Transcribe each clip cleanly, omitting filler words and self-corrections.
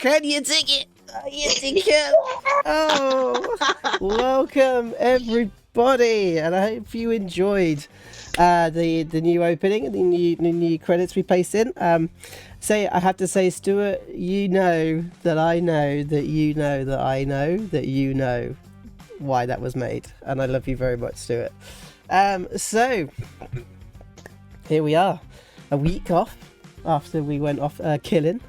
can you take it? Oh, yes, you can. Oh, welcome everybody, and I hope you enjoyed the new opening and the new credits we placed in. I have to say, Stuart, you know that I know that you know that I know that you know why that was made, and I love you very much, Stuart. So here we are, a week off after we went off killing.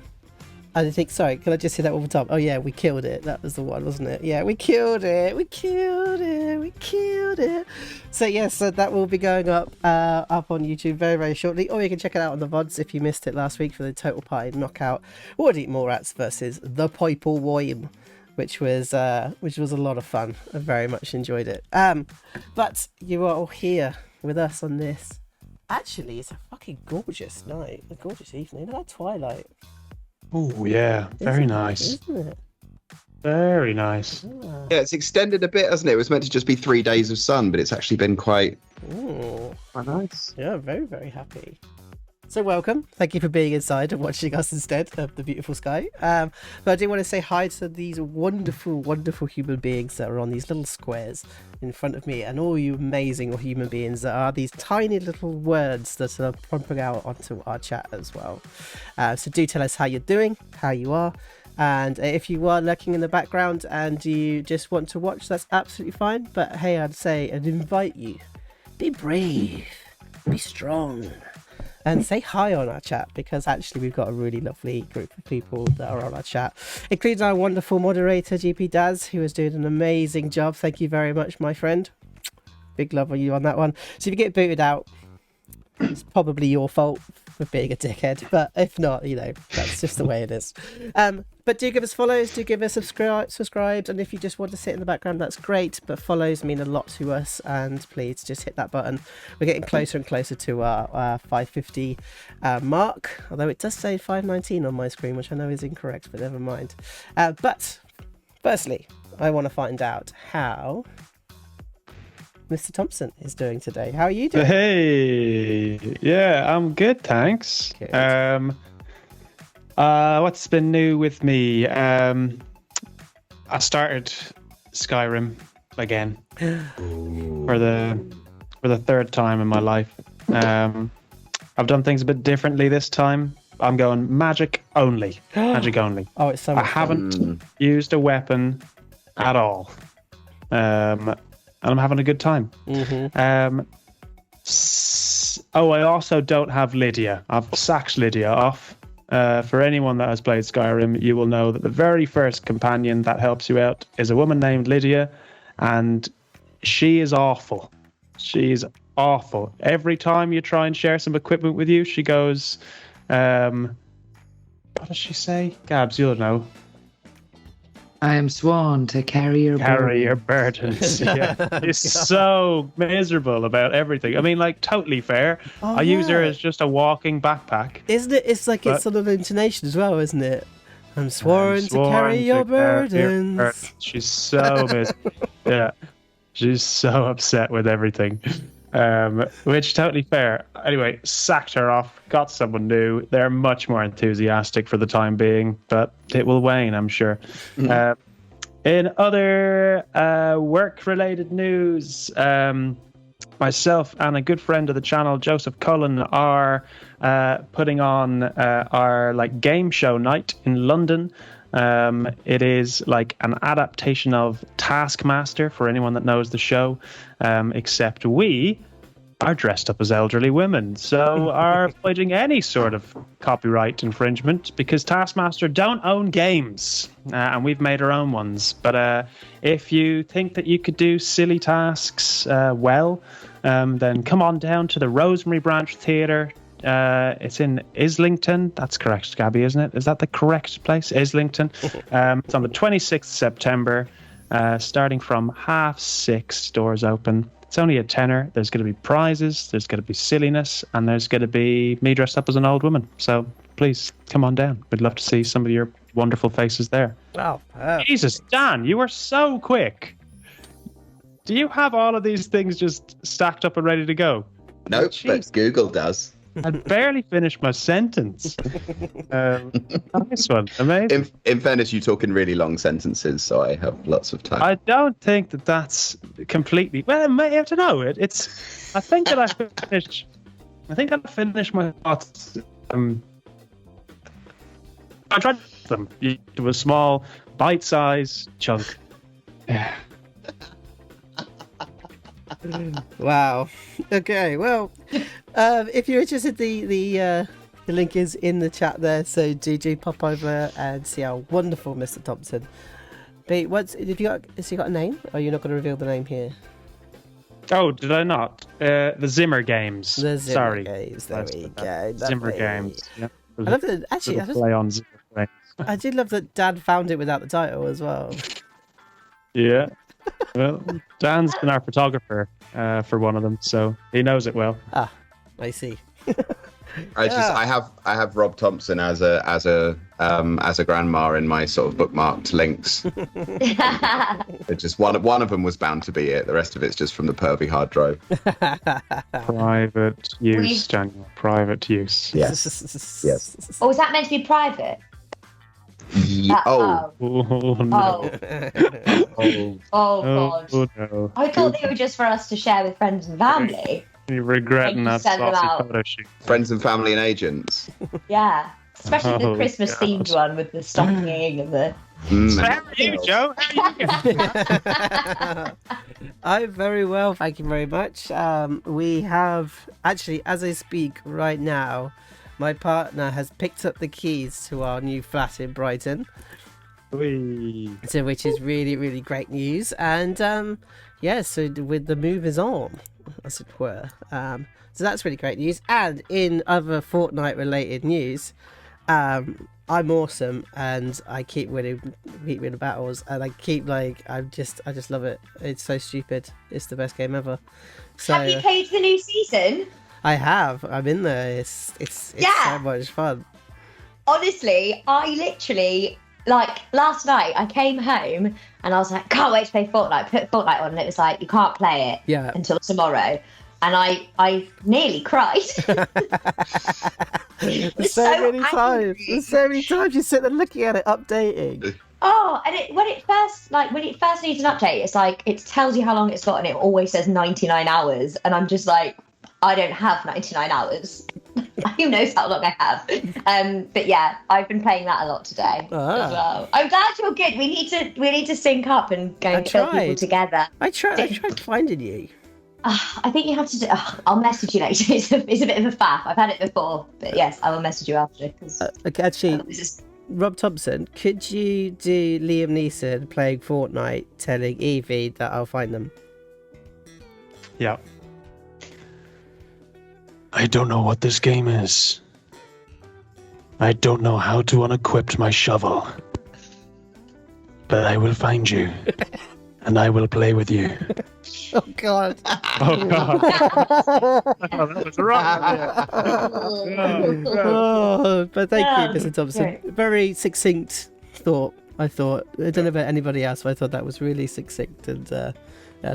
I think, sorry, can I just say that one more time? Oh yeah, we killed it. That was the one, wasn't it? Yeah, we killed it. We killed it. We killed it. So yes, so that will be going up on YouTube very, very shortly. Or you can check it out on the VODs if you missed it last week for the Total Party Knockout Waterdeep Mallrats versus the Purple Wine, which was a lot of fun. I very much enjoyed it. But you are all here with us on this. Actually, it's a fucking gorgeous night, a gorgeous evening. Look at that twilight. Oh yeah, very nice. Isn't it? Very nice. Yeah, it's extended a bit, hasn't it? It was meant to just be 3 days of sun, but it's actually been quite nice. Yeah, very, very happy. So welcome. Thank you for being inside and watching us instead of the beautiful sky. But I do want to say hi to these wonderful, wonderful human beings that are on these little squares in front of me, and all you amazing human beings that are these tiny little words that are pumping out onto our chat as well. So do tell us how you're doing, how you are. And if you are lurking in the background and you just want to watch, that's absolutely fine. But hey, I'd say and invite you, be brave, be strong, and say hi on our chat, because actually we've got a really lovely group of people that are on our chat, including our wonderful moderator GP Daz, who is doing an amazing job. Thank you very much, my friend. Big love on you on that one. So if you get booted out, it's probably your fault for being a dickhead, but if not, you know, that's just the way it is. But do give us follows, do give us subscribes, and if you just want to sit in the background, that's great, but follows mean a lot to us, and please just hit that button. We're getting closer and closer to our 550 mark, although it does say 519 on my screen, which I know is incorrect, but never mind. But firstly, I want to find out how Mr. Thompson is doing today. How are you doing? Hey, yeah, I'm good, thanks. Good. What's been new with me? I started Skyrim again for the third time in my life. I've done things a bit differently this time. I'm going magic only. Magic only. Oh, it's so much I haven't used a weapon at all. And I'm having a good time. Mm-hmm. I also don't have Lydia. I've sacked Lydia off. For anyone that has played Skyrim, you will know that the very first companion that helps you out is a woman named Lydia, and she is awful. She's awful. Every time you try and share some equipment with you, she goes, what does she say? Gabs, you'll know. I am sworn to carry your burdens. Yeah. It's so miserable about everything. I mean, like, totally fair. I use her as just a walking backpack. Isn't it? It's like it's sort of intonation as well, isn't it? I'm sworn to carry your burdens. She's so yeah, she's so upset with everything. Which totally fair. Anyway, sacked her off, got someone new. They're much more enthusiastic for the time being, but it will wane, I'm sure. In other work-related news, myself and a good friend of the channel, Joseph Cullen, are putting on our game show night in London. It is like an adaptation of Taskmaster for anyone that knows the show, except we are dressed up as elderly women, so are avoiding any sort of copyright infringement because Taskmaster don't own games, and we've made our own ones. But if you think that you could do silly tasks then come on down to the Rosemary Branch Theatre. It's in Islington. That's correct, Gabby, isn't it? Is that the correct place? Islington. It's on the 26th September, starting from 6:30. Doors open. It's only a tenner. There's going to be prizes. There's going to be silliness, and there's going to be me dressed up as an old woman. So please come on down. We'd love to see some of your wonderful faces there. Wow. Jesus, Dan, you were so quick. Do you have all of these things just stacked up and ready to go? Nope, but Google does. I barely finished my sentence. Nice one. Amazing. In fairness, you talk in really long sentences, so I have lots of time. I don't think that's completely. Well, I have to know it. I think that I finished my thoughts. I tried them. It was a small, bite-sized chunk. Yeah. Wow. Okay. Well, if you're interested, the link is in the chat there. So do pop over and see our wonderful Mr. Thompson. But has he got a name? Or you're not going to reveal the name here? Oh, did I not? The Zimmer Games. The Zimmer Sorry. Games. There we go. Zimmer Lovely. Games. Yeah. I love that. Actually, Play on Zimmer Games. I did love that Dad found it without the title as well. Yeah. Well, Dan's been our photographer for one of them, so he knows it well. Ah, I see. I have Rob Thompson as a grandma in my sort of bookmarked links. It just one of them was bound to be it. The rest of it's just from the pervy hard drive. Private use, Daniel. Private use. Yes. Yes. Or was that meant to be private? Oh no. Oh God. Oh no. I thought they were just for us to share with friends and family. You're regretting that Send them saucy out. photo shoot. Friends and family and agents. Yeah. Especially the Oh, Christmas themed God. one with the stocking and the... How are you, Joe? I'm very well, thank you very much. We have, actually, as I speak right now, my partner has picked up the keys to our new flat in Brighton, so which is really, really great news. And so with the move is on, as it were. So that's really great news. And in other Fortnite related news, I'm awesome, and I keep winning battles, and I just love it. It's so stupid. It's the best game ever. So Have you played the new season? I have. I'm in there. It's so much fun. Honestly, I literally, like, last night I came home and I was like, can't wait to play Fortnite. Put Fortnite on, and it was like, you can't play it until tomorrow. And I nearly cried. There's so many times you sit there looking at it, updating. Oh, and when it first needs an update, it's like, it tells you how long it's got, and it always says 99 hours. And I'm just like, I don't have 99 hours. Who knows how long I have? But yeah, I've been playing that a lot today as well. I'm glad you're good. We need to sync up and go and kill people together. I tried finding you. I think you have to do... I'll message you later. It's a bit of a faff. I've had it before. But yes, I will message you after. Okay, actually, Rob Thompson, could you do Liam Neeson playing Fortnite telling Evie that I'll find them? Yeah. I don't know what this game is. I don't know how to unequip my shovel. But I will find you. And I will play with you. Oh God! Oh God! That was wrong. But thank you, Mr. Thompson. Very succinct thought. I thought. I don't know about anybody else, but I thought that was really succinct, and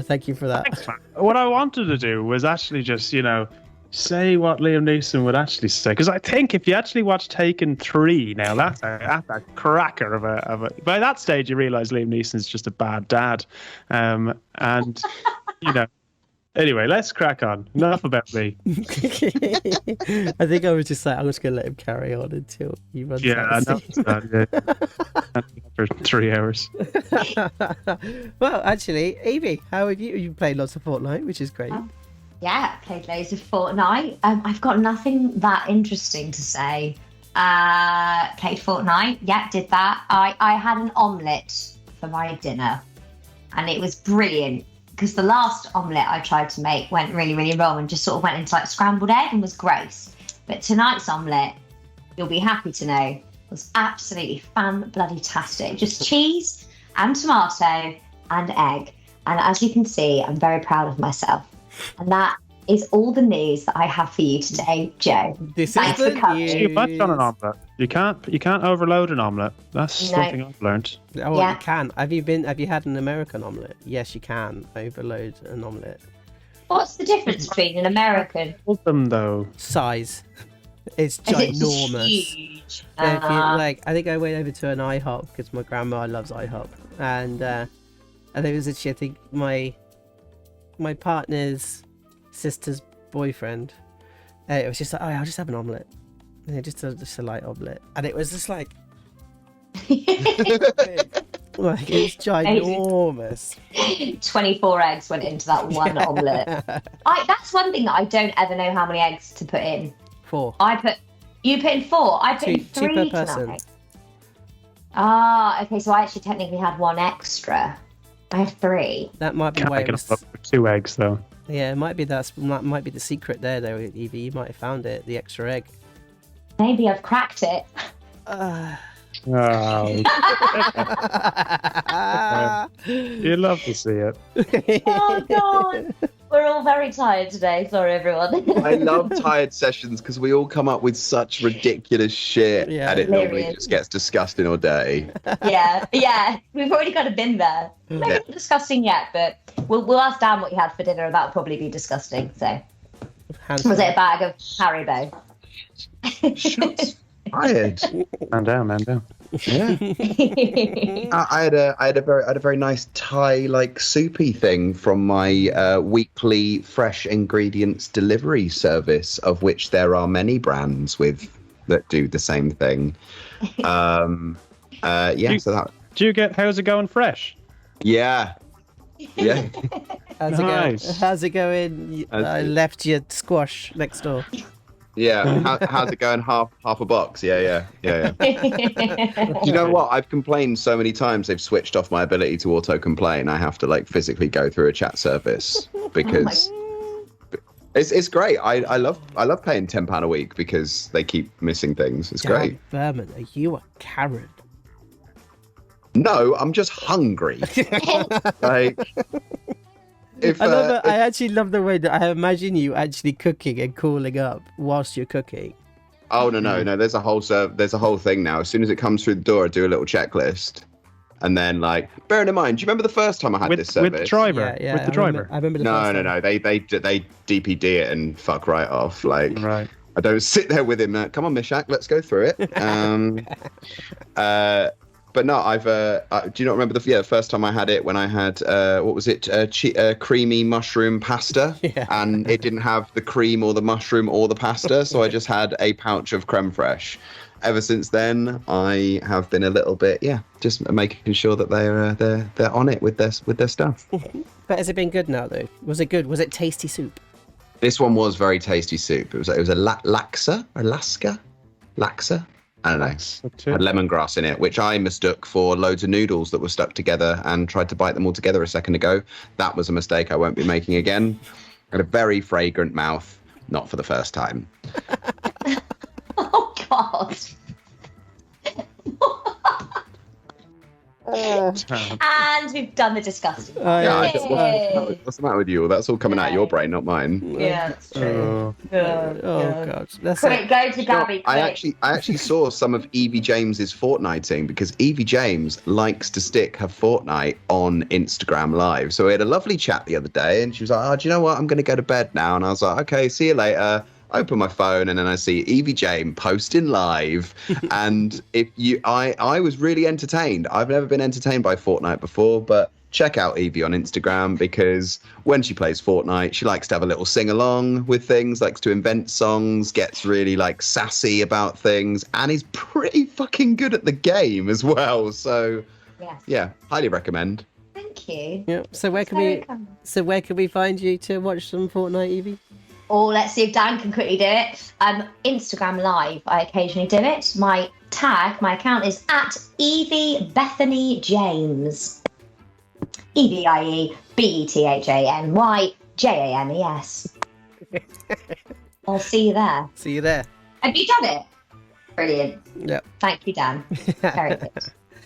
thank you for that. Thanks, man. What I wanted to do was actually just, say what Liam Neeson would actually say, because I think if you actually watch Taken 3, now that's a cracker of a. By that stage, you realise Liam Neeson's just a bad dad, and Anyway, let's crack on. Enough about me. I think I was just like, I'm just going to let him carry on until he runs out of steam. For 3 hours. Well, actually, Evie, how have you? You played lots of Fortnite, which is great. Yeah, played loads of Fortnite. I've got nothing that interesting to say. Played Fortnite. Yeah, did that. I had an omelette for my dinner, and it was brilliant. Because the last omelette I tried to make went really, really wrong and just sort of went into like scrambled egg and was gross. But tonight's omelette, you'll be happy to know, was absolutely fan-bloody-tastic. Just cheese and tomato and egg. And as you can see, I'm very proud of myself. And that is all the news that I have for you today, Joe. Thanks for coming. Too much on an omelette. You can't overload an omelette. That's something I've learned. Oh, Yeah. you can. Have you had an American omelette? Yes, you can overload an omelette. What's the difference between an American? Hold them though. Size. It's Is it ginormous. huge? So if you, like, I think I went over to an IHOP because my grandma loves IHOP, and it was actually, I think, my partner's sister's boyfriend. It was just like, oh, I'll just have an omelette. Yeah, just a light omelette, and it was just like it's ginormous. 24 eggs went into that one omelette. That's one thing that I don't ever know how many eggs to put in. 4. You put in 4. I put in 2 per 3 person. tonight. Ah, okay. So I actually technically had 1 extra. I have 3. That might be Can't why make it enough was. for 2 eggs though. Yeah, it might be might be the secret there though, Evie. You might have found it, the extra egg. Maybe I've cracked it. Oh, you love to see it. Oh god, we're all very tired today. Sorry, everyone. I love tired sessions because we all come up with such ridiculous shit, Yeah. and it normally Hilarious. just gets disgusting or dirty. yeah. We've already got a bin there. Maybe Yeah. not disgusting yet, but we'll ask Dan what you had for dinner, and that'll probably be disgusting. So, was it a bag of Haribo? Shots fired. Man down. Yeah. I had a very nice Thai like soupy thing from my weekly fresh ingredients delivery service, of which there are many brands that do the same thing. So that. Do you get How's It Going Fresh? Yeah. How's Nice. How's it going? I left your squash next door. Yeah. How's it going? Half a box. Yeah. Do you know what? I've complained so many times they've switched off my ability to auto complain. I have to like physically go through a chat service because it's great. I love paying £10 a week because they keep missing things. It's great. Burman, are you a Karen? No, I'm just hungry. Like, if I actually love the way that I imagine you actually cooking and calling up whilst you're cooking. oh no, there's a whole thing now. As soon as it comes through the door, I do a little checklist, and then like, bearing in mind, do you remember the first time I had this service? With the driver. Yeah, With the driver. I remember the first time. No. They DPD it and fuck right off. Like, Right. I don't sit there with him. Come on, Mishak, let's go through it. But no, I've. Do you not remember the first time I had it when I had what was it? Creamy mushroom pasta, Yeah. and it didn't have the cream or the mushroom or the pasta, so I just had a pouch of creme fraiche. Ever since then, I have been a little bit, just making sure that they're on it with their stuff. But has it been good now though? Was it good? Was it tasty soup? This one was very tasty soup. It was a laksa. I don't know. Had lemongrass in it, which I mistook for loads of noodles that were stuck together and tried to bite them all together a second ago. That was a mistake I won't be making again. Had a very fragrant mouth, not for the first time. Oh god. And we've done the disgusting. What's the matter with you? That's all coming out of your brain, not mine. Yeah, that's true. Oh god, that's Quick, it. go to Gabby. I quick. actually saw some of Evie James's Fortniting because Evie James likes to stick her Fortnite on Instagram Live. So we had a lovely chat the other day, and she was like, "Oh, do you know what? I'm going to go to bed now." And I was like, "Okay, see you later." I open my phone and then I see Evie James posting live, and I was really entertained. I've never been entertained by Fortnite before, but check out Evie on Instagram because when she plays Fortnite, she likes to have a little sing along with things, likes to invent songs, gets really like sassy about things, and is pretty fucking good at the game as well. So Yes. yeah, highly recommend. Thank you. Yeah. So where can we find you to watch some Fortnite, Evie? Oh, let's see if Dan can quickly do it. Instagram Live, I occasionally do it. My account is at Evie Bethany James. EVIEBETHANYJAMES. I'll see you there. See you there. Have you done it? Brilliant. Yep. Thank you, Dan. Very good.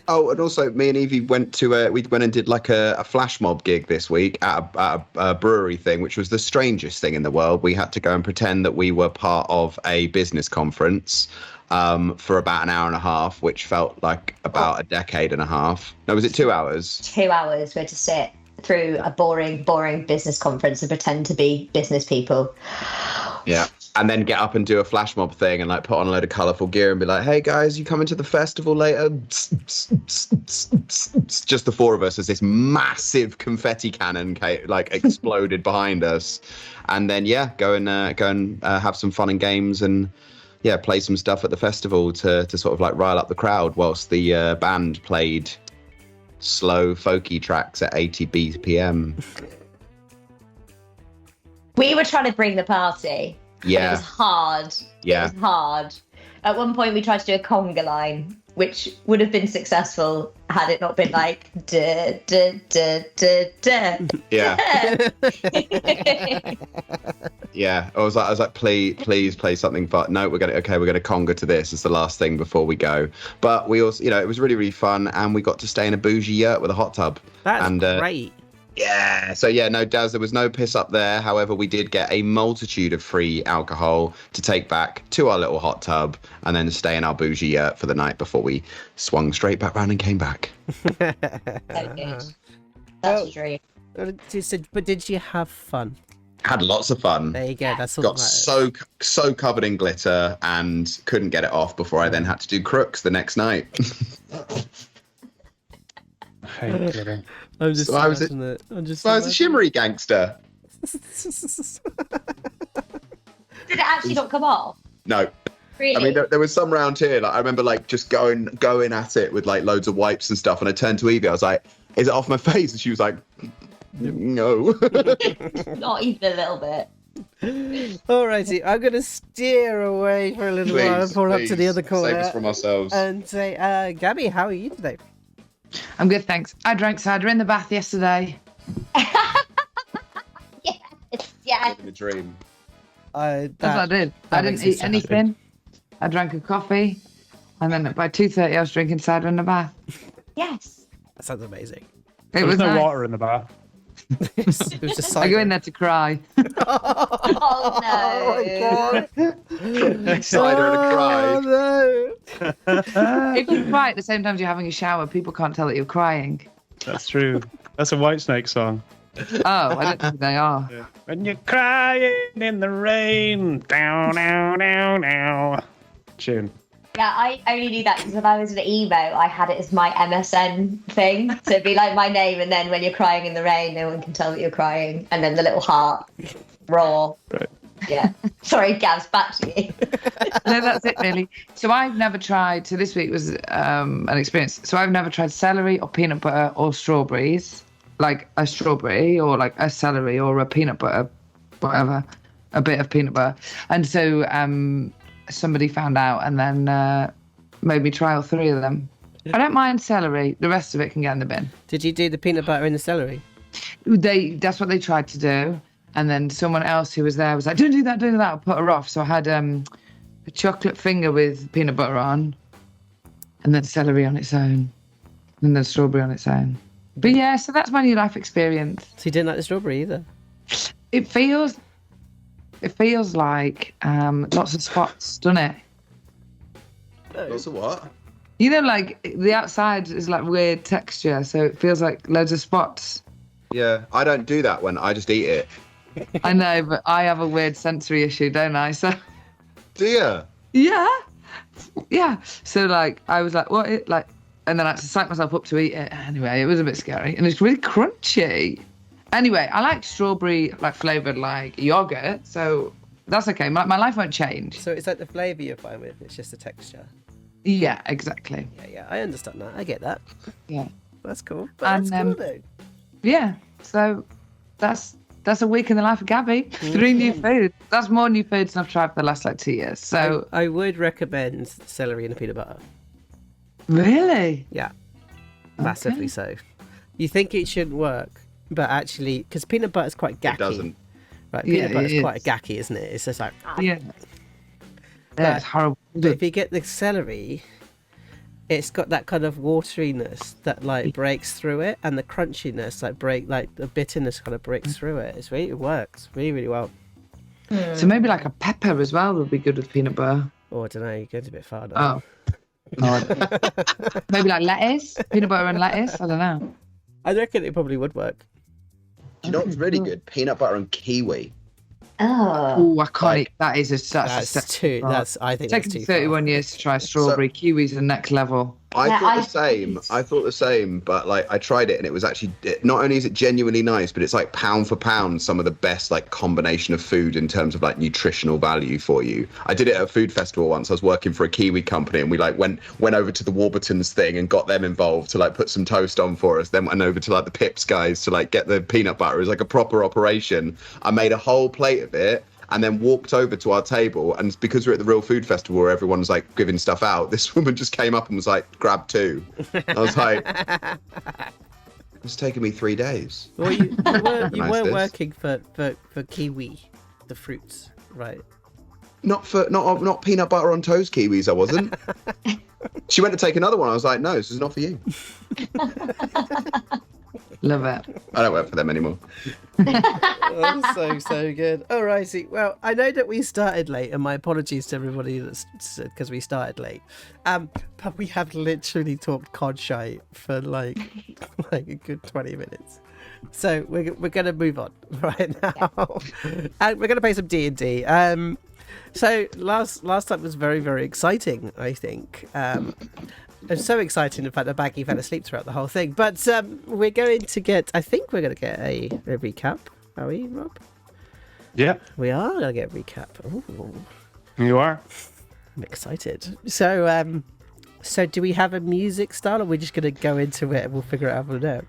Oh, and also me and Evie went and did like a flash mob gig this week at a brewery thing, which was the strangest thing in the world. We had to go and pretend that we were part of a business conference for about an hour and a half, which felt like about a decade and a half. No, was it 2 hours? 2 hours. We had to sit through a boring business conference and pretend to be business people. Yeah. And then get up and do a flash mob thing and like put on a load of colourful gear and be like, hey guys, you coming to the festival later? Just the four of us as this massive confetti cannon like exploded behind us. And then, go and have some fun and games and play some stuff at the festival to sort of like rile up the crowd whilst the band played slow folky tracks at 80 BPM. We were trying to bring the party. Yeah. It was hard. Yeah. It was hard. At one point, we tried to do a conga line, which would have been successful had it not been like da da da da da. Yeah. Yeah. I was like, please play something. But no, we're gonna conga to this. It's the last thing before we go. But we also, it was really, really fun, and we got to stay in a bougie yurt with a hot tub. That's great. Yeah. So no, Daz, there was no piss up there. However, we did get a multitude of free alcohol to take back to our little hot tub and then stay in our bougie yurt for the night before we swung straight back round and came back. That's a dream. But did you have fun? Had lots of fun. There you go. That's all. Got so covered in glitter and couldn't get it off before I then had to do crooks the next night. I hate glitter. I'm just. So I was a shimmery gangster. Did it actually not come off? No. Really? I mean, there was some round here. Like I remember, like just going at it with like loads of wipes and stuff. And I turned to Evie. I was like, "Is it off my face?" And she was like, "No." Not even a little bit. Alrighty, I'm gonna steer away for a little while and pull up to the other corner. Save us from ourselves. And say, Gabby, how are you today? I'm good, thanks. I drank cider in the bath yesterday. Yes. In a dream. That's what I did. I didn't eat anything. I drank a coffee, and then by 2:30 I was drinking cider in the bath. Yes. That sounds amazing. There was no water in the bath. It was just cider. I go in there to cry. Oh no. Cider and a cry. No. If you cry at the same time as you're having a shower, people can't tell that you're crying. That's true. That's a Whitesnake song. Oh, I don't think they are. Yeah. When you're crying in the rain, down, down, down, down. Tune. Yeah, I only knew that because when I was an emo, I had it as my MSN thing. So it'd be like my name, and then when you're crying in the rain, no one can tell that you're crying. And then the little heart, raw. Right. Yeah. Sorry, Gabs, back to you. No, that's it really. So I've never tried. So this week was an experience. So I've never tried celery or peanut butter or strawberries. Like a strawberry or like a celery or a peanut butter, whatever, a bit of peanut butter. And so somebody found out and then made me try all three of them. I don't mind celery. The rest of it can get in the bin. Did you do the peanut butter in the celery? That's what they tried to do. And then someone else who was there was like, don't do that, I'll put her off. So I had a chocolate finger with peanut butter on and then celery on its own and then strawberry on its own. But yeah, so that's my new life experience. So you didn't like the strawberry either? It feels like lots of spots, doesn't it? Lots of what? You know, like the outside is like weird texture, so it feels like loads of spots. Yeah, I don't do that when I just eat it. I know, but I have a weird sensory issue, don't I? So Do you? yeah. So like I was like, what? And then I had to psych myself up to eat it. Anyway, it was a bit scary, and it's really crunchy. Anyway, I like strawberry, like flavoured like yogurt, so that's okay. My life won't change. So it's like the flavour you're fine with, it's just the texture. Yeah, exactly. Yeah, I understand that. I get that. Yeah. That's cool. But that's cool though. Yeah, so that's a week in the life of Gabby. 3 new foods. That's more new foods than I've tried for the last 2 years. So I would recommend celery and peanut butter. Really? Yeah, massively so. You think it shouldn't work, but actually, because peanut butter is quite gacky. It doesn't. Right, peanut Yeah, butter it is quite is. gacky, isn't it? It's just like. Yeah. Yeah, it's horrible. But if you get the celery, it's got that kind of wateriness that like breaks through it, and the crunchiness like the bitterness kind of breaks through it. It works really, really well. So maybe like a pepper as well would be good with peanut butter. Oh, I don't know. You're going a bit far down. Oh. Maybe like lettuce, peanut butter and lettuce. I don't know. I reckon it probably would work. Do you know what's really good? Peanut butter and kiwi. Oh. Oh, I can't eat. That is a that's That's too. That's I think that's taken too 31 years to try strawberry. Kiwis are next level. I Yeah, thought the same. I thought the same, but like I tried it and it was actually not only is it genuinely nice, but it's like pound for pound some of the best like combination of food in terms of like nutritional value for you. I did it at a food festival once. I was working for a Kiwi company and we like went over to the Warburtons thing and got them involved to like put some toast on for us. Then went over to like the Pips guys to like get the peanut butter. It was like a proper operation. I made a whole plate of it. And then walked over to our table, and because we're at the real food festival where everyone's like giving stuff out, this woman just came up and was like, "Grab 2." I was like, "It's taken me 3 days." Well, you Nice were this. working for kiwi, the fruits, right? Not peanut butter on toast kiwis. I wasn't. She went to take another one. I was like, "No, this is not for you." Love it. I don't work for them anymore. Oh, so good. Alrighty. Well, I know that we started late, and my apologies to everybody that's because we started late. But we have literally talked cod shy for like a good 20 minutes. So we're gonna move on right now, and we're gonna play some D&D. So last time was very, very exciting, I think. It's so exciting, in fact, that Baggi fell asleep throughout the whole thing. But we're going to get, I think we're going to get a recap. Are we, Rob? Yeah, We are going to get a recap. Ooh, you are. I'm excited. So, so do we have a music style, or are we just going to go into it and we'll figure it out from there?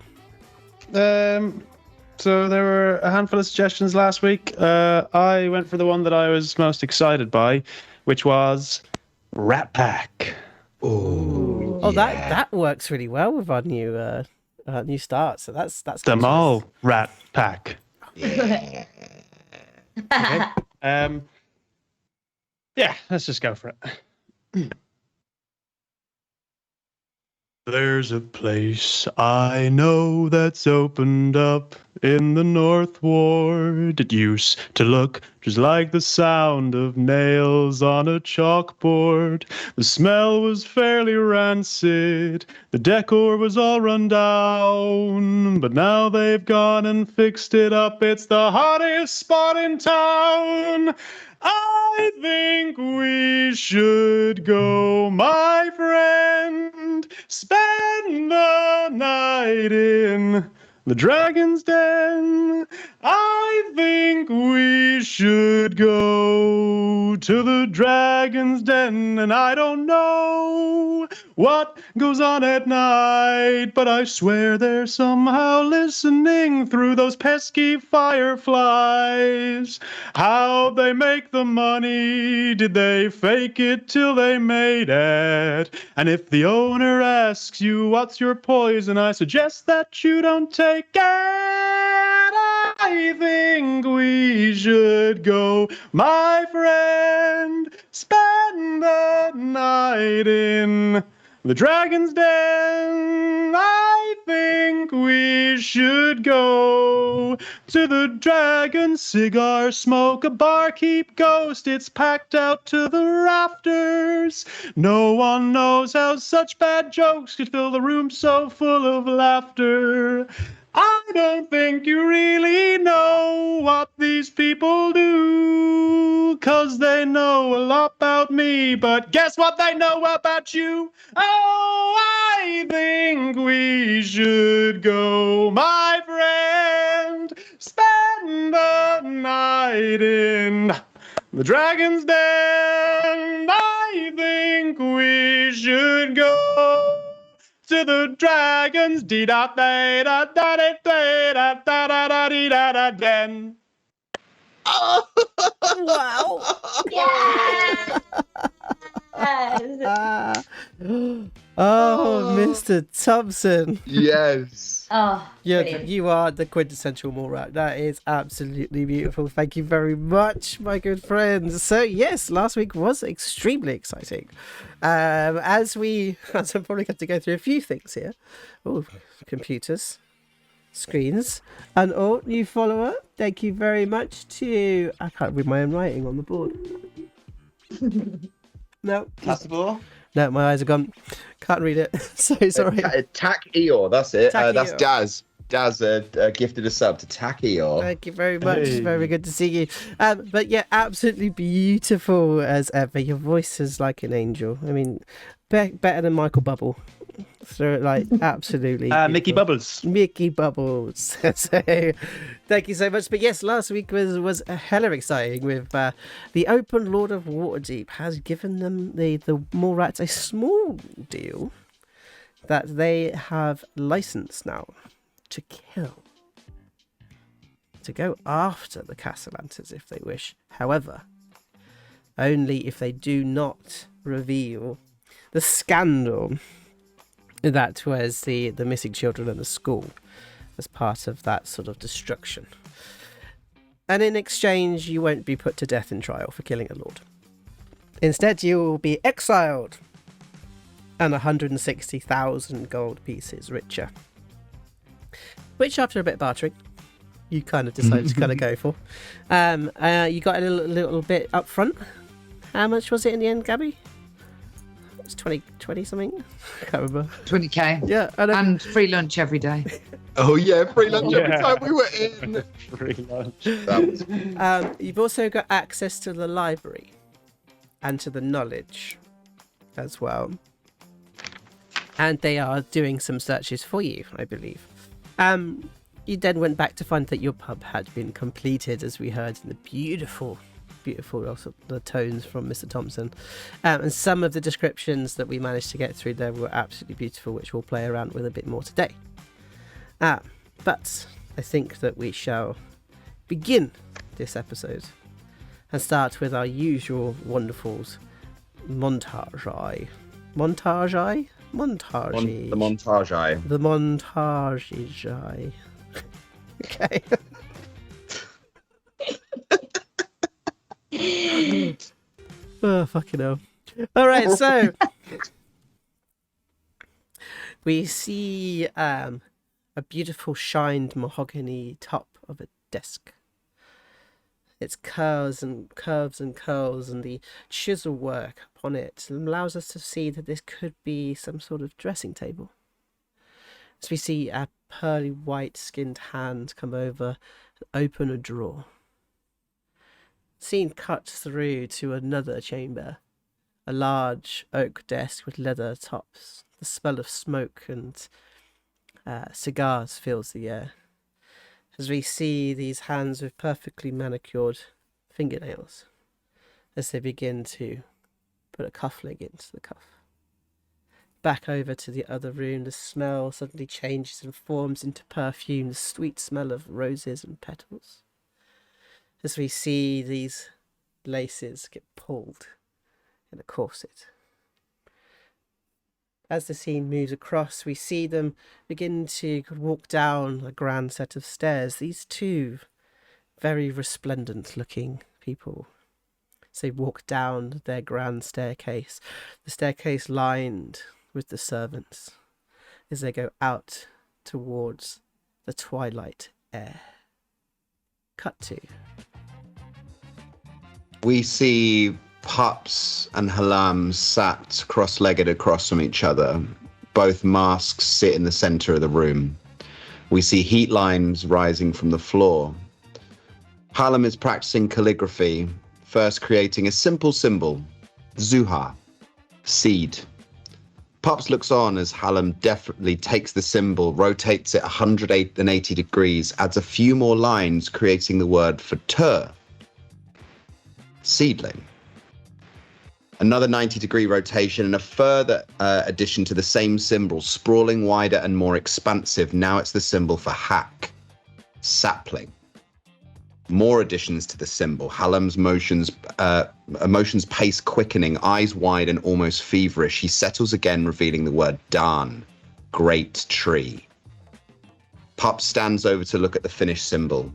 So there were a handful of suggestions last week. I went for the one that I was most excited by, which was Rat Pack. Oh, that works really well with our new start. So that's The good. Mall Rat Pack. Yeah. Okay. Yeah, let's just go for it. There's a place I know that's opened up in the North Ward. It used to look just like the sound of nails on a chalkboard. The smell was fairly rancid. The decor was all run down. But now they've gone and fixed it up. It's the hottest spot in town. I think we should go, my friend, spend the night in the Dragon's Den. I think we should go to the Dragon's Den, and I don't know what goes on at night, but I swear they're somehow listening through those pesky fireflies. How'd they make the money? Did they fake it till they made it? And if the owner asks you what's your poison, I suggest that you don't take it. I think we should go, my friend, spend the night in the Dragon's Den. I think we should go to the Dragon, cigar smoke, a barkeep ghost. It's packed out to the rafters. No one knows how such bad jokes could fill the room so full of laughter. I don't think you really know what these people do, 'cause they know a lot about me, but guess what they know about you? Oh, I think we should go, my friend, spend the night in the Dragon's Den. I think we should go to the Dragons, dee da da da da da da da da da dee da da den. Wow. Yes! Oh, Mr. Thompson. Yes. Oh, brilliant. You are the quintessential Mallrat. That is absolutely beautiful. Thank you very much, my good friends. So yes, last week was extremely exciting. As I'm probably going to go through a few things here. Oh, computers, screens, and new follower. Thank you very much to. I can't read my own writing on the board. No. Passable. No, my eyes are gone. Can't read it. So sorry. Tack Eeyore, that's it. Tack That's Eeyore. Jazz. Daz gifted a sub to Tacky. Or Thank you very much. It's Hey. very good to see you. But yeah, absolutely beautiful as ever. Your voice is like an angel. I mean, better than Michael Bubble. So, like, absolutely. Mickey beautiful. Bubbles. Mickey Bubbles. So, thank you so much. But yes, last week was hella exciting with the Open Lord of Waterdeep has given them the Mallrats a small deal that they have license now to kill, to go after the Castellantas if they wish. However, only if they do not reveal the scandal that was the missing children at the school as part of that sort of destruction. And in exchange, you won't be put to death in trial for killing a lord. Instead, you will be exiled and 160,000 gold pieces richer. Which, after a bit of bartering, you kind of decided to kind of go for. You got a little bit up front. How much was it in the end, Gabby? It was 20 something. I can't remember. 20k. Yeah, And free lunch every day. oh yeah, free lunch every Yeah. time we were in. Free lunch. That was you've also got access to the library and to the knowledge as well. And they are doing some searches for you, I believe. You then went back to find that your pub had been completed, as we heard in the beautiful also the tones from Mr. Thompson. And some of the descriptions that we managed to get through there were absolutely beautiful, which we'll play around with a bit more today. But I think that we shall begin this episode and start with our usual wonderfuls montage. Montage? Montage. the montage eye. The montage. Okay. Oh, fucking hell. All right, so we see a beautiful shined mahogany top of a desk. Its curves and curls, and the chisel work upon it allows us to see that this could be some sort of dressing table. As we see a pearly white skinned hand come over and open a drawer. Scene cut through to another chamber. A large oak desk with leather tops. The smell of smoke and cigars fills the air. As we see these hands with perfectly manicured fingernails as they begin to put a cufflink into the cuff. Back over to the other room, the smell suddenly changes and forms into perfume, the sweet smell of roses and petals. As we see these laces get pulled in a corset. As the scene moves across, we see them begin to walk down a grand set of stairs. These two very resplendent looking people. As they walk down their grand staircase, the staircase lined with the servants, as they go out towards the twilight air. Cut to. We see Pups and Halam sat cross-legged across from each other. Both masks sit in the center of the room. We see heat lines rising from the floor. Halam is practicing calligraphy, first creating a simple symbol, Zuha, seed. Pups looks on as Halam deftly takes the symbol, rotates it 180 degrees, adds a few more lines, creating the word for tur, seedling. Another 90-degree rotation and a further addition to the same symbol, sprawling wider and more expansive. Now it's the symbol for hack, sapling. More additions to the symbol. Halam's emotions pace quickening, eyes wide and almost feverish. He settles again, revealing the word Dan, great tree. Pup stands over to look at the finished symbol,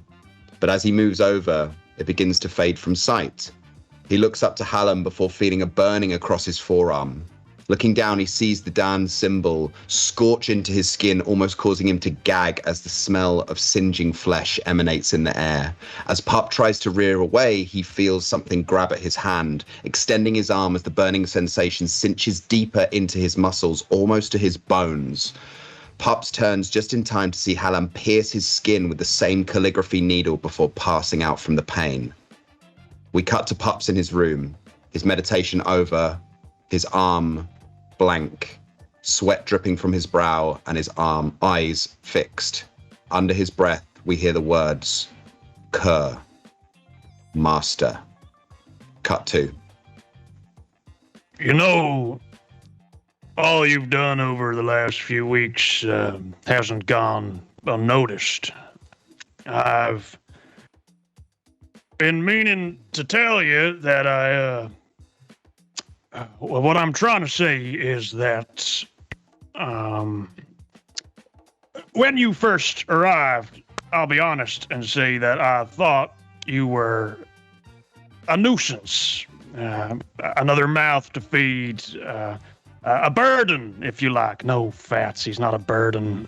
but as he moves over, it begins to fade from sight. He looks up to Halam before feeling a burning across his forearm. Looking down, he sees the Dan symbol scorch into his skin, almost causing him to gag as the smell of singeing flesh emanates in the air. As Pup tries to rear away, he feels something grab at his hand, extending his arm as the burning sensation cinches deeper into his muscles, almost to his bones. Pups turns just in time to see Hallam pierce his skin with the same calligraphy needle before passing out from the pain. We cut to Pups in his room, his meditation over, his arm blank, sweat dripping from his brow and his eyes fixed. Under his breath, we hear the words, Cur, Master. Cut to. You know, all you've done over the last few weeks hasn't gone unnoticed. I've been meaning to tell you that what I'm trying to say is that when you first arrived, I'll be honest and say that I thought you were a nuisance, another mouth to feed, a burden, if you like. No, Phatts, he's not a burden.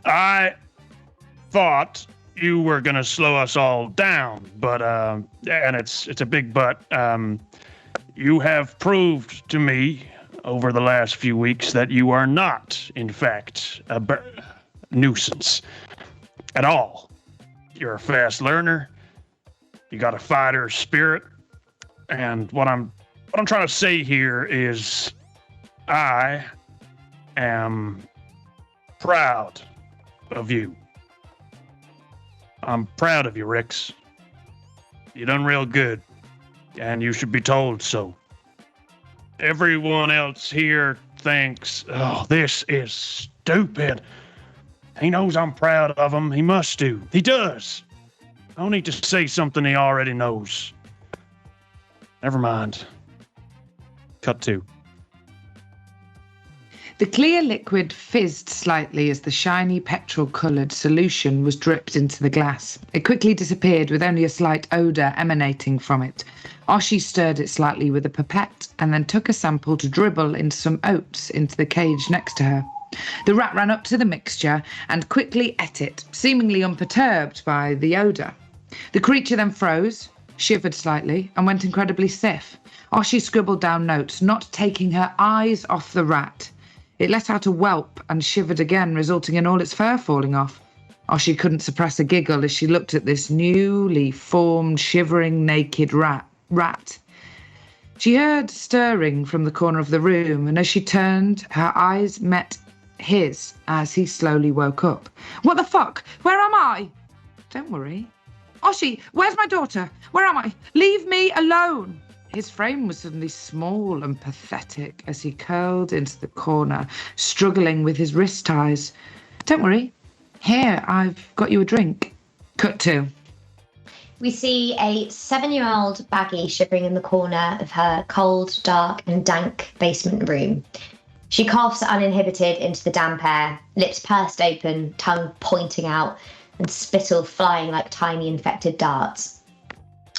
I thought you were gonna slow us all down, but and it's a big but. You have proved to me over the last few weeks that you are not, in fact, a nuisance at all. You're a fast learner. You got a fighter spirit, and what I'm trying to say here is, I am proud of you. I'm proud of you, Rix. You done real good, and you should be told so. Everyone else here thinks, oh, this is stupid. He knows I'm proud of him. He must do. He does. I don't need to say something he already knows. Never mind. Cut to. The clear liquid fizzed slightly as the shiny petrol-coloured solution was dripped into the glass. It quickly disappeared with only a slight odour emanating from it. Oshi stirred it slightly with a pipette and then took a sample to dribble into some oats into the cage next to her. The rat ran up to the mixture and quickly ate it, seemingly unperturbed by the odour. The creature then froze, shivered slightly, and went incredibly stiff. Oshi scribbled down notes, not taking her eyes off the rat. It let out a whelp and shivered again, resulting in all its fur falling off. Oshi couldn't suppress a giggle as she looked at this newly formed, shivering, naked rat. She heard stirring from the corner of the room, and as she turned, her eyes met his as he slowly woke up. What the fuck? Where am I? Don't worry. Oshi, where's my daughter? Where am I? Leave me alone. His frame was suddenly small and pathetic as he curled into the corner, struggling with his wrist ties. Don't worry. Here, I've got you a drink. Cut to. We see a 7-year-old Baggi shivering in the corner of her cold, dark, and dank basement room. She coughs uninhibited into the damp air, lips pursed open, tongue pointing out, and spittle flying like tiny infected darts.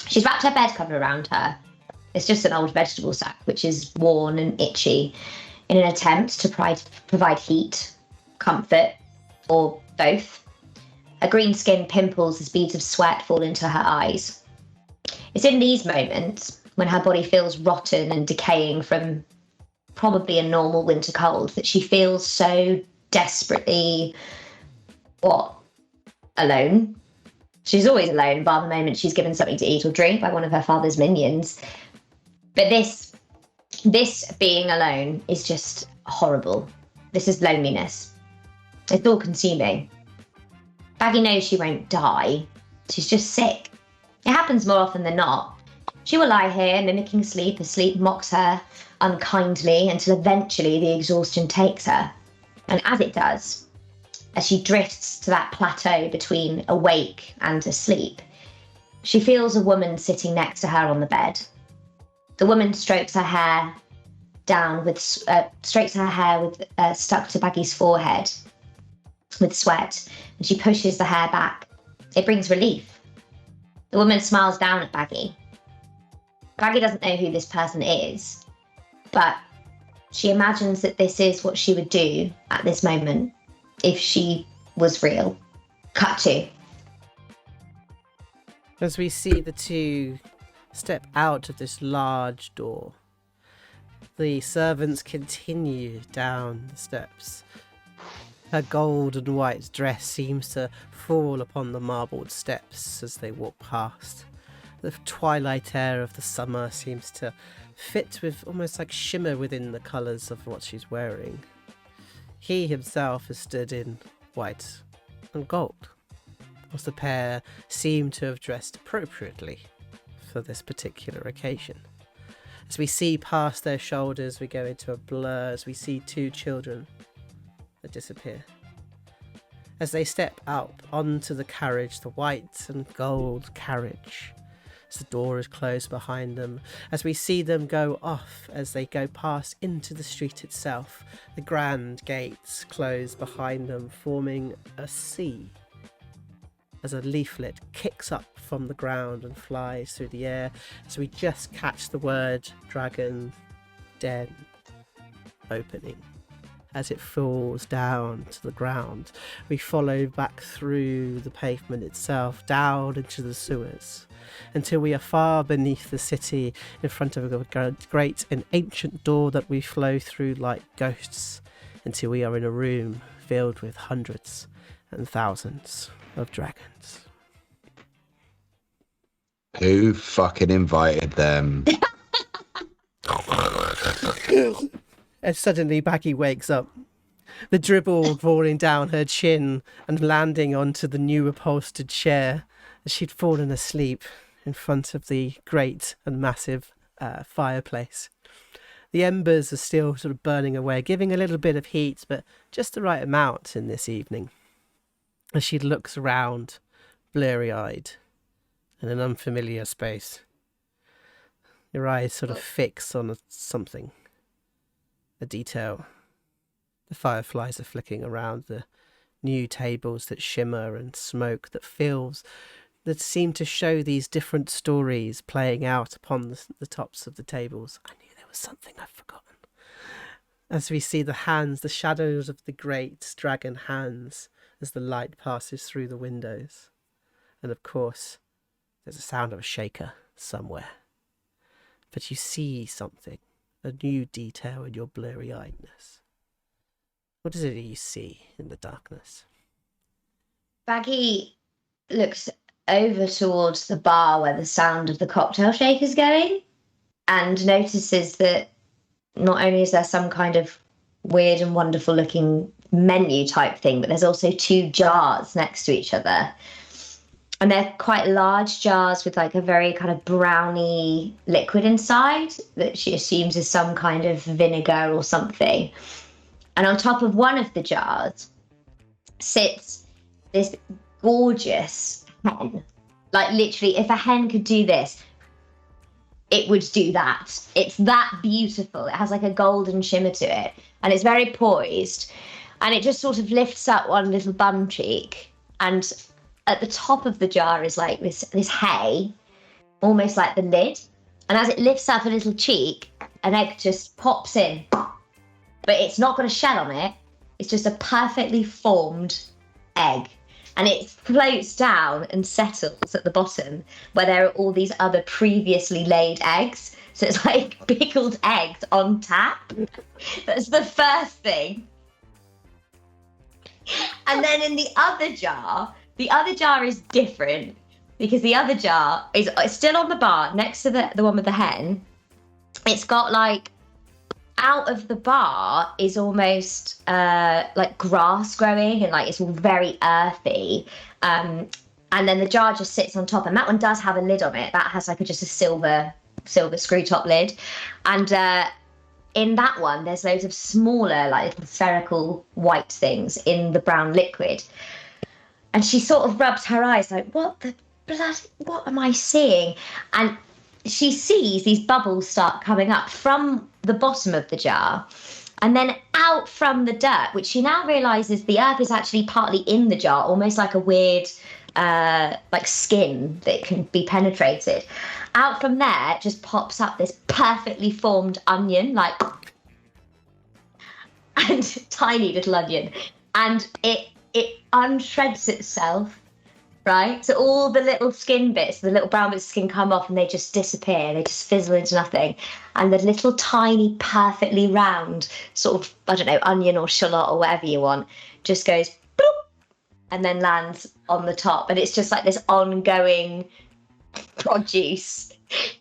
She's wrapped her bed cover around her. It's just an old vegetable sack, which is worn and itchy, in an attempt to provide heat, comfort, or both. Her green skin pimples as beads of sweat fall into her eyes. It's in these moments, when her body feels rotten and decaying from probably a normal winter cold, that she feels so desperately, alone. She's always alone, bar the moment she's given something to eat or drink by one of her father's minions. But this being alone is just horrible. This is loneliness. It's all consuming. Baggi knows she won't die. She's just sick. It happens more often than not. She will lie here mimicking sleep as sleep mocks her unkindly until eventually the exhaustion takes her. And as it does, as she drifts to that plateau between awake and asleep, she feels a woman sitting next to her on the bed. The woman strokes her hair down with stuck to Baggi's forehead with sweat, and she pushes the hair back. It brings relief. The woman smiles down at Baggi. Baggi doesn't know who this person is, but she imagines that this is what she would do at this moment if she was real. Cut to. As we see the two step out of this large door, the servants continue down the steps Her gold and white dress seems to fall upon the marbled steps as they walk past. The twilight air of the summer seems to fit with almost like shimmer within the colours of what she's wearing. He himself is stood in white and gold, whilst the pair seem to have dressed appropriately for this particular occasion. As we see past their shoulders, we go into a blur as we see two children that disappear. As they step out onto the carriage, the white and gold carriage, as the door is closed behind them, as we see them go off, as they go past into the street itself, the grand gates close behind them, forming a C, as a leaflet kicks up from the ground and flies through the air, as we just catch the word Dragon Den opening. As it falls down to the ground, we follow back through the pavement itself, down into the sewers, until we are far beneath the city, in front of a great and ancient door that we flow through like ghosts, until we are in a room filled with hundreds and thousands of dragons. Who fucking invited them? And suddenly Baggi wakes up, the dribble falling down her chin and landing onto the new upholstered chair as she'd fallen asleep in front of the great and massive fireplace. The embers are still sort of burning away, giving a little bit of heat, but just the right amount in this evening. As she looks around, blurry-eyed, in an unfamiliar space, your eyes sort of fix on something. A detail. The fireflies are flicking around the new tables that shimmer and smoke that seem to show these different stories playing out upon the tops of the tables. I knew there was something I've forgotten. As we see the hands, the shadows of the great dragon hands as the light passes through the windows. And of course, there's a sound of a shaker somewhere. But you see something. A new detail in your blurry-eyedness. What is it you see in the darkness? Baggi looks over towards the bar where the sound of the cocktail shaker's going and notices that not only is there some kind of weird and wonderful looking menu type thing, but there's also two jars next to each other. And they're quite large jars with like a very kind of browny liquid inside that she assumes is some kind of vinegar or something. And on top of one of the jars sits this gorgeous hen. Like literally, if a hen could do this, it would do that. It's that beautiful. It has like a golden shimmer to it. And it's very poised. And it just sort of lifts up one little bum cheek. And at the top of the jar is like this hay, almost like the lid. And as it lifts up a little cheek, an egg just pops in. But it's not got a shell on it. It's just a perfectly formed egg. And it floats down and settles at the bottom where there are all these other previously laid eggs. So it's like pickled eggs on tap. That's the first thing. And then in the other jar is different because the other jar is still on the bar next to the one with the hen. It's got like, out of the bar is almost like grass growing and like it's all very earthy. And then the jar just sits on top, and that one does have a lid on it. That has like just a silver screw top lid. And in that one, there's loads of smaller, like little spherical white things in the brown liquid. And she sort of rubs her eyes like, what am I seeing? And she sees these bubbles start coming up from the bottom of the jar and then out from the dirt, which she now realizes the earth is actually partly in the jar, almost like a weird like skin that can be penetrated. Out from there just pops up this perfectly formed onion, like, and tiny little onion, and it unshreds itself, right? So all the little skin bits, the little brown bits of skin come off and they just disappear. They just fizzle into nothing. And the little tiny, perfectly round sort of, I don't know, onion or shallot or whatever you want, just goes bloop, and then lands on the top. And it's just like this ongoing produce.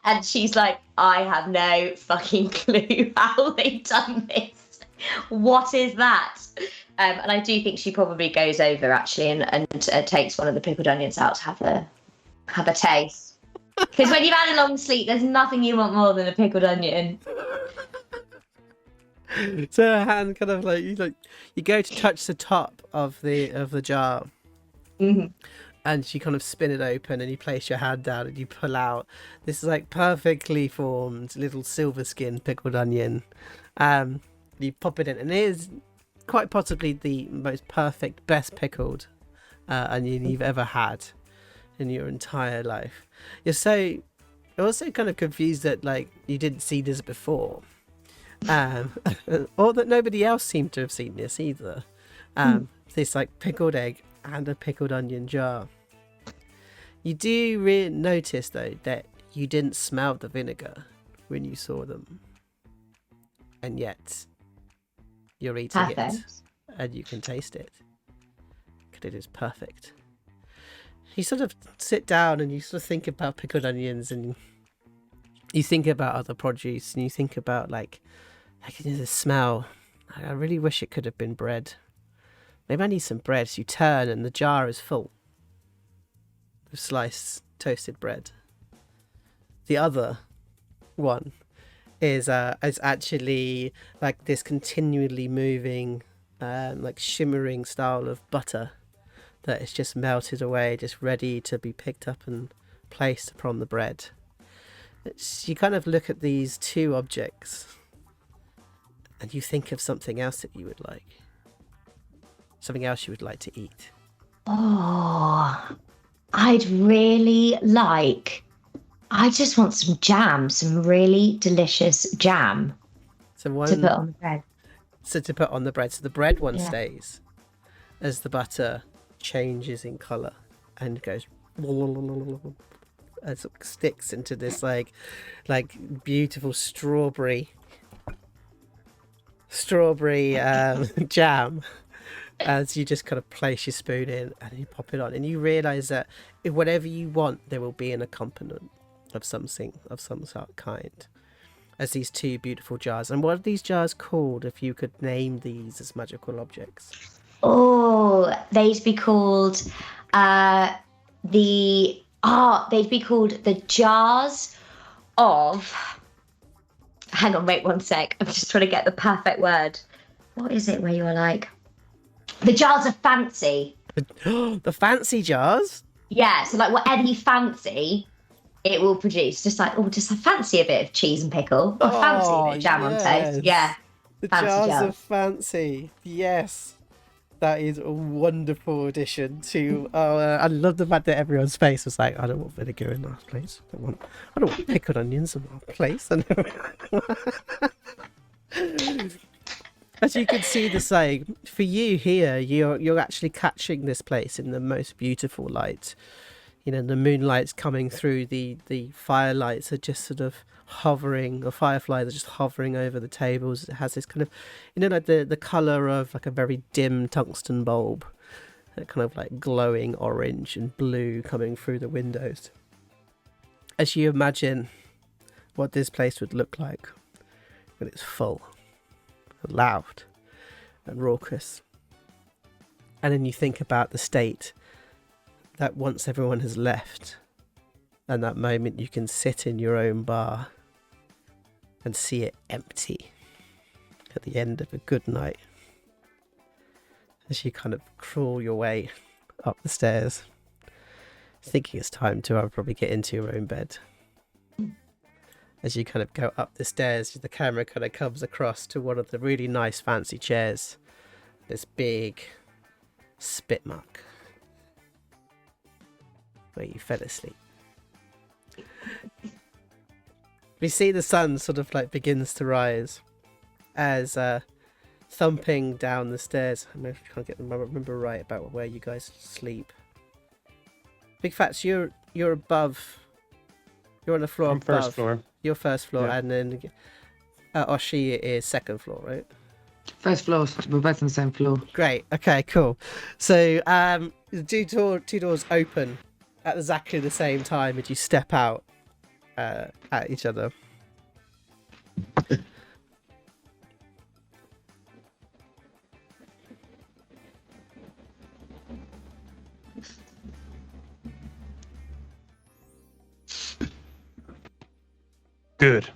And she's like, I have no fucking clue how they've done this. What is that? And I do think she probably goes over actually and takes one of the pickled onions out to have a taste. Because when you've had a long sleep, there's nothing you want more than a pickled onion. So her hand kind of like you go to touch the top of the jar, and you kind of spin it open, and you place your hand down, and you pull out this like perfectly formed little silver skin pickled onion. You pop it in, and it is quite possibly the most perfect, best pickled onion you've ever had in your entire life. You're also kind of confused that like you didn't see this before. Or that nobody else seemed to have seen this either. This like pickled egg and a pickled onion jar. You do notice though that you didn't smell the vinegar when you saw them, and yet you're eating it and you can taste it because it is perfect. You sort of sit down and you sort of think about pickled onions, and you think about other produce, and you think about like the smell. I really wish it could have been bread. Maybe I need some bread. So you turn and the jar is full of sliced toasted bread. The other one is actually like this continually moving, like shimmering style of butter that is just melted away, just ready to be picked up and placed upon the bread. You kind of look at these two objects and you think of something else that you would like. Something else you would like to eat. Oh, I just want some jam, some really delicious jam to put on the bread. So to put on the bread. So the bread one stays as the butter changes in colour and goes and sort of sticks into this like beautiful strawberry jam as you just kind of place your spoon in and you pop it on, and you realise that if whatever you want, there will be an accompaniment of some sort kind as these two beautiful jars. And what are these jars called if you could name these as magical objects? Oh, they'd be called the jars of... Hang on, wait 1 sec. I'm just trying to get the perfect word. What is it where you're like... The jars of fancy. The fancy jars? Yeah, so like whatever you fancy, it will produce. Just like, just fancy a bit of cheese and pickle. Or fancy a bit of jam on toast. Yeah. The fancy jars of fancy. Yes. That is a wonderful addition to... I love the fact that everyone's face was like, I don't want vinegar in our place. I don't want pickled onions in our place. As you can see, the saying for you here, you're actually catching this place in the most beautiful light. You know, the moonlight's coming through, the firelights are just sort of hovering, or fireflies are just hovering over the tables. It has this kind of, like the colour of like a very dim tungsten bulb, that kind of like glowing orange and blue coming through the windows. As you imagine what this place would look like when it's full, loud and raucous. And then you think about the state that once everyone has left, and that moment you can sit in your own bar and see it empty at the end of a good night, as you kind of crawl your way up the stairs, thinking it's time to probably get into your own bed. As you kind of go up the stairs, the camera kind of comes across to one of the really nice fancy chairs. This big spit mark where you fell asleep. We see the sun sort of like begins to rise as thumping down the stairs. I can't remember right about where you guys sleep. Big Phatts, you're above. You're on the floor above. First floor. Your first floor, Yeah. and then Oshi is second floor, right? First floor. We're both on the same floor. Great. Okay, cool. So, the two doors open at exactly the same time as you step out at each other. Good.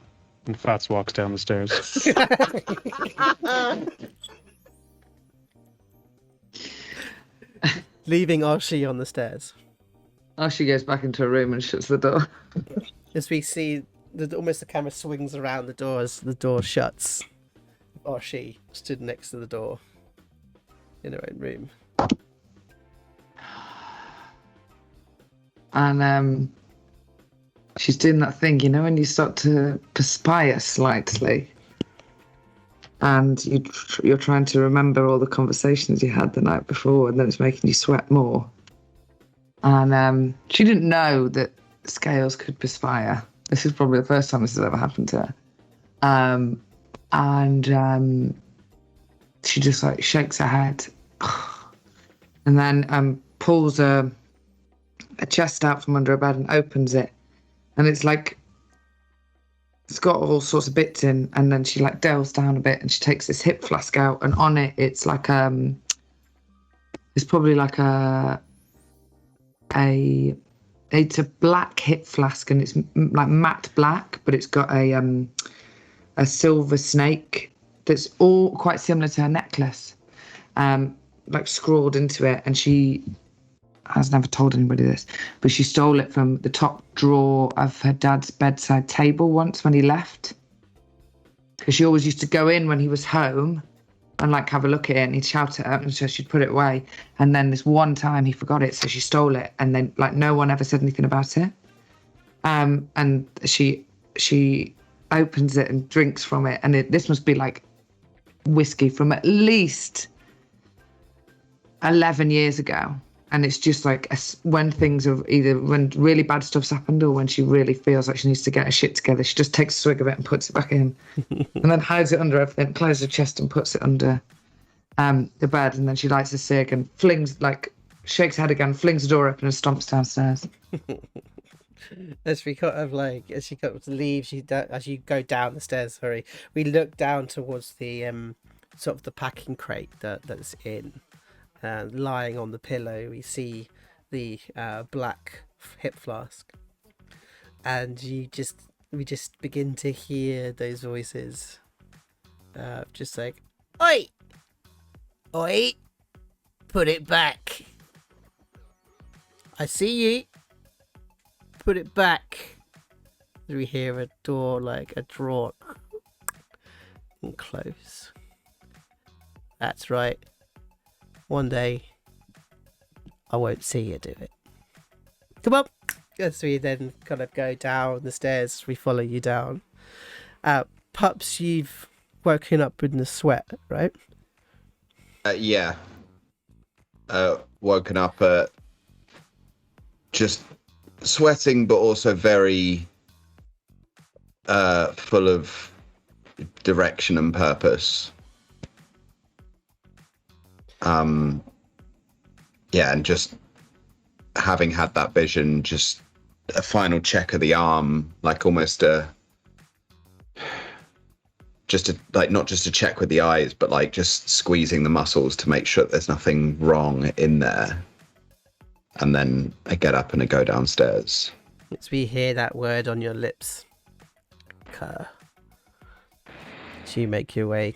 And Phatts walks down the stairs. Leaving Oshi on the stairs. She goes back into her room and shuts the door. As we see, almost the camera swings around the door as the door shuts. Oshi stood next to the door in her own room. And she's doing that thing, you know, when you start to perspire slightly, and you're trying to remember all the conversations you had the night before, and then it's making you sweat more. And she didn't know that scales could perspire. This is probably the first time this has ever happened to her. And she just like shakes her head, and then pulls a chest out from under her bed and opens it, and it's like it's got all sorts of bits in, and then she like delves down a bit and she takes this hip flask out, and on it it's like it's probably like it's a black hip flask, and it's like matte black, but it's got a silver snake that's all quite similar to her necklace, like scrawled into it, and she has never told anybody this, but she stole it from the top drawer of her dad's bedside table once when he left, because she always used to go in when he was home and like have a look at it, and he'd shout at her, and so she'd put it away, and then this one time he forgot it, so she stole it, and then like no one ever said anything about it, and she opens it and drinks from it, and this must be like whiskey from at least 11 years ago. And it's just like when things are either when really bad stuff's happened or when she really feels like she needs to get her shit together, she just takes a swig of it and puts it back in, and then hides it under everything, closes her chest and puts it under the bed, and then she lights a cig and shakes her head again, flings the door open and stomps downstairs. As we kind of like, as she kind of leaves, as you go down the stairs, sorry, we look down towards the sort of the packing crate that's in. And lying on the pillow, we see the black hip flask, and we just begin to hear those voices, just like, "Oi, oi, put it back. I see you. Put it back." We hear a door, like a drawer, and close. That's right. One day, I won't see you do it. Come on! As we then kind of go down the stairs, we follow you down. Pups, you've woken up in the sweat, right? Yeah. Woken up just sweating, but also very full of direction and purpose. Yeah, and just having had that vision, just a final check of the arm, like almost not just a check with the eyes, but like just squeezing the muscles to make sure there's nothing wrong in there. And then I get up and I go downstairs. As we hear that word on your lips, so you make your way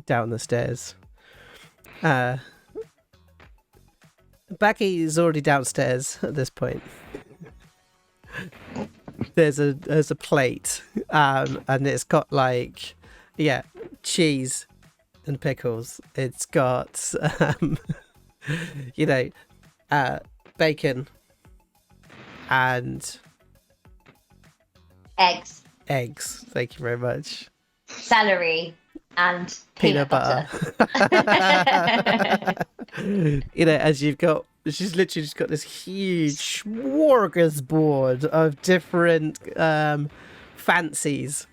down the stairs. Baggi is already downstairs at this point. There's a plate, and it's got like, cheese and pickles. It's got bacon and Eggs, Thank you very much. celery, and peanut butter. As she's literally just got this huge smorgasbord of different fancies.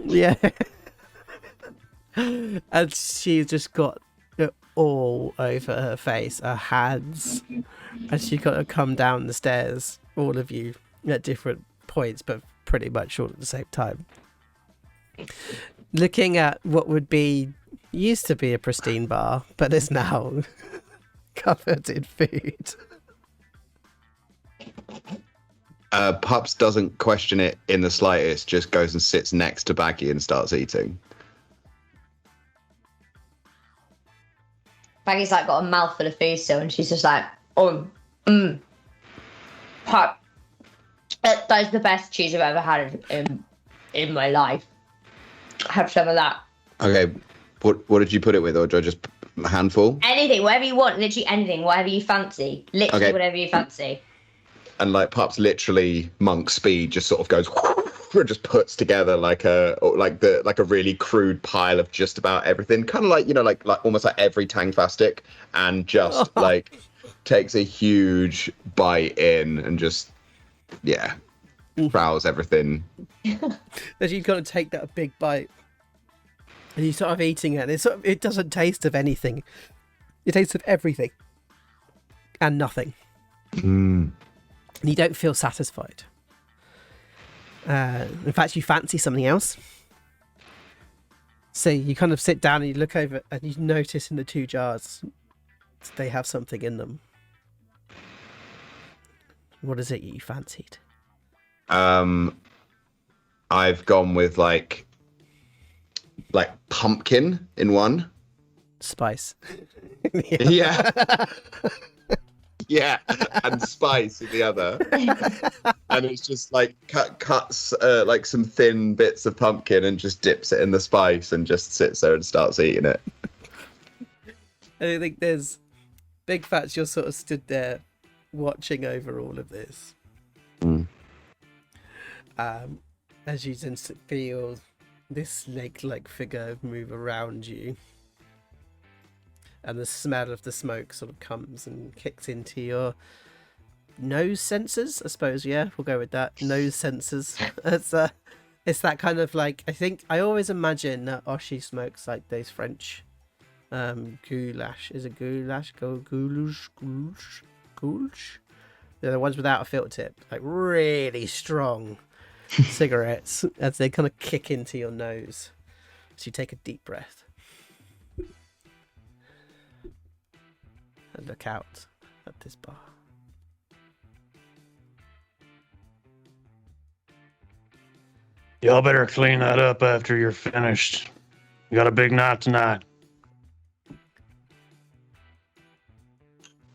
Yeah. And she's just got it all over her face, her hands, and she got to come down the stairs, all of you at different points, but pretty much all at the same time. Looking at what would be used to be a pristine bar, but is now covered in food. Pups doesn't question it in the slightest, just goes and sits next to Baggi and starts eating. Baggy's like got a mouthful of food still, and she's just like, Pup, that's the best cheese I've ever had in my life. Have some of that. Okay, what did you put it with, or do I just a handful? Anything, whatever you want, literally anything, whatever you fancy. Literally whatever you fancy. And like Pups literally monk speed just sort of goes and just puts together like a really crude pile of just about everything, kind of like, you know, like almost like every Tangfastic, and just like takes a huge bite in and just crowds everything. As you've got to take that big bite, and you sort of eating it, and it doesn't taste of anything. It tastes of everything and nothing. And you don't feel satisfied. In fact, you fancy something else. So you kind of sit down and you look over and you notice in the two jars they have something in them. What is it you fancied? I've gone with like pumpkin in one. Spice. Yeah. Yeah, and spice in the other. And it's just like cuts like some thin bits of pumpkin and just dips it in the spice and just sits there and starts eating it. I think there's Big Phatts, you're sort of stood there watching over all of this. As you feel this snake-like figure move around you. And the smell of the smoke sort of comes and kicks into your nose sensors, I suppose. Yeah, we'll go with that. Nose sensors. It's that kind of like, I think I always imagine that Oshi smokes like those French goulash. Is it goulash? Goulash? They're the ones without a filter tip, like really strong cigarettes as they kind of kick into your nose. So you take a deep breath. And look out at this bar. Y'all better clean that up after you're finished. You got a big night tonight.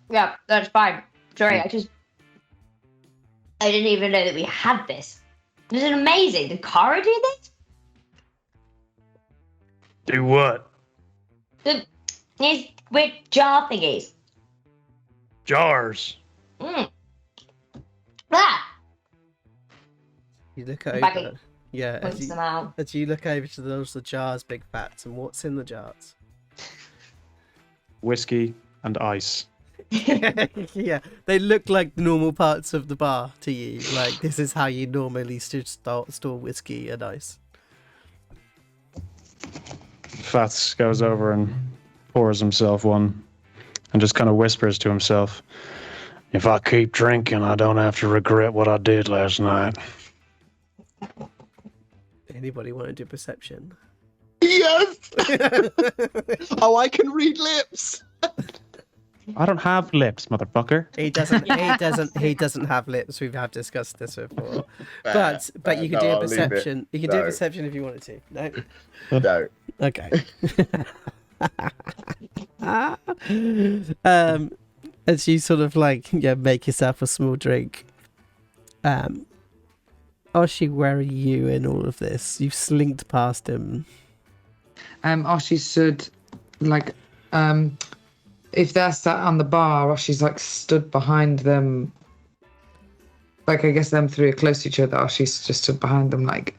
Yeah, that's fine. Sorry, I didn't even know that we had this. This is amazing. Did Kara do this? Do what? These weird jar thingies. Jars. Ah! You look over. Baggi points them out. As you look over to the jars, Big Phatts, and what's in the jars? Whiskey and ice. Yeah, they look like normal parts of the bar to you. Like, this is how you normally store whiskey and ice. Phatts goes over and pours himself one and just kind of whispers to himself, "If I keep drinking, I don't have to regret what I did last night." Anybody want to do perception? Yes! Oh, I can read lips! I don't have lips, motherfucker. He doesn't have lips. We have discussed this before. But you can do a perception. You can do a perception if you wanted to. No? No. Okay. As you sort of like make yourself a small drink. Oshi, where are you in all of this? You've slinked past him. Oshi stood like if they're sat on the bar, Oshi's like stood behind them. Like I guess them three are close to each other. Oshi's just stood behind them, like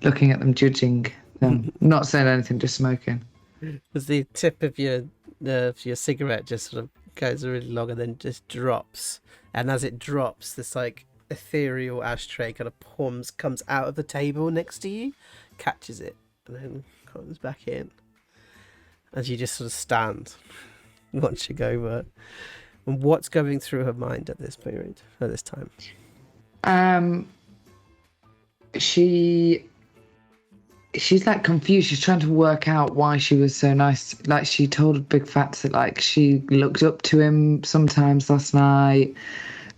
looking at them, judging them, not saying anything, just smoking. As the tip of your cigarette just sort of goes really long and then just drops, and as it drops, this like ethereal ashtray kind of comes out of the table next to you, catches it, and then comes back in. as you just sort of stand watching over. And what's going through her mind at this period, at this time? She's like confused. She's trying to work out why she was so nice. Like she told Big Phatts that like she looked up to him sometimes last night.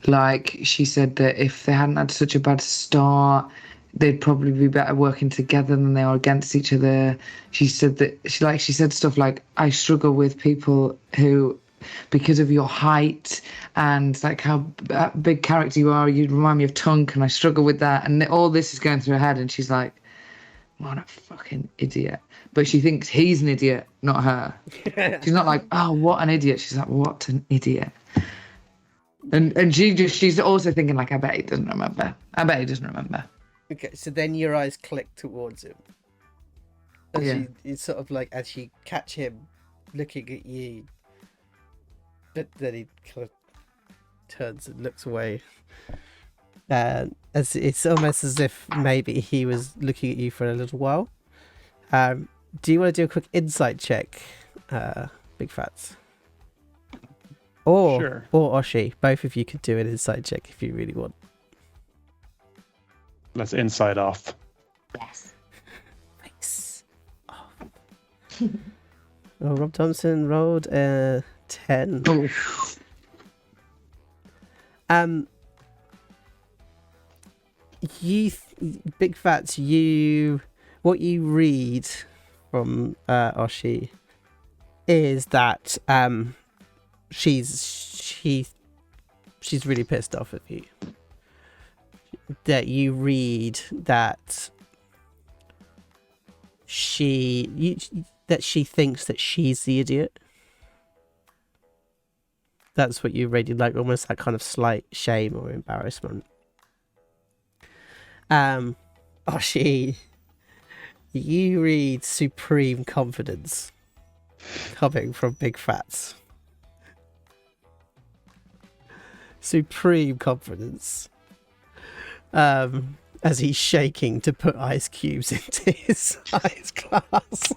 Like she said that if they hadn't had such a bad start, they'd probably be better working together than they are against each other. She said that she said stuff like, I struggle with people who, because of your height and like how big character you are, you remind me of Tunk, and I struggle with that. And all this is going through her head, and she's like, what a fucking idiot. But she thinks he's an idiot, not her. She's not like, oh, what an idiot. She's like, what an idiot. And she's also thinking like, I bet he doesn't remember. Okay, so then your eyes click towards him. It's sort of like as you catch him looking at you, but then he kind of turns and looks away. As it's almost as if maybe he was looking at you for a little while. Do you want to do a quick insight check, Big Phatts? Or Oshi, both of you could do an insight check if you really want. Let's inside off. Yes. Face off. Rob Thompson rolled a 10. Big Phatts, what you read from Oshi is that she's really pissed off at you. That you read that she thinks that she's the idiot. That's what you read, like almost that kind of slight shame or embarrassment. Oshi, you read supreme confidence coming from Big Phatts. Supreme confidence. As he's shaking to put ice cubes into his ice glass.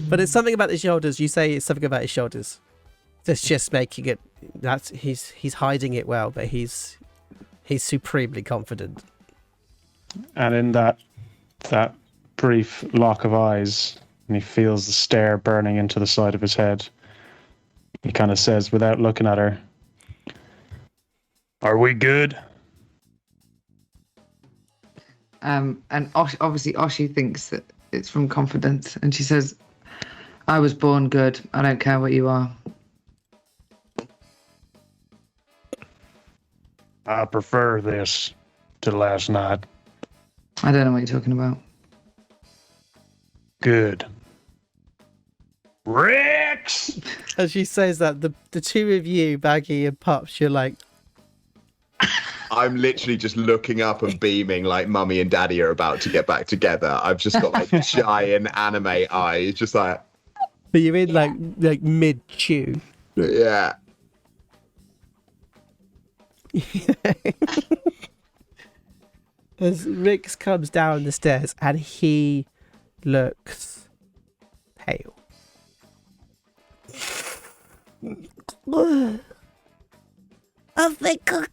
But it's something about his shoulders. You say it's something about his shoulders. That's just making it. He's hiding it well, but he's supremely confident. And in that brief lock of eyes, and he feels the stare burning into the side of his head, he kind of says, without looking at her, Are we good? And obviously Oshi thinks that it's from confidence, and she says, I was born good. I don't care what you are. I prefer this to last night. I don't know what you're talking about. Good. Rex! As she says that, the two of you, Baggi and Pups, you're like, I'm literally just looking up and beaming like Mummy and Daddy are about to get back together. I've just got like giant anime eyes, just like. But you're in like mid chew. Yeah. As Rix comes down the stairs and he looks pale. Oh my God.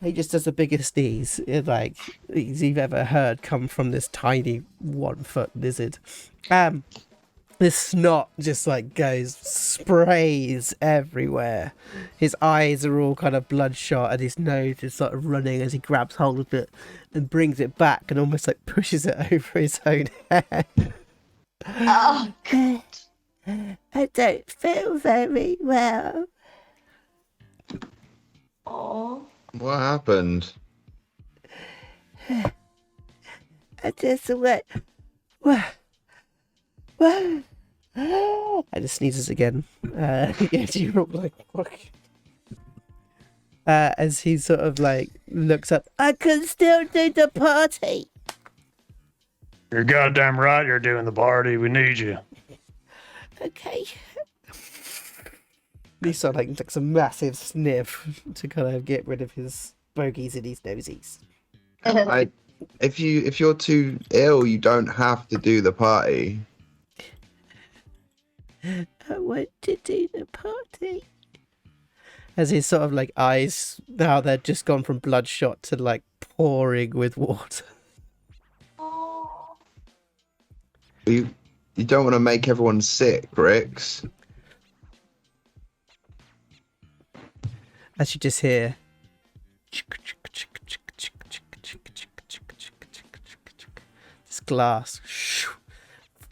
He just does the biggest sneeze, like you've ever heard come from this tiny 1-foot lizard. This snot just like sprays everywhere. His eyes are all kind of bloodshot and his nose is sort of running as he grabs hold of it and brings it back and almost like pushes it over his own head. Oh, good. I don't feel very well. Oh. What happened? I just went. What? And it sneezes again. Yeah, you look like fuck. As he sort of like looks up, I can still do the party. You're goddamn right you're doing the party. We need you. Okay. He sort of like takes a massive sniff to kind of get rid of his bogies in his nosies. If you're too ill, you don't have to do the party. I want to do the party. As his sort of like eyes, now they're just gone from bloodshot to like pouring with water. You don't want to make everyone sick, Rix. As you just hear this glass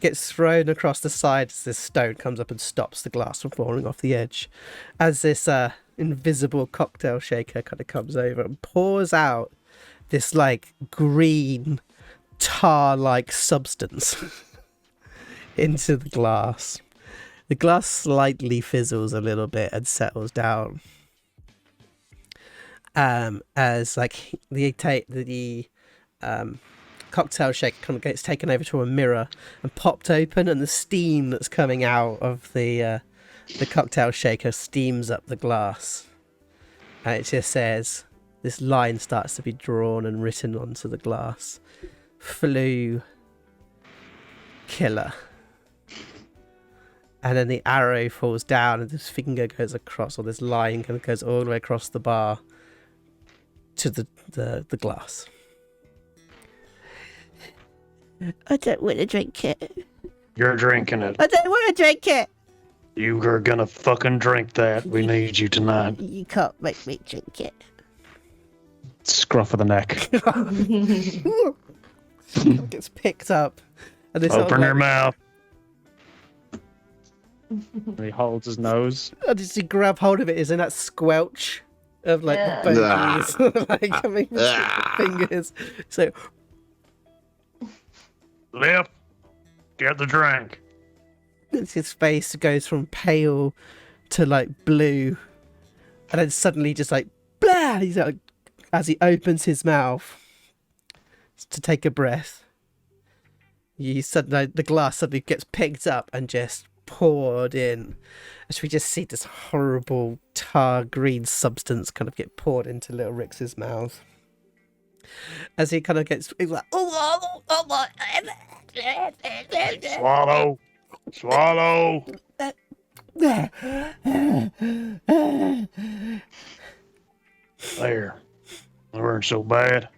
gets thrown across the side as this stone comes up and stops the glass from falling off the edge. As this invisible cocktail shaker kind of comes over and pours out this like green tar-like substance into the glass. The glass slightly fizzles a little bit and settles down. As like the cocktail shaker kind of gets taken over to a mirror and popped open, and the steam that's coming out of the cocktail shaker steams up the glass. And it just says, this line starts to be drawn and written onto the glass: Flu Killer. And then the arrow falls down and this finger goes across, or this line kind of goes all the way across the bar to the glass. I don't want to drink it. You're drinking it. I don't want to drink it. You are gonna fucking drink that. We need you tonight. You can't make me drink it. Scruff of the neck. Gets picked up. And they Open your mouth. He holds his nose. And as you grab hold of it, is in that squelch of like bogies like coming between the fingers. So Lip, get the drink. his face goes from pale to like blue, and then suddenly just like blah. He's like, as he opens his mouth to take a breath, the glass suddenly gets picked up and just poured in, as we just see this horrible tar green substance kind of get poured into little Rix's mouth. As he kind of gets, he's like, Swallow. Swallow. There. They weren't so bad.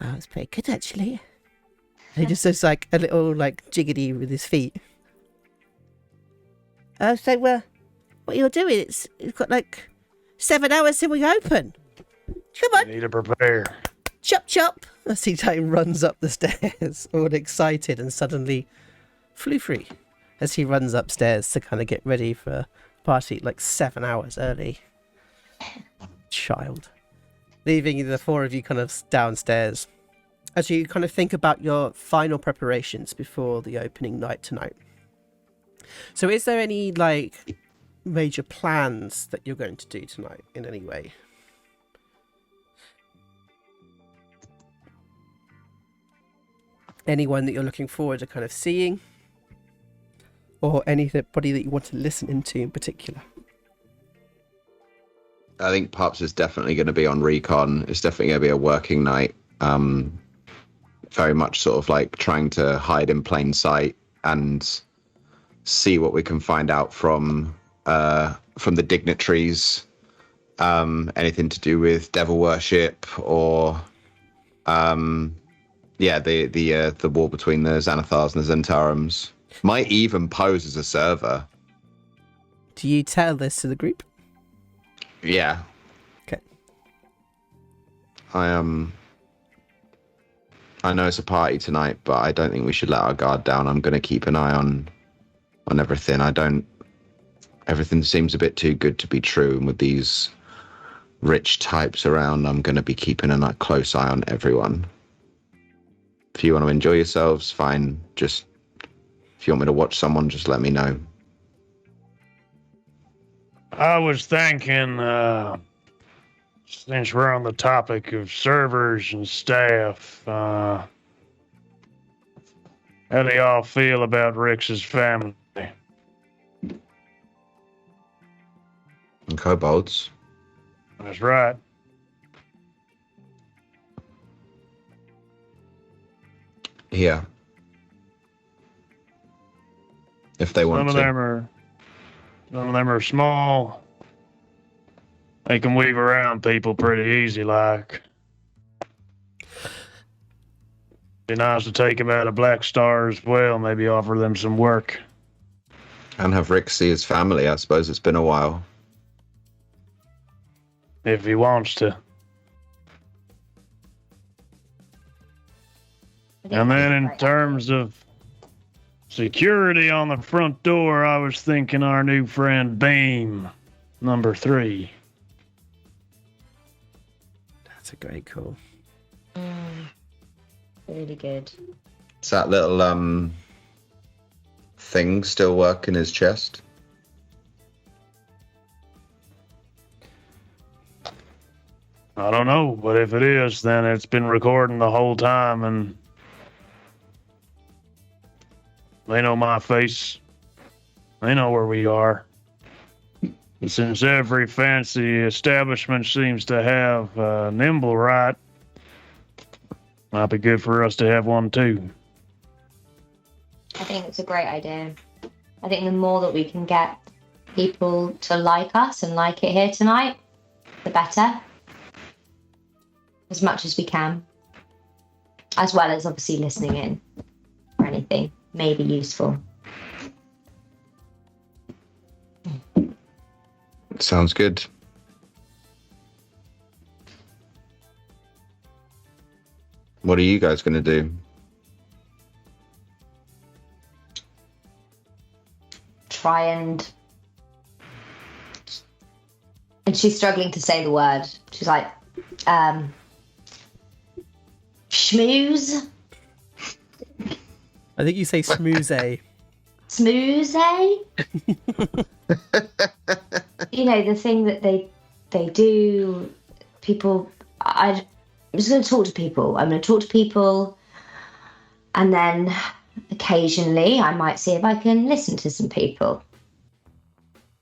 Oh, it's pretty good actually. And he just does like a little like jiggity with his feet. So what you're doing? It's got like 7 hours till we open. Come on. You need to prepare. Chop chop. As he runs up the stairs, all excited, and suddenly flew free as he runs upstairs to kind of get ready for a party like 7 hours early. Child. Leaving the four of you kind of downstairs as you kind of think about your final preparations before the opening night tonight. So is there any like major plans that you're going to do tonight in any way? Anyone that you're looking forward to kind of seeing? Or anybody that you want to listen into in particular? I think Pups is definitely going to be on recon. It's definitely going to be a working night. Very much sort of like trying to hide in plain sight and see what we can find out from the dignitaries. Anything to do with devil worship or the war between the Xanathars and the Zentarum. Might even pose as a server. Do you tell this to the group? Yeah. Okay. I know it's a party tonight, but I don't think we should let our guard down. I'm going to keep an eye on everything. Everything seems a bit too good to be true, and with these rich types around, I'm going to be keeping a close eye on everyone. If you want to enjoy yourselves, fine. Just if you want me to watch someone, just let me know. I was thinking, since we're on the topic of servers and staff, how do y'all feel about Rix's family? And kobolds. That's right. Here. If they want Some to. of them are small. They can weave around people pretty easy, like. Be nice to take them out of Black Star as well. Maybe offer them some work. And have Rick see his family. I suppose it's been a while. If he wants to. And then in terms of security on the front door, I was thinking our new friend Beam, number 3. That's a great call. Really good. Is that little thing still work in his chest? I don't know, but if it is, then it's been recording the whole time, and they know my face. They know where we are. And since every fancy establishment seems to have a nimble right, might be good for us to have one too. I think it's a great idea. I think the more that we can get people to like us and like it here tonight, the better. As much as we can. As well as obviously listening in for anything maybe useful. Sounds good. What are you guys going to do? Try and she's struggling to say the word. She's like, schmooze. I think you say smooze. Smooze? You know, the thing that they do, people, I'm just going to talk to people. I'm going to talk to people, and then occasionally I might see if I can listen to some people.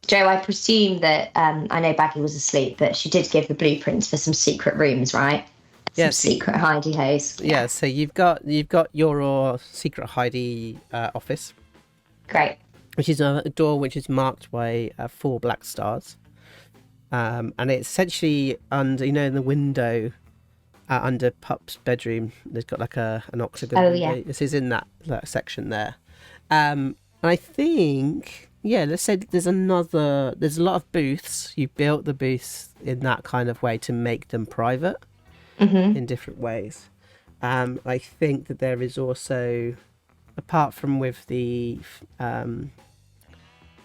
Joe, I presume that, I know Baggi was asleep, but she did give the blueprints for some secret rooms, right? Yes. Some secret hidey hoes. Yeah, so you've got your secret hidey office. Great. Which is a door which is marked by 4 black stars. And it's essentially under, in the window under Pups' bedroom, there's got like an octagon. Oh, yeah. This is in that section there. And I think, let's say there's a lot of booths. You built the booths in that kind of way to make them private in different ways. I think that there is also, apart from with the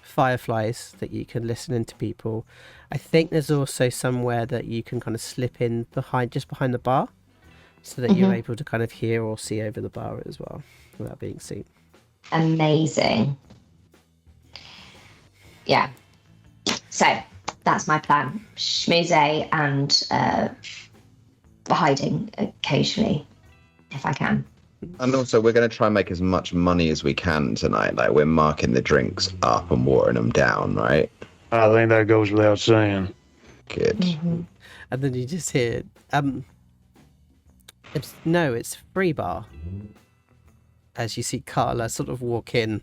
fireflies that you can listen into people, I think there's also somewhere that you can kind of slip in behind the bar, so that you're able to kind of hear or see over the bar as well without being seen. Amazing. Yeah. So that's my plan. Schmooze and hiding occasionally, if I can. And also, we're going to try and make as much money as we can tonight. Like, we're marking the drinks up and watering them down, right? I think that goes without saying. Good. And then you just hear, it's free bar. As you see Carla sort of walk in,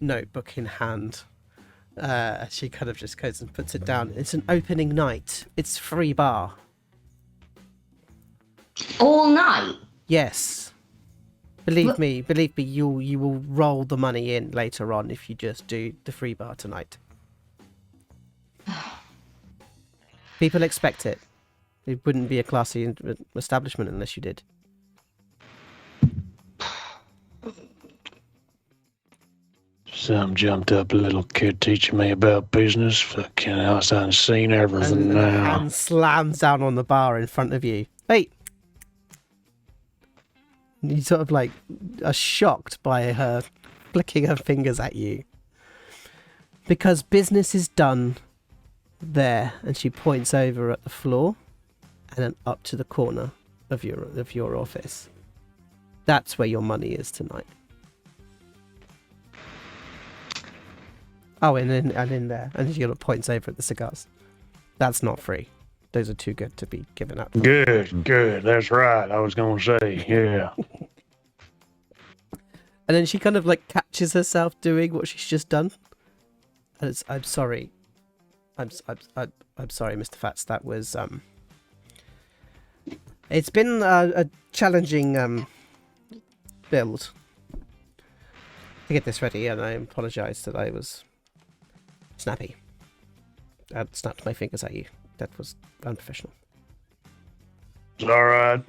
notebook in hand. She kind of just goes and puts it down. It's an opening night. It's free bar. All night? Yes. Believe me, you will roll the money in later on if you just do the free bar tonight. People expect it. It wouldn't be a classy establishment unless you did. Some jumped up little kid teaching me about business. Fucking else, I've seen everything And now. hand slams down on the bar in front of you. Wait. You sort of like are shocked by her flicking her fingers at you. Because business is done there, and she points over at the floor and then up to the corner of your office. That's where your money is tonight. Oh, and in there, and she points over at the cigars. That's not free. Those are too good to be given up. Good. That's right. I was gonna say, yeah. And then she kind of like catches herself doing what she's just done. And it's, I'm sorry. I'm sorry, Mr. Phatts. That was It's been a challenging build to get this ready, and I apologise that I was snappy. I snapped my fingers at you. That was unprofessional. It's all right.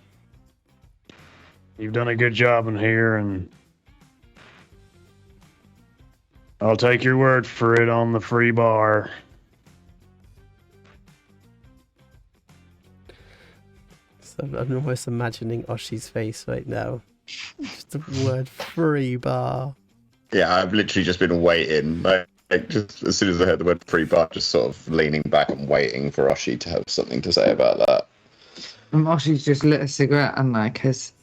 You've done a good job in here, and I'll take your word for it on the free bar. So I'm almost imagining Oshi's face right now. Just the word free bar. Yeah, I've literally just been waiting. Like just as soon as I heard the word free bar, just sort of leaning back and waiting for Oshi to have something to say about that. And Oshi's just lit a cigarette and like has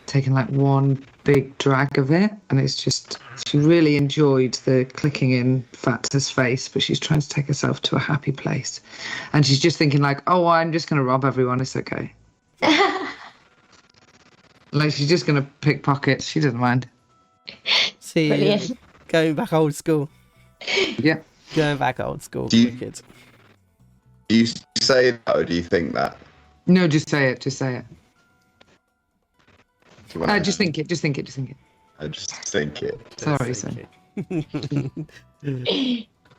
taken like one big drag of it, and it's just, she really enjoyed the clicking in Phatts' face, but she's trying to take herself to a happy place, and she's just thinking like, oh, I'm just gonna rob everyone, it's okay. Like she's just gonna pickpocket, she doesn't mind. See, Brilliant. going back old school. Yeah. Going back old school. Do you- Kids. Do you say that or do you think that? No, just say it. Just say it. Do you wanna- Just think it. Just think it. Just think it. I just think it. Sorry, son.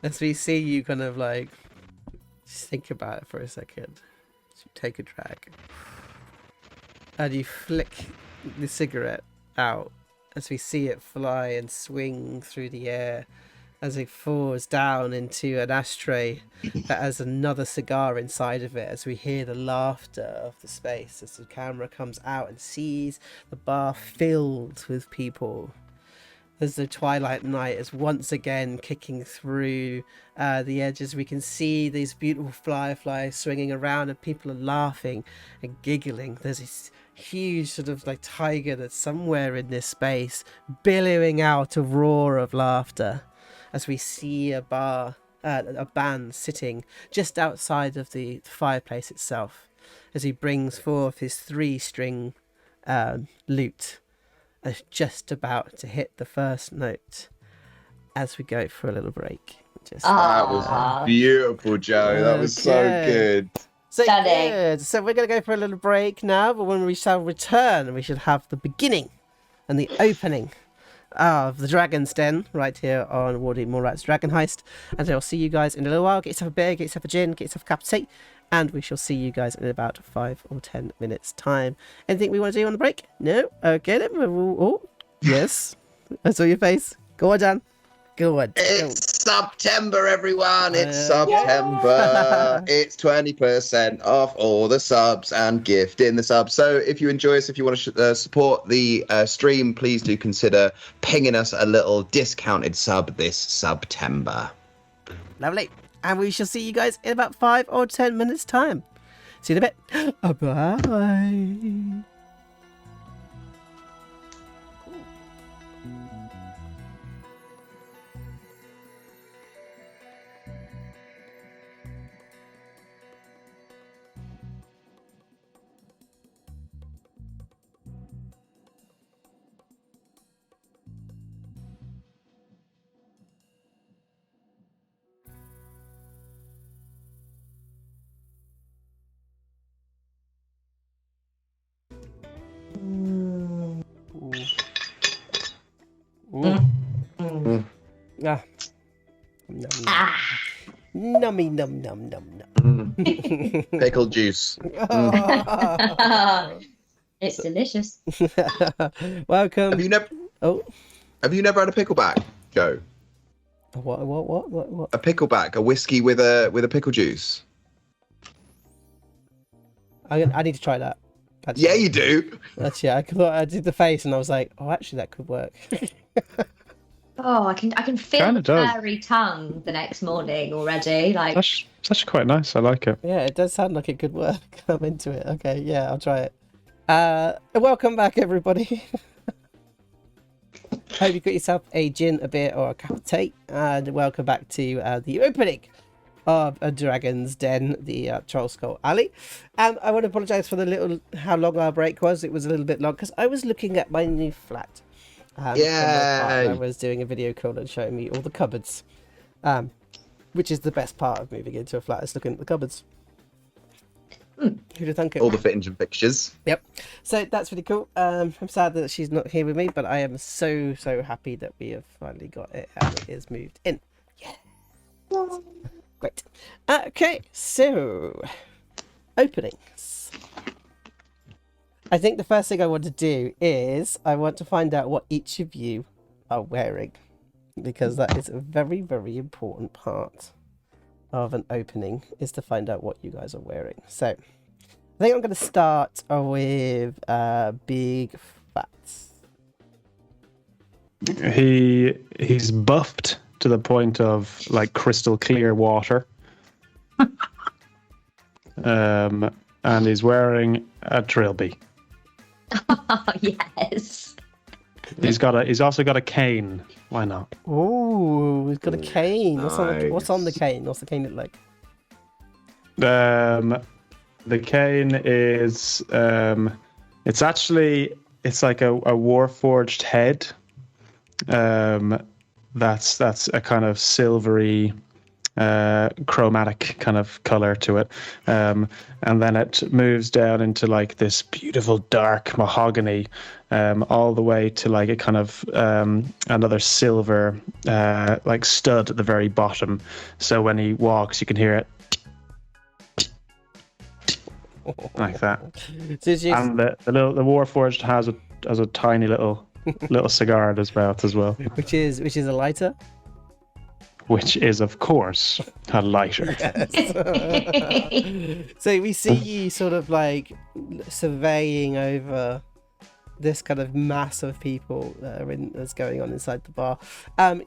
As we see you kind of like, just think about it for a second. So you take a drag. And you flick the cigarette out as we see it fly and swing through the air as it falls down into an ashtray that has another cigar inside of it, as we hear the laughter of the space as the camera comes out and sees the bar filled with people. As the twilight night is once again kicking through the edges, we can see these beautiful fireflies swinging around and people are laughing and giggling. There's this huge sort of like tiger that's somewhere in this space billowing out a roar of laughter as we see a band sitting just outside of the fireplace itself as he brings forth his 3-string lute. Just about to hit the first note as we go for a little break. That was beautiful, Joe. That was so Okay. good. So Stunning. good. So we're going to go for a little break now, but when we shall return, we should have the beginning and the opening of the Dragon's Den right here on Waterdeep Mallrats Dragon Heist. And I'll see you guys in a little while. Get yourself a beer, get yourself a gin, get yourself a cup of tea, and we shall see you guys in about 5 or 10 minutes time. Anything we want to do on the break? No? Okay then. Oh, yes. I saw your face. Go on, Dan. Go on. It's September, everyone. It's Yeah. September. It's 20% off all the subs and gift in the subs. So if you enjoy us, if you want to support the stream, please do consider pinging us a little discounted sub this September. Lovely. And we shall see you guys in about 5 or 10 minutes time. See you in a bit. Bye. Ah. Num, Ah. nummy num num num num. Pickle juice. It's delicious. Welcome. Have you never Oh, had a pickleback, Joe? what? A pickleback, a whiskey with a pickle juice. I need to try that. Actually. Yeah, you do. Actually, I did the face and I was like, oh, actually, that could work. Oh, I can feel Kinda the does. fairy tongue the next morning already. Like, That's quite nice. I like it. Yeah, it does sound like it could work. I'm into it. Okay, yeah, I'll try it. Welcome back, everybody. Hope you got yourself a gin, a beer, or a cup of tea, and welcome back to the opening of a Dragon's Den, the Troll Skull Alley. I want to apologise for how long our break was. It was a little bit long because I was looking at my new flat. Yay! I was doing a video call and showing me all the cupboards, which is the best part of moving into a flat, is looking at the cupboards. Who'd have thunk it? All the fittings and fixtures. Yep. So that's really cool. I'm sad that she's not here with me, but I am so happy that we have finally got it and it is moved in. Yeah. Great. Okay, so openings. I think the first thing I want to do is I want to find out what each of you are wearing, because that is a very, very important part of an opening, is to find out what you guys are wearing. So I think I'm going to start with Big Phatts. He's buffed to the point of like crystal clear water. And he's wearing a trilby. Oh, yes. He's also got a cane. Why not? Oh, he's got a cane. What's on the Nice. cane? What's the cane look like? The cane is it's like a warforged head. That's a kind of silvery chromatic kind of color to it, and then it moves down into like this beautiful dark mahogany, all the way to like a kind of another silver like stud at the very bottom, so when he walks you can hear it like that. So it's just- And the warforged has a tiny little cigar at his mouth as well, which is a lighter. which is of course a lighter. So we see you sort of like surveying over this kind of mass of people that's going on inside the bar.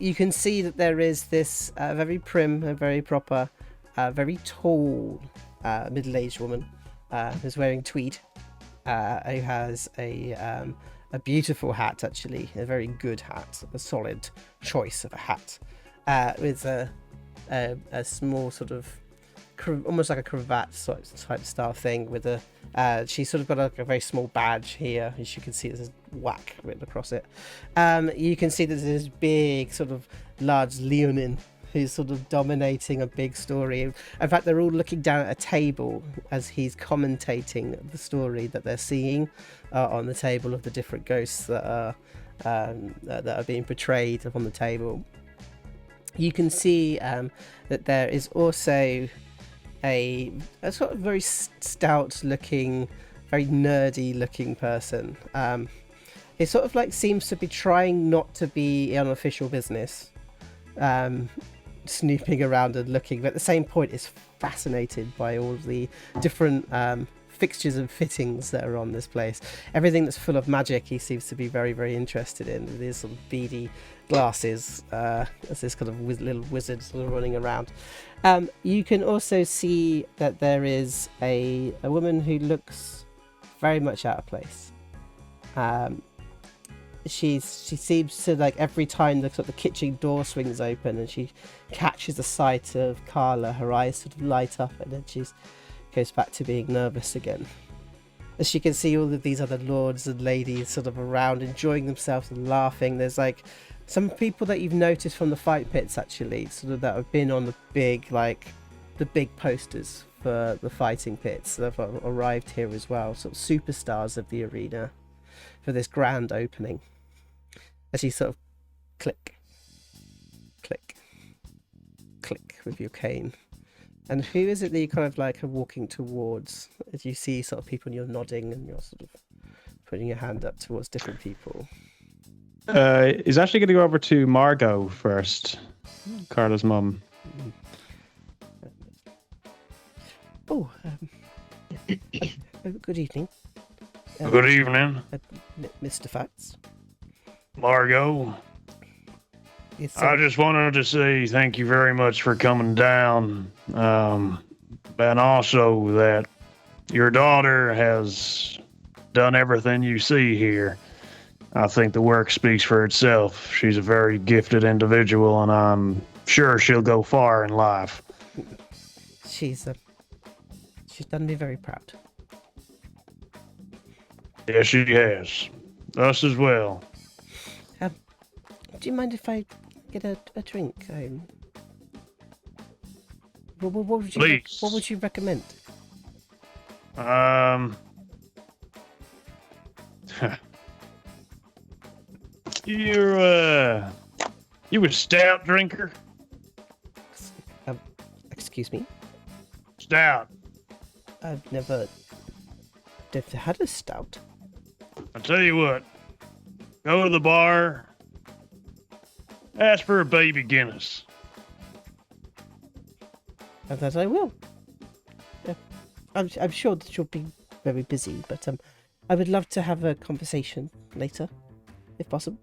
You can see that there is this very prim and very proper, very tall middle-aged woman who's wearing tweed, who has a beautiful hat, actually, a very good hat, a solid choice of a hat, with a small sort of almost like a cravat type style thing with she's sort of got a very small badge here, as you can see there's whack written across it. You can see there's this big sort of large Leonin who's sort of dominating a big story. In fact, they're all looking down at a table as he's commentating the story that they're seeing on the table of the different ghosts that are being portrayed on the table. You can see that there is also a sort of very stout looking, very nerdy looking person. It sort of like seems to be trying not to be on official business, snooping around and looking, but at the same point is fascinated by all the different fixtures and fittings that are on this place. Everything that's full of magic he seems to be very, very interested in, with his sort of beady glasses as this kind of little wizard sort of running around. You can also see that there is a woman who looks very much out of place. She seems to, like, every time the kitchen door swings open and she catches the sight of Carla, her eyes sort of light up, and then she goes back to being nervous again. As you can see all of these other lords and ladies sort of around enjoying themselves and laughing. There's like some people that you've noticed from the fight pits, actually, sort of that have been on the big posters for the fighting pits. They've arrived here as well, sort of superstars of the arena for this grand opening. As you sort of click, click, click with your cane. And who is it that you kind of like are walking towards, as you see sort of people and you're nodding and you're sort of putting your hand up towards different people? He's actually going to go over to Margot first, Carla's mum. Oh, good evening. Good evening, Mr. Phatts. Margot. It's, I just wanted to say thank you very much for coming down. And also that your daughter has done everything you see here. I think the work speaks for itself. She's a very gifted individual, and I'm sure she'll go far in life. she's done me very proud. Yes, she has. Us as well. Do you mind if I get a drink? What would you Please. What would you recommend? You a stout drinker? Excuse me? Stout. I've never had a stout. I'll tell you what. Go to the bar. Ask for a baby Guinness. And that I will. Yeah. I'm sure that you'll be very busy, but I would love to have a conversation later, if possible.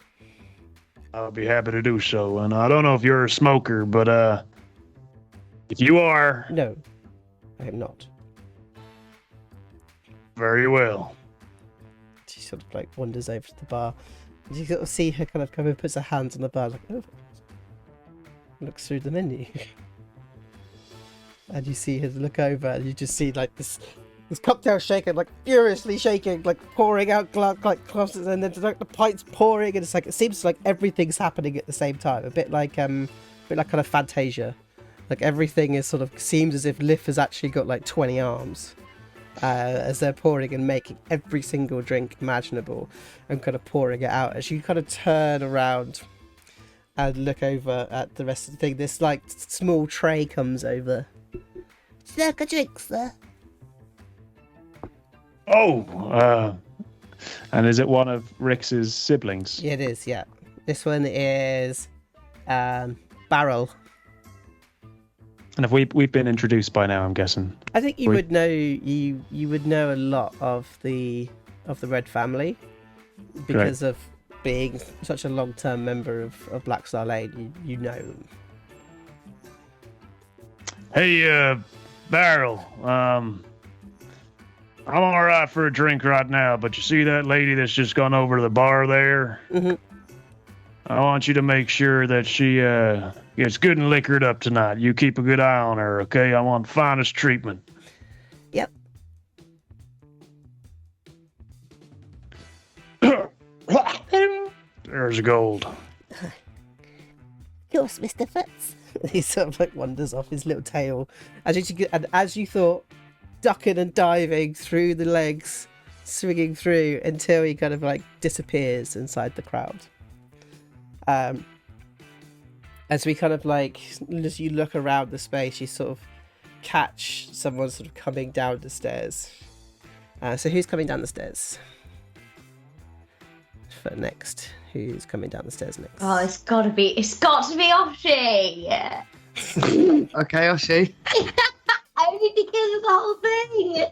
I'll be happy to do so. And I don't know if you're a smoker, but if you are, No, I am not. very well. She sort of like wanders over to the bar. And you sort of see her kind of come and puts her hands on the bar, like, oh. Looks through the menu. And you see her look over, and you just see like this cocktail shaking, like furiously shaking, like pouring out glasses, and then like the pints pouring, and it's like it seems like everything's happening at the same time. A bit like kind of Fantasia. Like everything is sort of seems as if Liv has actually got like 20 arms. As they're pouring and making every single drink imaginable and kind of pouring it out. As you kind of turn around and look over at the rest of the thing, this like small tray comes over. Is there a drink, sir? Oh, and is it one of Rix's siblings? Yeah, it is, yeah. This one is Barrel. And if we've been introduced by now, I'm guessing. I think you would know you would know a lot of the Red family because of being such a long-term member of Black Star Lane. You know them. Hey, Barrel. I'm all right for a drink right now, but you see that lady that's just gone over to the bar there? Mm-hmm. I want you to make sure that she gets good and liquored up tonight. You keep a good eye on her, okay? I want finest treatment. Yep. There's gold. Of course, Mr. Phatts. He sort of like wanders off his little tail. As you thought, ducking and diving through the legs, swinging through until he kind of like disappears inside the crowd. As we kind of like, as you look around the space, you sort of catch someone sort of coming down the stairs. So who's coming down the stairs? For next, who's coming down the stairs next? Oh, it's got to be Oshi. Okay, Oshi. Only because of the whole thing.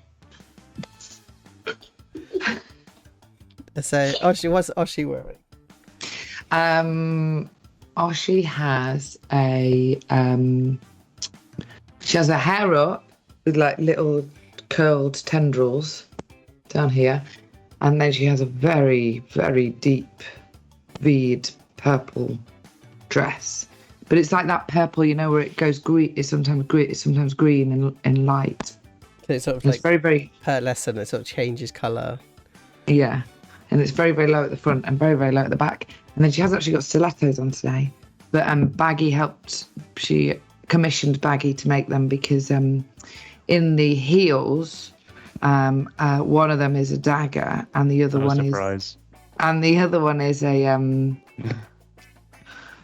So Oshi, what's Oshi wearing? Oshi has a hair up with like little curled tendrils down here, and then she has a very, very deep bead purple dress. But it's like that purple, you know, where it goes green. It's sometimes green and light. So it's sort of And like it's very, very pearlescent. It sort of changes colour. yeah, and it's very, very low at the front and very, very low at the back. And then she has actually got stilettos on today. But Baggi helped. She commissioned Baggi to make them because in the heels, one of them is a dagger, and the other one is a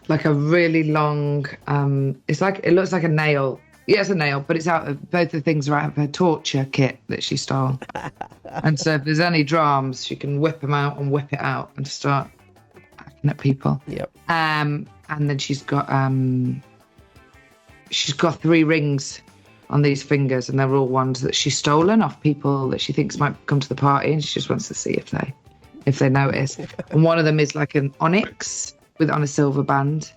like a really long. It looks like a nail. Yeah, it's a nail, but it's out of both the things are out of her torture kit that she stole. And so if there's any drums, she can whip them out and whip it out and start acting at people. Yep. And then she's got 3 rings on these fingers, and they're all ones that she's stolen off people that she thinks might come to the party, and she just wants to see if they notice. And one of them is like an onyx on a silver band.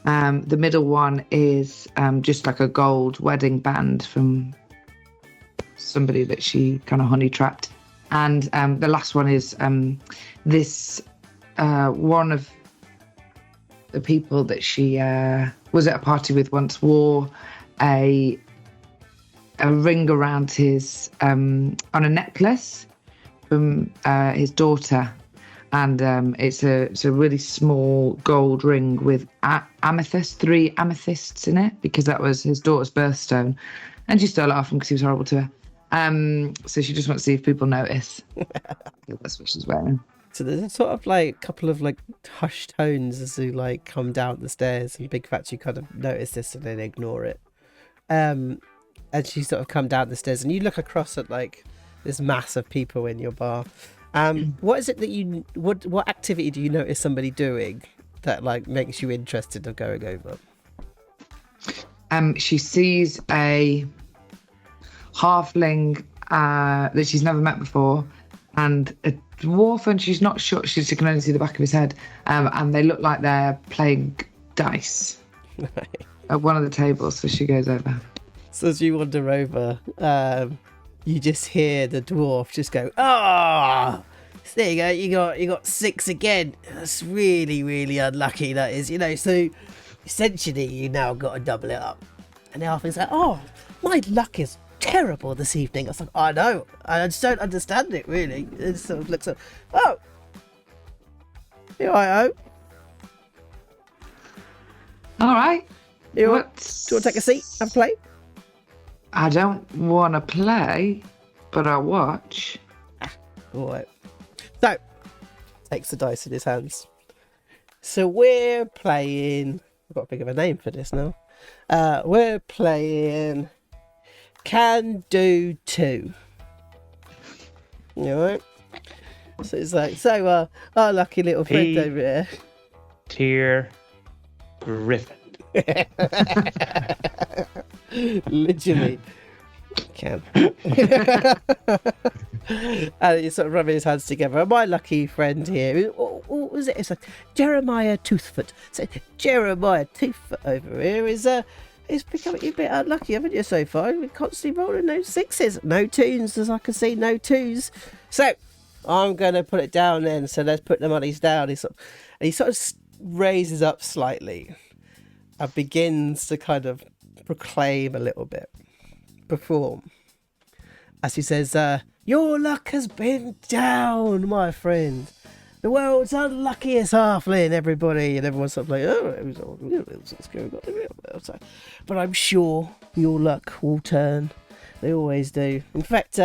The middle one is just like a gold wedding band from somebody that she kind of honey trapped. And the last one is this one of the people that she was at a party with once wore a a ring around his on a necklace from his daughter, and it's a really small gold ring with amethyst, 3 amethysts in it, because that was his daughter's birthstone, and she's still laughing because he was horrible to her. So she just wants to see if people notice. That's what she's wearing. So there's a sort of like couple of like hushed tones as you like come down the stairs, and Big Phatts, you kind of notice this and then ignore it. And she sort of come down the stairs, and you look across at like this mass of people in your bar. What is it that what activity do you notice somebody doing that like makes you interested of going over? She sees a halfling that she's never met before, and a dwarf, and she's not sure. She can only see the back of his head, and they look like they're playing dice at one of the tables. So she goes over. So as you wander over, you just hear the dwarf just go, "Ah, there you go. You got 6 again. That's really, really unlucky. That is, So essentially, you now got to double it up." And the halfling's like, "Oh, my luck is terrible this evening." I was like, "I know. I just don't understand it really." It sort of looks up. "Oh, you all right, All right. Do you want to take a seat and play?" I don't want to play, but I'll watch. All right. So, takes the dice in his hands. So we're playing... I've got to think of a name for this now. We're playing Can Do 2. You alright? So it's like, our lucky little friend over here. Tier Griffin. Literally. Can. And he's sort of rubbing his hands together. And my lucky friend here, what was it? It's like Jeremiah Toothfoot. So Jeremiah Toothfoot over here is becoming a bit unlucky, haven't you, so far? We're constantly rolling no 6s, no 2s, as I can see, no 2s. So I'm going to put it down then. So let's put the monies down. He sort of raises up slightly and begins to kind of proclaim a little bit, perform, as he says, "Your luck has been down, my friend. The world's unluckiest halfling, everybody." And everyone's sort of like, "Oh, what's going on?" But I'm sure your luck will turn. They always do. In fact,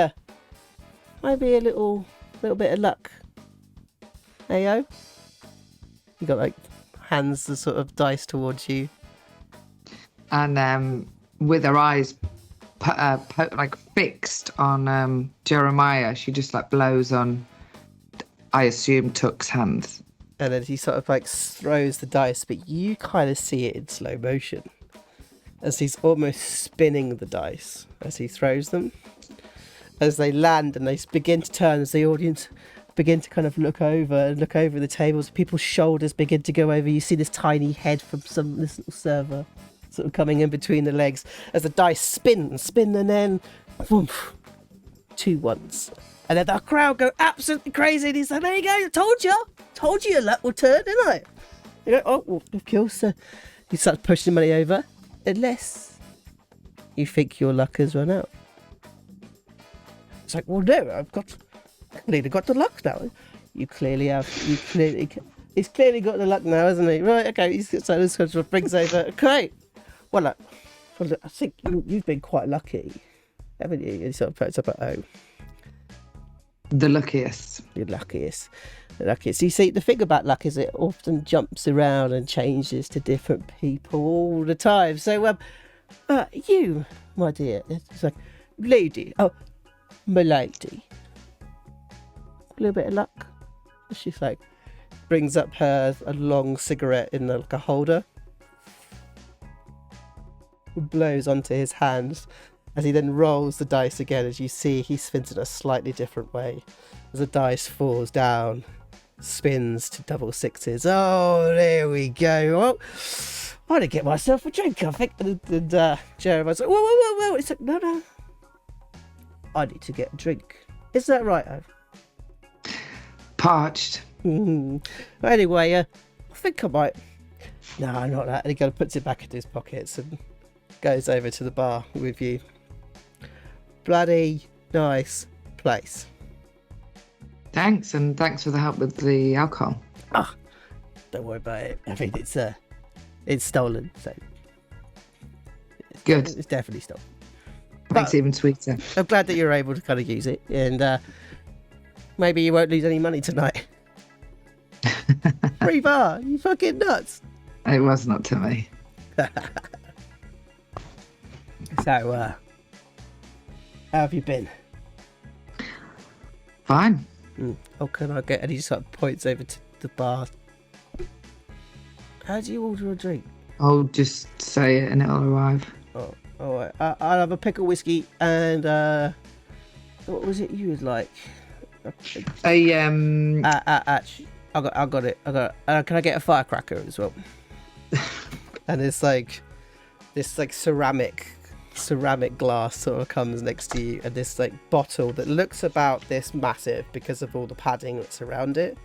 maybe a little bit of luck. Hey, yo. You got like hands the sort of dice towards you. And with her eyes like fixed on Jeremiah, she just like blows on, I assume, Tuck's hands. And then he sort of like throws the dice, but you kind of see it in slow motion as he's almost spinning the dice as he throws them, as they land and they begin to turn, as the audience begin to kind of look over the tables. People's shoulders begin to go over. You see this tiny head from this little server sort of coming in between the legs as the dice spin, and then boom, 2 once. And then the crowd go absolutely crazy. And he's like, "There you go, told you your luck will turn, didn't I?" You go, "Oh, well, of course." He starts pushing the money over, unless you think your luck has run out. It's like, "Well, no, I've clearly got the luck now." You clearly have. He's clearly got the luck now, hasn't he? Right, okay. So this sort of brings over. Okay. Well, I think you've been quite lucky, haven't you? He sort of puts up at O. The luckiest. You're luckiest. The luckiest. You see, the thing about luck is it often jumps around and changes to different people all the time. So, you, my dear, it's like, lady, milady. A little bit of luck. She's like, brings up a long cigarette in like a holder. Blows onto his hands as he then rolls the dice again. As you see, he spins it a slightly different way as the dice falls down, spins to double 6s. Oh, there we go. Well, I'm gonna get myself a drink, I think. And Jeremiah's like, whoa. It's like, no, I need to get a drink. Is that right, Ove? Parched. Anyway, I think I might. No, not that. And he kind of puts it back into his pockets and goes over to the bar with you. bloody nice place. Thanks, and thanks for the help with the alcohol. Oh, don't worry about it. I mean, it's stolen, so Good. it's definitely stolen. Makes But it even sweeter. I'm glad that you're able to kind of use it, and maybe you won't lose any money tonight. Free bar, you fucking nuts. It was not to me. So, how have you been? Fine. Oh, can I get? And he just like points over to the bar. How do you order a drink? I'll just say it and it'll arrive. Oh, all right. I'll have a pickle whiskey and what was it you would like? A Actually, I got it. Can I get a firecracker as well? And it's like this like ceramic glass sort of comes next to you, and this like bottle that looks about this massive because of all the padding that's around it,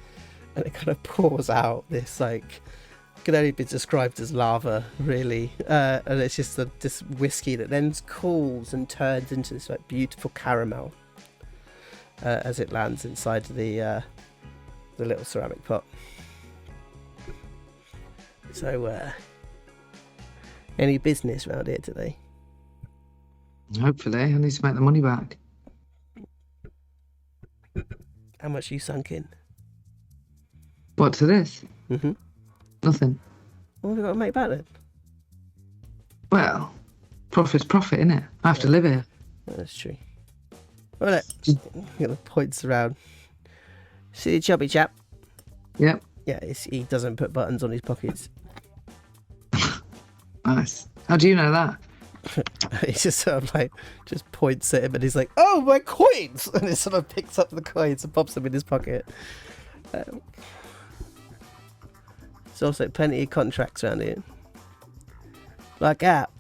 and it kind of pours out this like can only be described as lava really, and it's just this whiskey that then cools and turns into this like beautiful caramel as it lands inside the little ceramic pot. So any business around here today? Hopefully, I need to make the money back. How much you sunk in? What, to this? Mm-hmm. Nothing. What have we got to make back then? Well, profit's profit, innit? I have to live here. That's true. Well, look, get the points around. See the chubby chap? Yep. Yeah, he doesn't put buttons on his pockets. Nice. How do you know that? He just sort of like just points at him and he's like, "Oh, my coins!" And he sort of picks up the coins and pops them in his pocket. There's also plenty of contracts around here. Like that.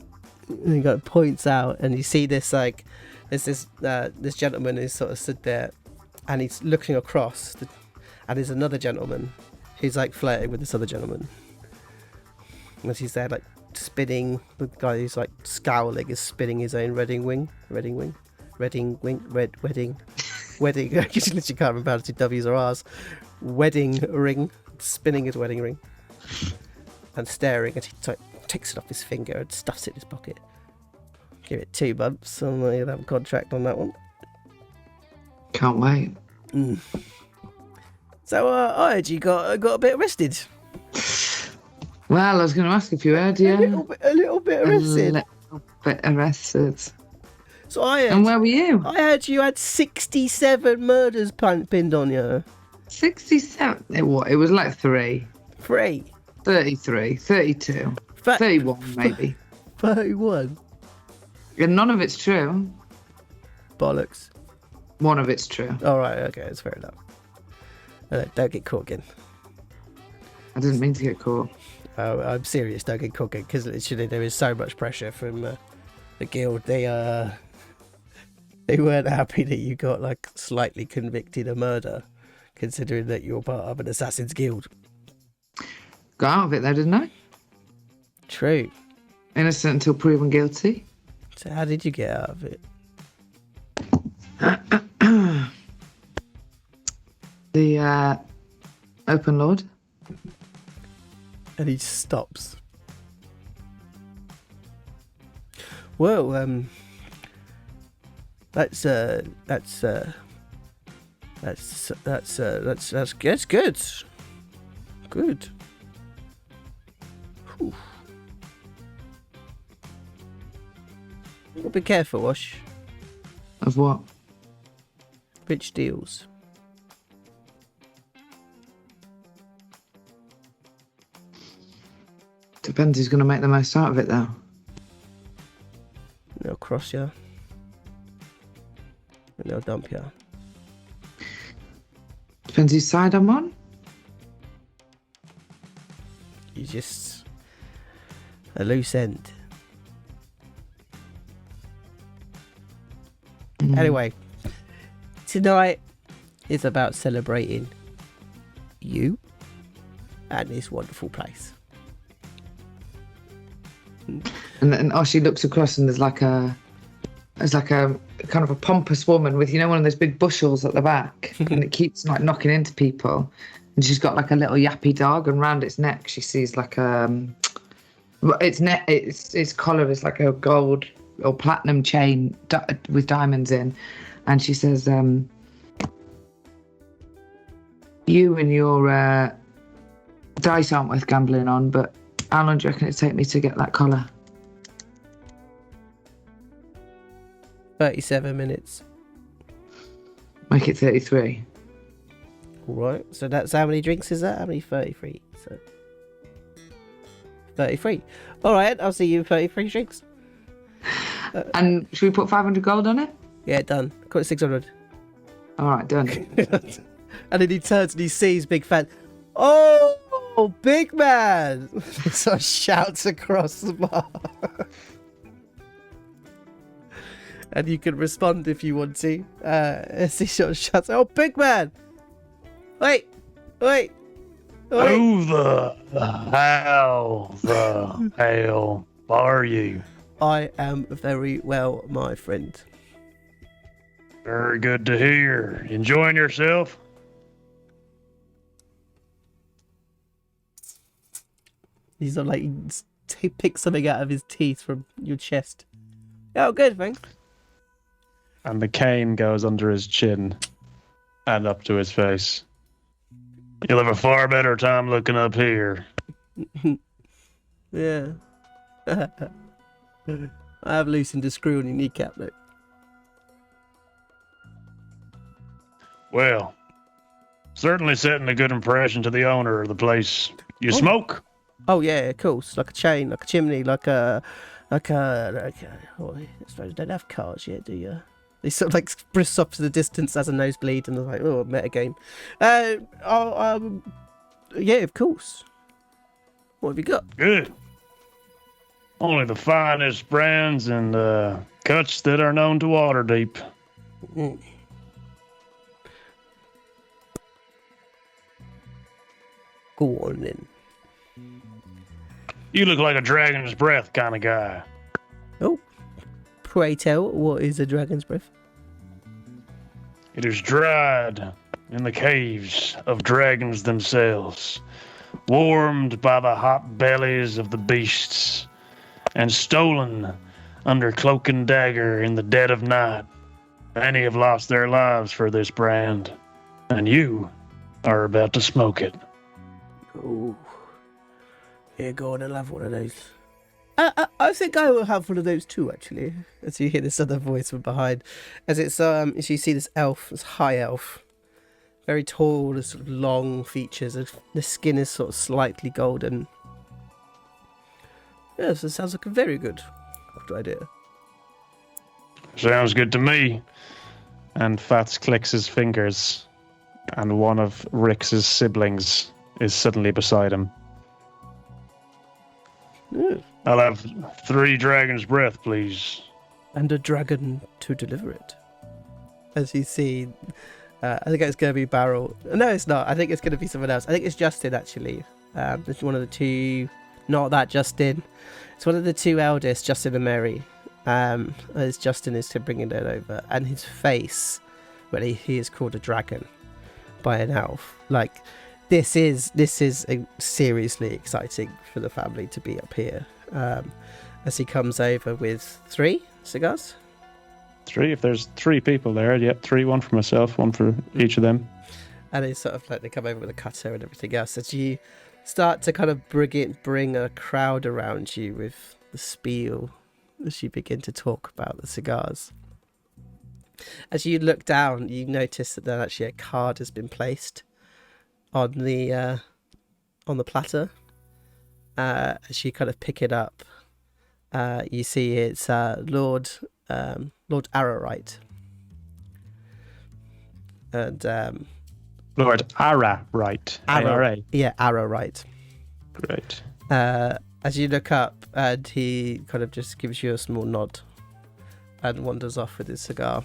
And he got points out, and you see this like there's this gentleman who's sort of stood there, and he's looking across, and there's another gentleman who's like flirting with this other gentleman. And he's there like spinning, the guy who's like scowling is spinning his own wedding ring. I just literally can't remember how to do W's or R's. Wedding ring, spinning his wedding ring, and staring, and he takes it off his finger and stuffs it in his pocket. Give it 2 months, and you'll have a contract on that one. Can't wait. So I heard you got a bit arrested. Well, I was going to ask if you heard, yeah. A little bit arrested. A little bit arrested. So I heard. And where were you? I heard you had 67 murders pinned on you. 67. It was like 3. 3. 33. 32. 31, maybe. 31. And none of it's true. Bollocks. One of it's true. All right, okay, that's fair enough. Don't get caught again. I didn't mean to get caught. Oh, I'm serious, don't get caught again, because literally there is so much pressure from the guild. They weren't happy that you got like slightly convicted of murder, considering that you're part of an assassin's guild. Got out of it though, didn't I? True. Innocent until proven guilty. So how did you get out of it? The open lord. And he just stops. Well, that's good. Good. Whew. Well, be careful, Wash. Of what? Rich deals. Depends who's going to make the most out of it, though. They'll cross you. And they'll dump you. Depends whose side I'm on. You just a loose end. Anyway, tonight is about celebrating you and this wonderful place. And Oshi looks across and there's like a kind of a pompous woman with, one of those big bushels at the back, and it keeps like knocking into people. And she's got like a little yappy dog, and round its neck she sees like its collar is like a gold or platinum chain with diamonds in, and she says, "You and your dice aren't worth gambling on, but how long do you reckon it'd take me to get that collar?" 37 minutes. Make it 33. All right. So that's how many drinks is that? How many? 33. So 33. All right. I'll see you in 33 drinks. And should we put 500 gold on it? Yeah, done. Got it 600. All right, done. And then he turns and he sees Big Fan. Oh, big man! So shouts across the bar. And you can respond if you want to. As he sort of shouts, "Oh, big man! Wait! Who the hell are you? I am very well, my friend." Very good to hear. Enjoying yourself? He's not like he picks something out of his teeth from your chest. Oh, good, thanks. And the cane goes under his chin and up to his face. You'll have a far better time looking up here. Yeah. I have loosened a screw on your kneecap, though. Well, certainly setting a good impression to the owner of the place. You smoke? Oh yeah, of course. Like a chain, like a chimney, like a. Oh, I suppose you don't have cars yet, do you? They sort of like brisk off to the distance as a nosebleed, and they're like, "Oh, metagame." Yeah, of course. What have you got? Good. Only the finest brands and cuts that are known to Waterdeep. Mm. Go on then. You look like a dragon's breath kind of guy. Oh, pray tell, what is a dragon's breath? It is dried in the caves of dragons themselves, warmed by the hot bellies of the beasts, and stolen under cloak and dagger in the dead of night. Many have lost their lives for this brand, and you are about to smoke it. Oh, yeah, go on, I'll have one of those. I think I will have one of those too, actually. As you hear this other voice from behind, as it's as you see this elf, this high elf, very tall, with sort of long features, and the skin is sort of slightly golden. Yes, it sounds like a very good idea. Sounds good to me. And Phatts clicks his fingers, and one of Rix's siblings is suddenly beside him. Ooh. I'll have 3 dragon's breath, please. And a dragon to deliver it. As you see, I think it's going to be Barrel. No, it's not. I think it's going to be someone else. I think it's Justin, actually. It's one of the two. Not that Justin. It's one of the two eldest, Justin and Mary. As Justin is to bringing it over. And his face, when he is called a dragon by an elf. Like, this is seriously exciting for the family to be up here. As he comes over with 3 cigars. 3? If there's 3 people there, yep, 3, one for myself, one for each of them. And it's sort of like they come over with a cutter and everything else. As you start to kind of bring a crowd around you with the spiel, as you begin to talk about the cigars. As you look down, you notice that then actually a card has been placed on the platter. As you kind of pick it up, you see it's Lord Arrowright. And Lord Arrowright. ARA. Yeah, Arrowright. Great. As you look up, and he kind of just gives you a small nod and wanders off with his cigar,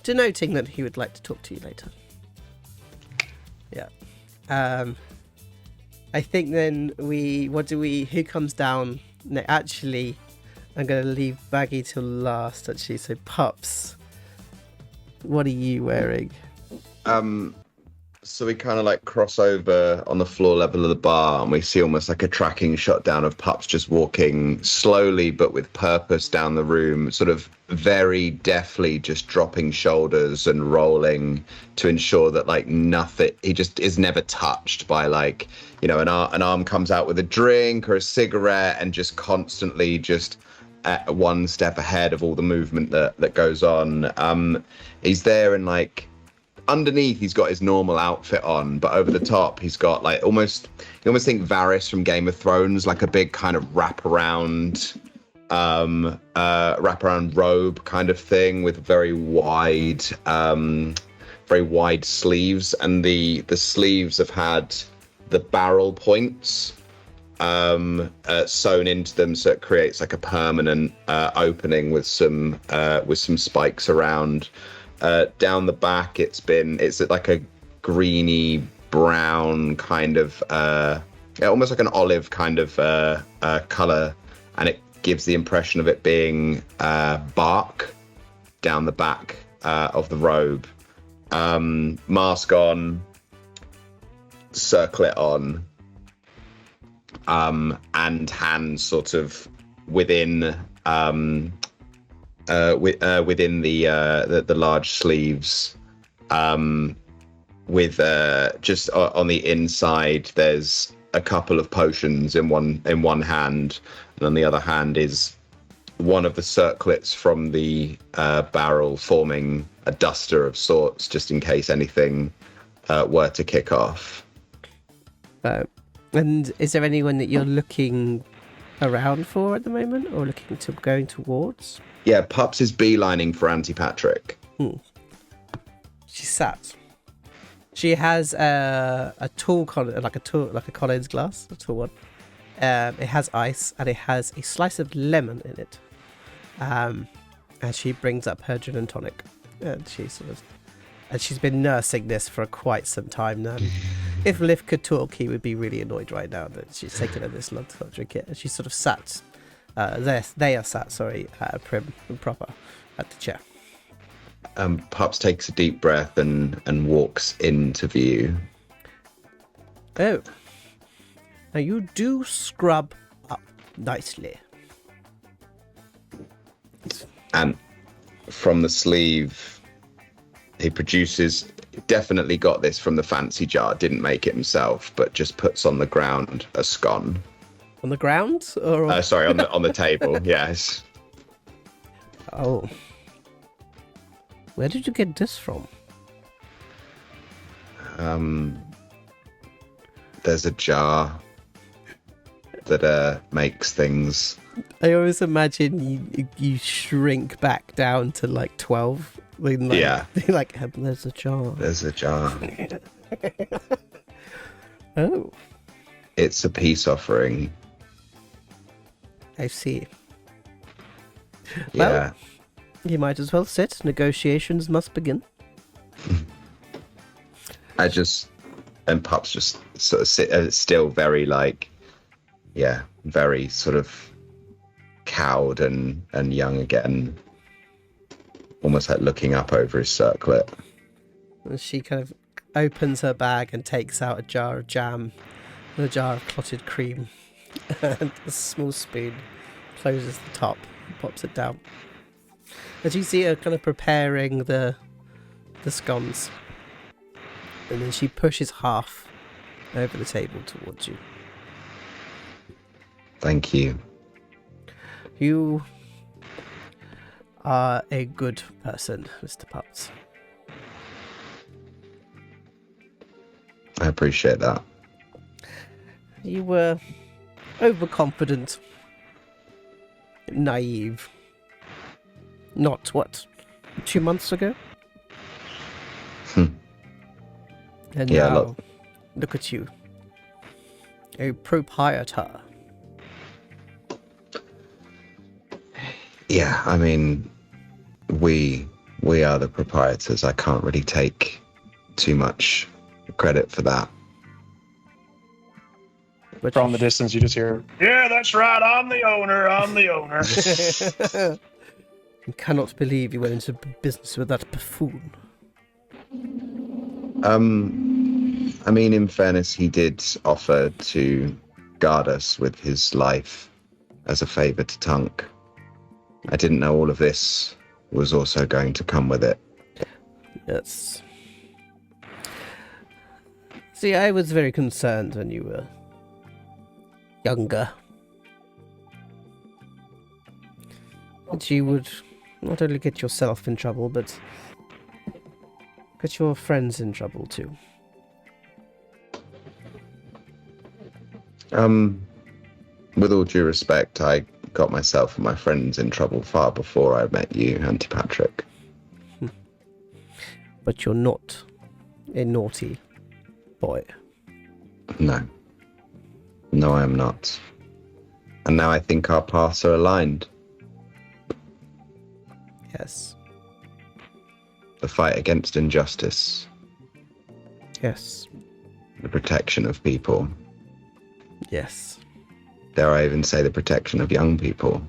denoting that he would like to talk to you later. Yeah. I think then who comes down? No, actually, I'm going to leave Baggi till last, actually. So, Pups, what are you wearing? So we kind of like cross over on the floor level of the bar, and we see almost like a tracking shot down of Pups just walking slowly but with purpose down the room, sort of very deftly just dropping shoulders and rolling to ensure that like nothing, he just is never touched by like, you know, an arm comes out with a drink or a cigarette, and just constantly just at one step ahead of all the movement that goes on. He's there and like, underneath he's got his normal outfit on, but over the top he's got like you almost think Varys from Game of Thrones, like a big kind of wraparound robe kind of thing with very wide sleeves, and the sleeves have had the barrel points sewn into them, so it creates like a permanent opening with some spikes around. Down the back, it's like a greeny brown kind of, almost like an olive kind of color, and it gives the impression of it being bark down the back of the robe. Mask on, circlet on, and hands sort of within. Within the large sleeves, with just on the inside, there's a couple of potions in one hand, and on the other hand is one of the circlets from the barrel, forming a duster of sorts, just in case anything were to kick off. And is there anyone that you're looking around for at the moment, or looking to going towards? Yeah, Pups is beelining for Auntie Patrick. She sat. She has a tall like a Collins glass, a tall one. It has ice, and it has a slice of lemon in it. And she brings up her gin and tonic, and she's been nursing this for quite some time now. If Liv could talk, he would be really annoyed right now that she's taken her this long to not drink it. And she sort of sat. They are sat, prim and proper at the chair. Pups takes a deep breath and walks into view. Oh. Now you do scrub up nicely. And from the sleeve, he produces, definitely got this from the fancy jar, didn't make it himself, but just puts on the ground a scone. On the ground? Or sorry, on the table, yes. Oh. Where did you get this from? There's a jar that makes things. I always imagine you shrink back down to like 12. Yeah. Like, there's a jar. There's a jar. Oh. It's a peace offering. I see. Yeah. Well, you might as well sit. Negotiations must begin. And Pups just sort of sit, still very like, yeah, very sort of cowed and young again. Almost like looking up over his circlet. And she kind of opens her bag and takes out a jar of jam and a jar of clotted cream and a small spoon, closes the top and pops it down. And you see her kind of preparing the scones. And then she pushes half over the table towards you. Thank you. You are a good person, Mr. Phatts. I appreciate that. You were overconfident, naive. Not, 2 months ago? And yeah, now, look at you. A proprietor. Yeah, I mean, we are the proprietors. I can't really take too much credit for that. But From the distance, you just hear, Yeah, that's right. I'm the owner. I'm the owner. I cannot believe you went into business with that buffoon. I mean, in fairness, he did offer to guard us with his life as a favor to Tunk. I didn't know all of this was also going to come with it. Yes. See, I was very concerned when you were younger. That you would not only get yourself in trouble, but get your friends in trouble too. With all due respect, I got myself and my friends in trouble far before I met you, Auntie Patrick. But you're not a naughty boy. No. No, I am not. And now I think our paths are aligned. Yes. The fight against injustice. Yes. The protection of people. Yes. Dare I even say the protection of young people.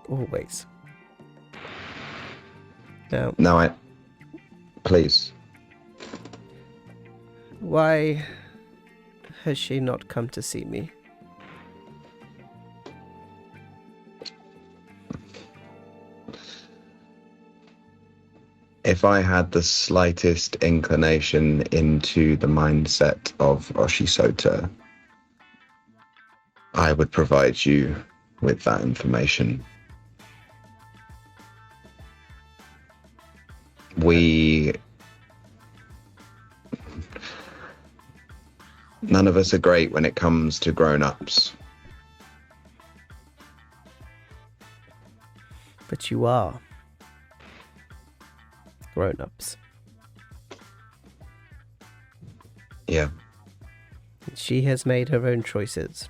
Always. Now, Now please. why has she not come to see me? If I had the slightest inclination into the mindset of Oshisota, I would provide you with that information. None of us are great when it comes to grown-ups. But you are grown-ups. Yeah. She has made her own choices.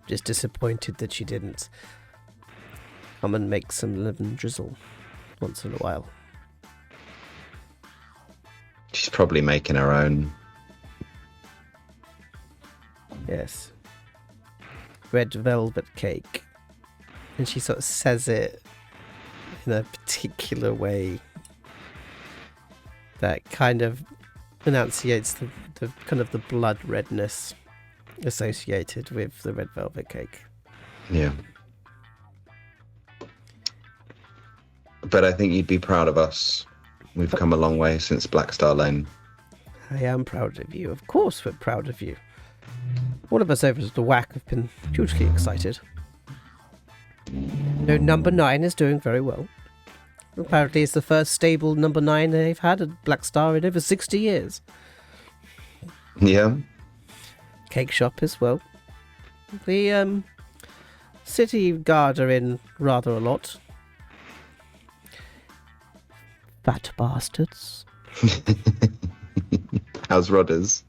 Just disappointed that she didn't come and make some lemon drizzle once in a while. She's probably making her own. Yes. Red velvet cake. And she sort of says it in a particular way that kind of enunciates the kind of the blood redness associated with the red velvet cake. Yeah. But I think you'd be proud of us. We've come a long way since Black Star Lane. I am proud of you. Of course we're proud of you. All of us over at the WAC have been hugely excited. No, number 9 is doing very well. Apparently it's the first stable number 9 they've had at Black Star in over 60 years. Yeah. Cake shop as well. The city guard are in rather a lot. Fat bastards. How's Rodders?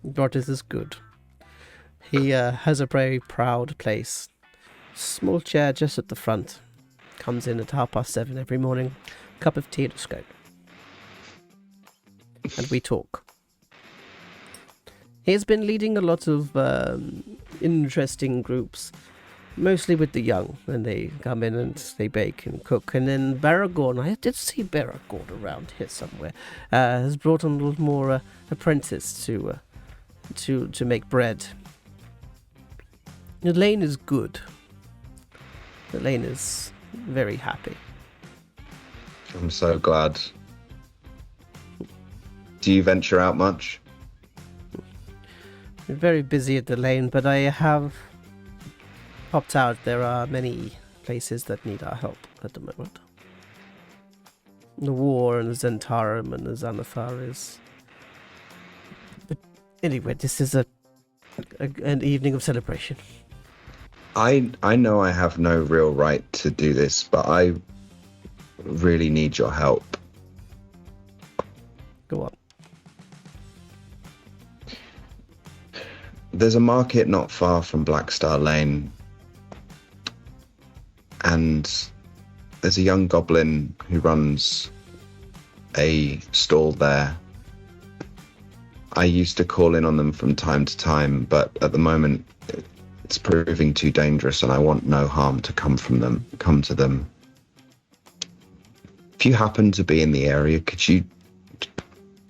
Rogers is good. He has a very proud place. Small chair just at the front. Comes in at 7:30 every morning. Cup of tea and a scone. And we talk. He's been leading a lot of interesting groups, mostly with the young, and they come in and they bake and cook. And then Baragorn, I did see Baragorn around here somewhere, has brought on a little more apprentice to make bread. Elaine is good. Elaine is very happy. I'm so glad. Do you venture out much? We're very busy at the lane, but I have popped out. There are many places that need our help at the moment. The war and the Zentarum and the Xanathar is... But anyway, this is an evening of celebration. I know I have no real right to do this, but I really need your help. Go on. There's a market not far from Black Star Lane, and there's a young goblin who runs a stall there. I used to call in on them from time to time, but at the moment it's proving too dangerous, and I want no harm to come to them. If you happen to be in the area, could you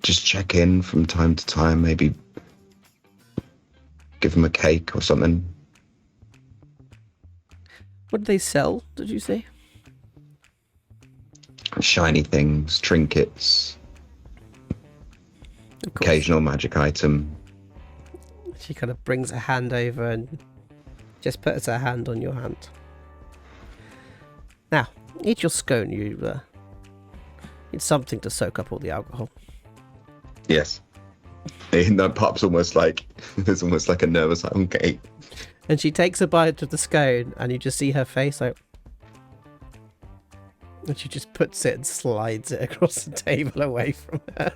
just check in from time to time? Maybe give them a cake or something. What do they sell, did you say? Shiny things, trinkets, occasional magic item. She kind of brings her hand over and just puts her hand on your hand. Now, eat your scone. You need something to soak up all the alcohol. Yes. And that Pups almost like there's almost like a nervous okay. And she takes a bite of the scone, and you just see her face like, and she just puts it and slides it across the table away from her.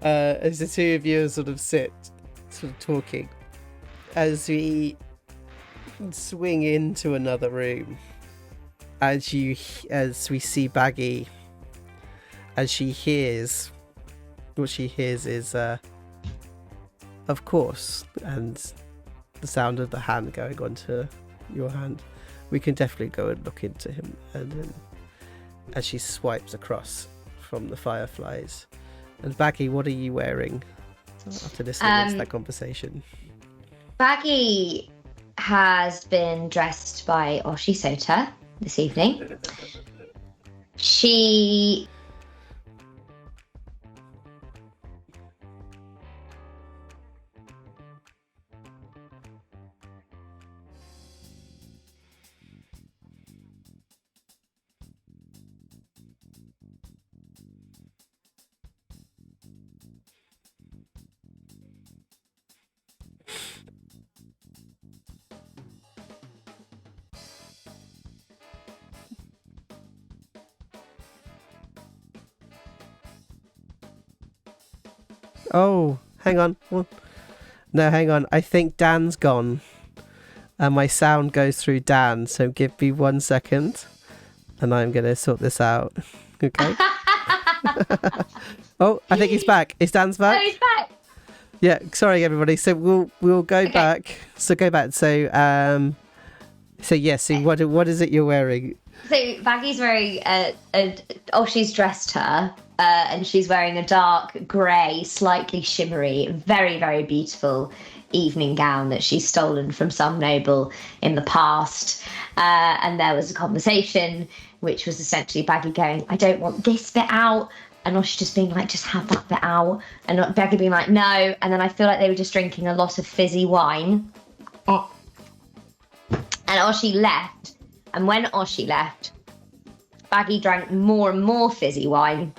As the two of you sort of sit, sort of talking, as we swing into another room, as we see Baggi, as she hears, what she hears is, of course, and the sound of the hand going onto your hand. We can definitely go and look into him. And then, as she swipes across from the fireflies, and Baggi, what are you wearing after listening to that conversation? Baggi has been dressed by Oshisota this evening. She Oh, hang on. No, hang on. I think Dan's gone. And my sound goes through Dan, so give me 1 second. And I'm going to sort this out. Okay? Oh, I think he's back. Is Dan's back? Oh, he's back. Yeah, sorry everybody. So we'll go back. So go back. So yes, so what is it you're wearing? So Baggi's wearing she's dressed her, and she's wearing a dark grey, slightly shimmery, very, very beautiful evening gown that she's stolen from some noble in the past. And there was a conversation which was essentially Baggi going, I don't want this bit out. And Oshi just being like, just have that bit out. And Baggi being like, no. And then I feel like they were just drinking a lot of fizzy wine. And Oshi left. And when Oshi left, Baggi drank more and more fizzy wine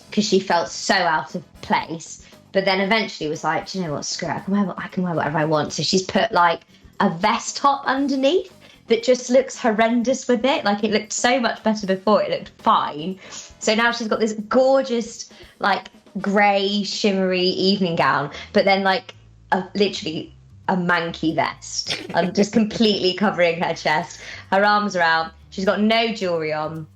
because she felt so out of place. But then eventually was like, do you know what, screw it, I can wear whatever I want. So she's put like a vest top underneath that just looks horrendous with it. Like it looked so much better before, it looked fine. So now she's got this gorgeous like grey shimmery evening gown, but then like literally a manky vest. I'm just completely covering her chest. Her arms are out. She's got no jewellery on.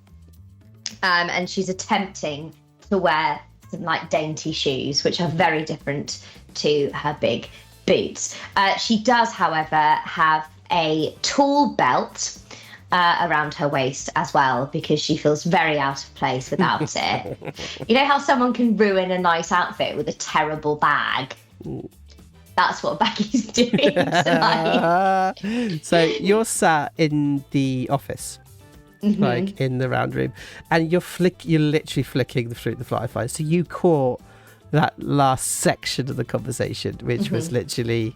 And she's attempting to wear some like dainty shoes, which are very different to her big boots. She does, however, have a tool belt around her waist as well, because she feels very out of place without it. You know how someone can ruin a nice outfit with a terrible bag? That's what Baggi's doing tonight. So you're sat in the office, like in the round room, and you're literally flicking through the fireflies. So you caught that last section of the conversation, which was literally,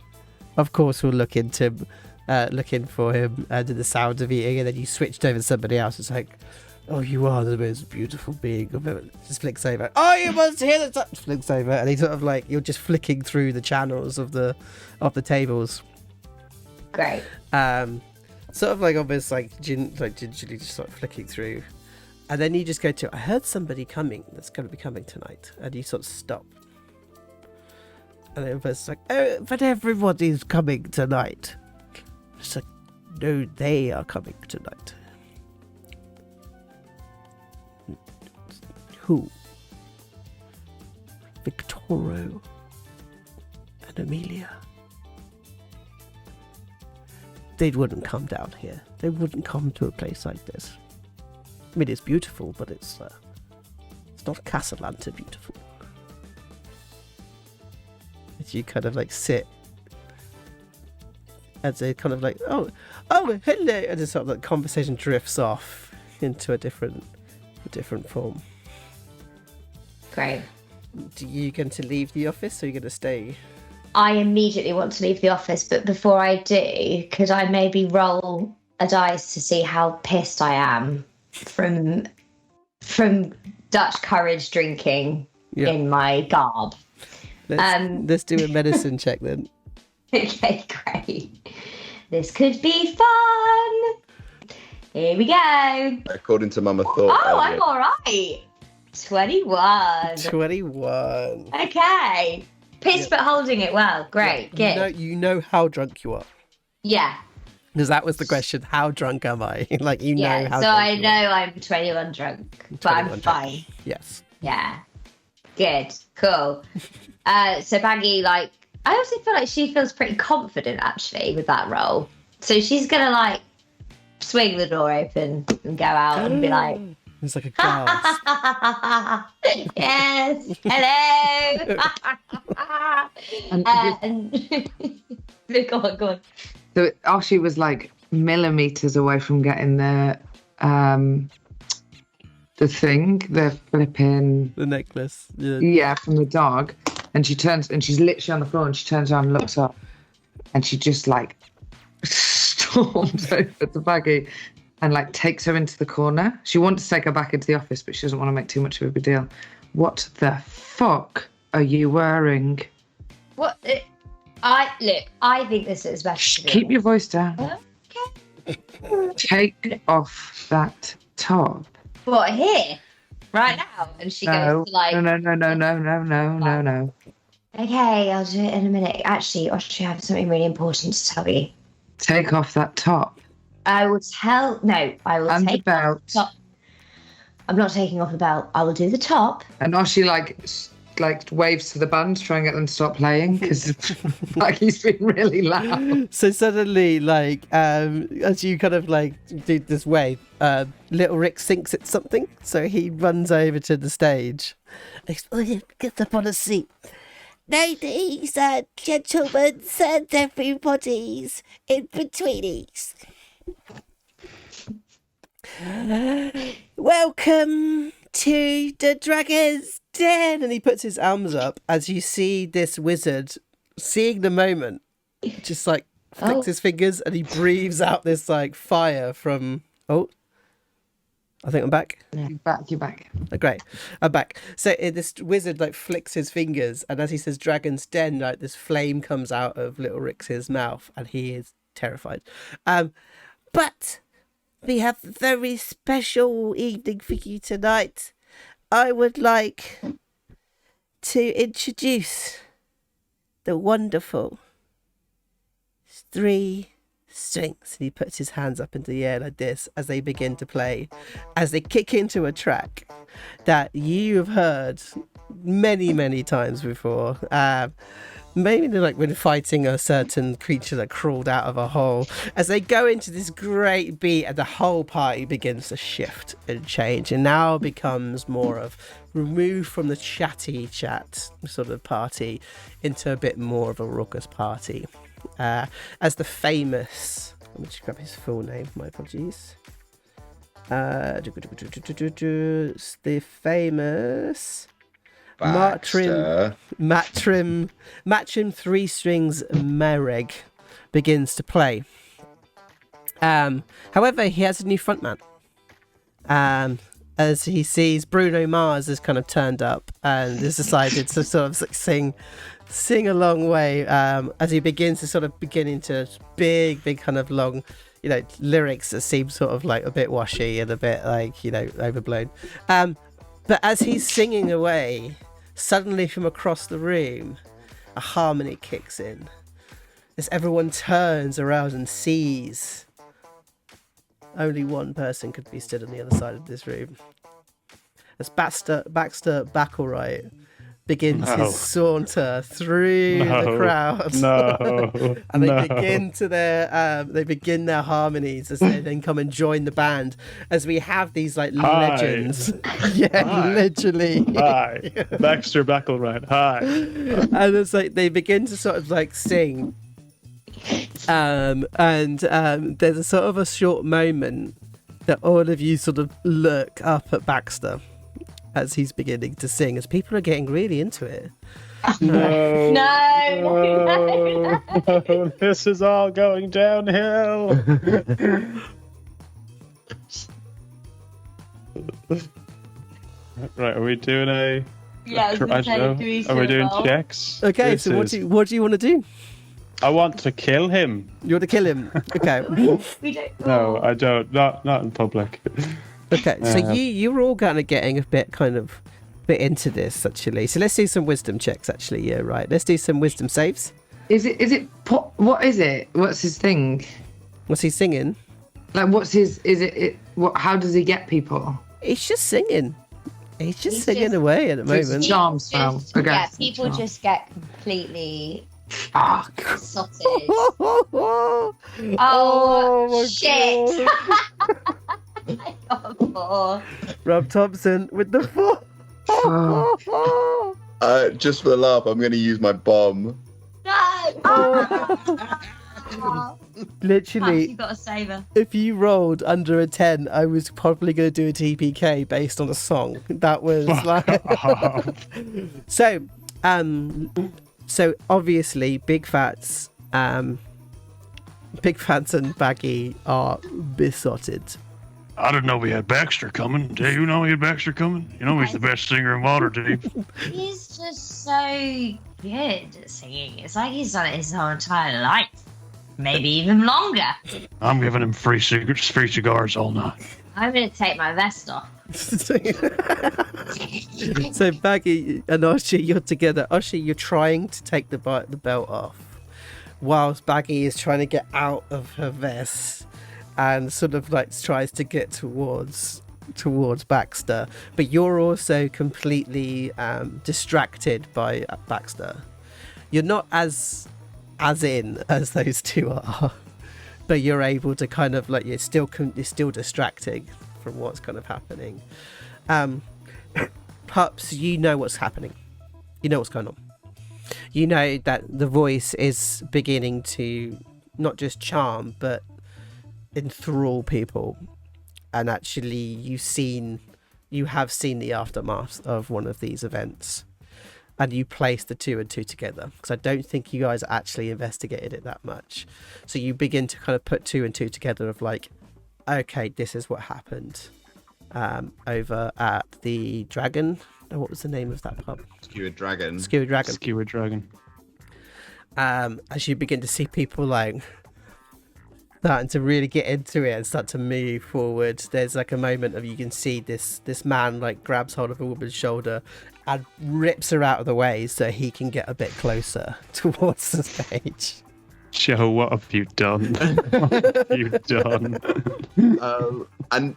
of course, we'll look into looking for him and the sound of eating, and then you switched over to somebody else. It's like, oh, you are the most beautiful being of ever. Just flicks over. Oh, you must hear the touch. Flicks over, and he sort of like, you're just flicking through the channels of the tables. Great. Sort of like almost like gingerly just sort of flicking through, and then you just go to, I heard somebody coming that's going to be coming tonight, and you sort of stop, and it was like, oh, but everybody's coming tonight. It's like, no, they are coming tonight. who? Victoro and Amelia. They wouldn't come down here. They wouldn't come to a place like this. I mean, it's beautiful, but it's not Casalanta beautiful. As you kind of like sit, as they kind of like, oh, hello, and just sort of like conversation drifts off into a different form. Great. Do you going to leave the office, or are you going to stay? I immediately want to leave the office, but before I do, could I maybe roll a dice to see how pissed I am from Dutch courage drinking in my garb? Let's do a medicine check then. Okay, great. This could be fun. Here we go. According to Mama Thorpe. Oh, I'm all right. 21. 21. Okay. Pissed but holding it well. Great. Good. You know how drunk you are. Yeah. Because that was the question. How drunk am I? Like, you know how so drunk I you know are. I'm 21 drunk, but I'm fine. Yes. Yeah. Good. Cool. So Baggi, like, I also feel like she feels pretty confident actually with that role. So she's gonna like swing the door open and go out and be like, it's like a gasp. yes, hello. Go on. So Oshi was like millimeters away from getting the flipping The necklace. yeah, from the dog, and she turns and she's literally on the floor, and she turns around and looks up, and she just like storms over to Baggi and like takes her into the corner. She wants to take her back into the office, but she doesn't want to make too much of a big deal. What the fuck are you wearing? What? I think this is better. Keep your voice down. Okay. Take off that top. What, here? Right now? And she goes to like... No. Okay, I'll do it in a minute. Actually, I have something really important to tell you. Take off that top. I will take the belt. off the top. I'm not taking off the belt. I will do the top. And Oshi like waves to the band to try and get them to stop playing because like he's been really loud. So suddenly, like, as you kind of like do this wave, little Rick thinks it's something, so he runs over to the stage. Get up on a seat. Ladies and gentlemen and everybody's in betweenies. Welcome to the Dragon's Den. And he puts his arms up as you see this wizard, seeing the moment, just like flicks his fingers and he breathes out this like fire from... Oh, I think I'm back. You're back. Oh, great. I'm back. So this wizard like flicks his fingers, and as he says Dragon's Den, like this flame comes out of little Rix's mouth, and he is terrified. But we have a very special evening for you tonight. I would like to introduce the wonderful 3 strings. And he puts his hands up into the air like this as they begin to play, as they kick into a track that you've heard many times before. Maybe like when fighting a certain creature that crawled out of a hole. As they go into this great beat, and the whole party begins to shift and change, and now becomes more of removed from the chatty chat sort of party into a bit more of a raucous party. As the famous, let me just grab his full name, my apologies. The famous Matrim 3 strings Mereg begins to play. However, he has a new frontman. As he sees Bruno Mars has kind of turned up and has decided to sort of like sing a long way, as he begins to sort of begin into big kind of long, lyrics that seem sort of like a bit washy and a bit like, overblown. But as he's singing away, suddenly from across the room, a harmony kicks in. As everyone turns around and sees only one person could be stood on the other side of this room. as Baxter Backlewright begins No. his saunter through the crowd. No. And they No. begin their harmonies as they then come and join the band, as we have these like Hi. legends. Yeah, Hi. literally. Hi. Baxter Backlewright. Hi. And it's like they begin to sort of like sing. And there's a sort of a short moment that all of you sort of look up at Baxter as he's beginning to sing, as people are getting really into it. No. No. No. This is all going downhill. Right, are we doing a... Yeah, I was gonna say, know. do we Are we doing roll? checks? Okay, This so what is- do you want to do? I want to kill him. You want to kill him? Okay. We don't. No, I don't. Not in public. Okay, so you're all kind of getting a bit into this actually. So let's do some wisdom checks actually. Yeah, right. Let's do some wisdom saves. Is it what is it? What's his thing? What's he singing? Like, what's his? Is it? What? How does he get people? He's just singing. He's just He's singing just- away at the It's moment. charm spell. Just, Okay. yeah, people Charm. just get completely Fuck. sotted. Oh, Oh, my shit! God. I got a 4. Rob Thompson with the 4. Fuck. Just for the laugh, I'm going to use my bomb. No! Literally, You got a saver. if you rolled under a 10, I was probably going to do a TPK based on a song. That was like... So obviously, Big Phatts and Baggi are besotted. I didn't know we had Baxter coming. Do you know we had Baxter coming? You know he's the best singer in Waterdeep. He's just so good at singing. It's like he's done it his whole entire life. Maybe even longer. I'm giving him free cigars all night. I'm going to take my vest off. So Baggi and Oshi, you're together. Oshi, you're trying to take the belt off, whilst Baggi is trying to get out of her vest and sort of like tries to get towards Baxter. But you're also completely distracted by Baxter. You're not as in as those two are, but you're able to kind of like you're still distracting from what's kind of happening. Pups, you know what's happening. You know what's going on. You know that the voice is beginning to not just charm but enthrall people, and actually you have seen the aftermath of one of these events, and you place the 2 and 2 together, because I don't think you guys actually investigated it that much. So you begin to kind of put 2 and 2 together of like, okay, this is what happened over at the Dragon. What was the name of that pub? Skewered Dragon. Skewered Dragon. Skewered Dragon. As you begin to see people like starting to really get into it and start to move forward, there's like a moment of you can see this man like grabs hold of a woman's shoulder and rips her out of the way so he can get a bit closer towards the stage. Joe, what have you done? What have you done? And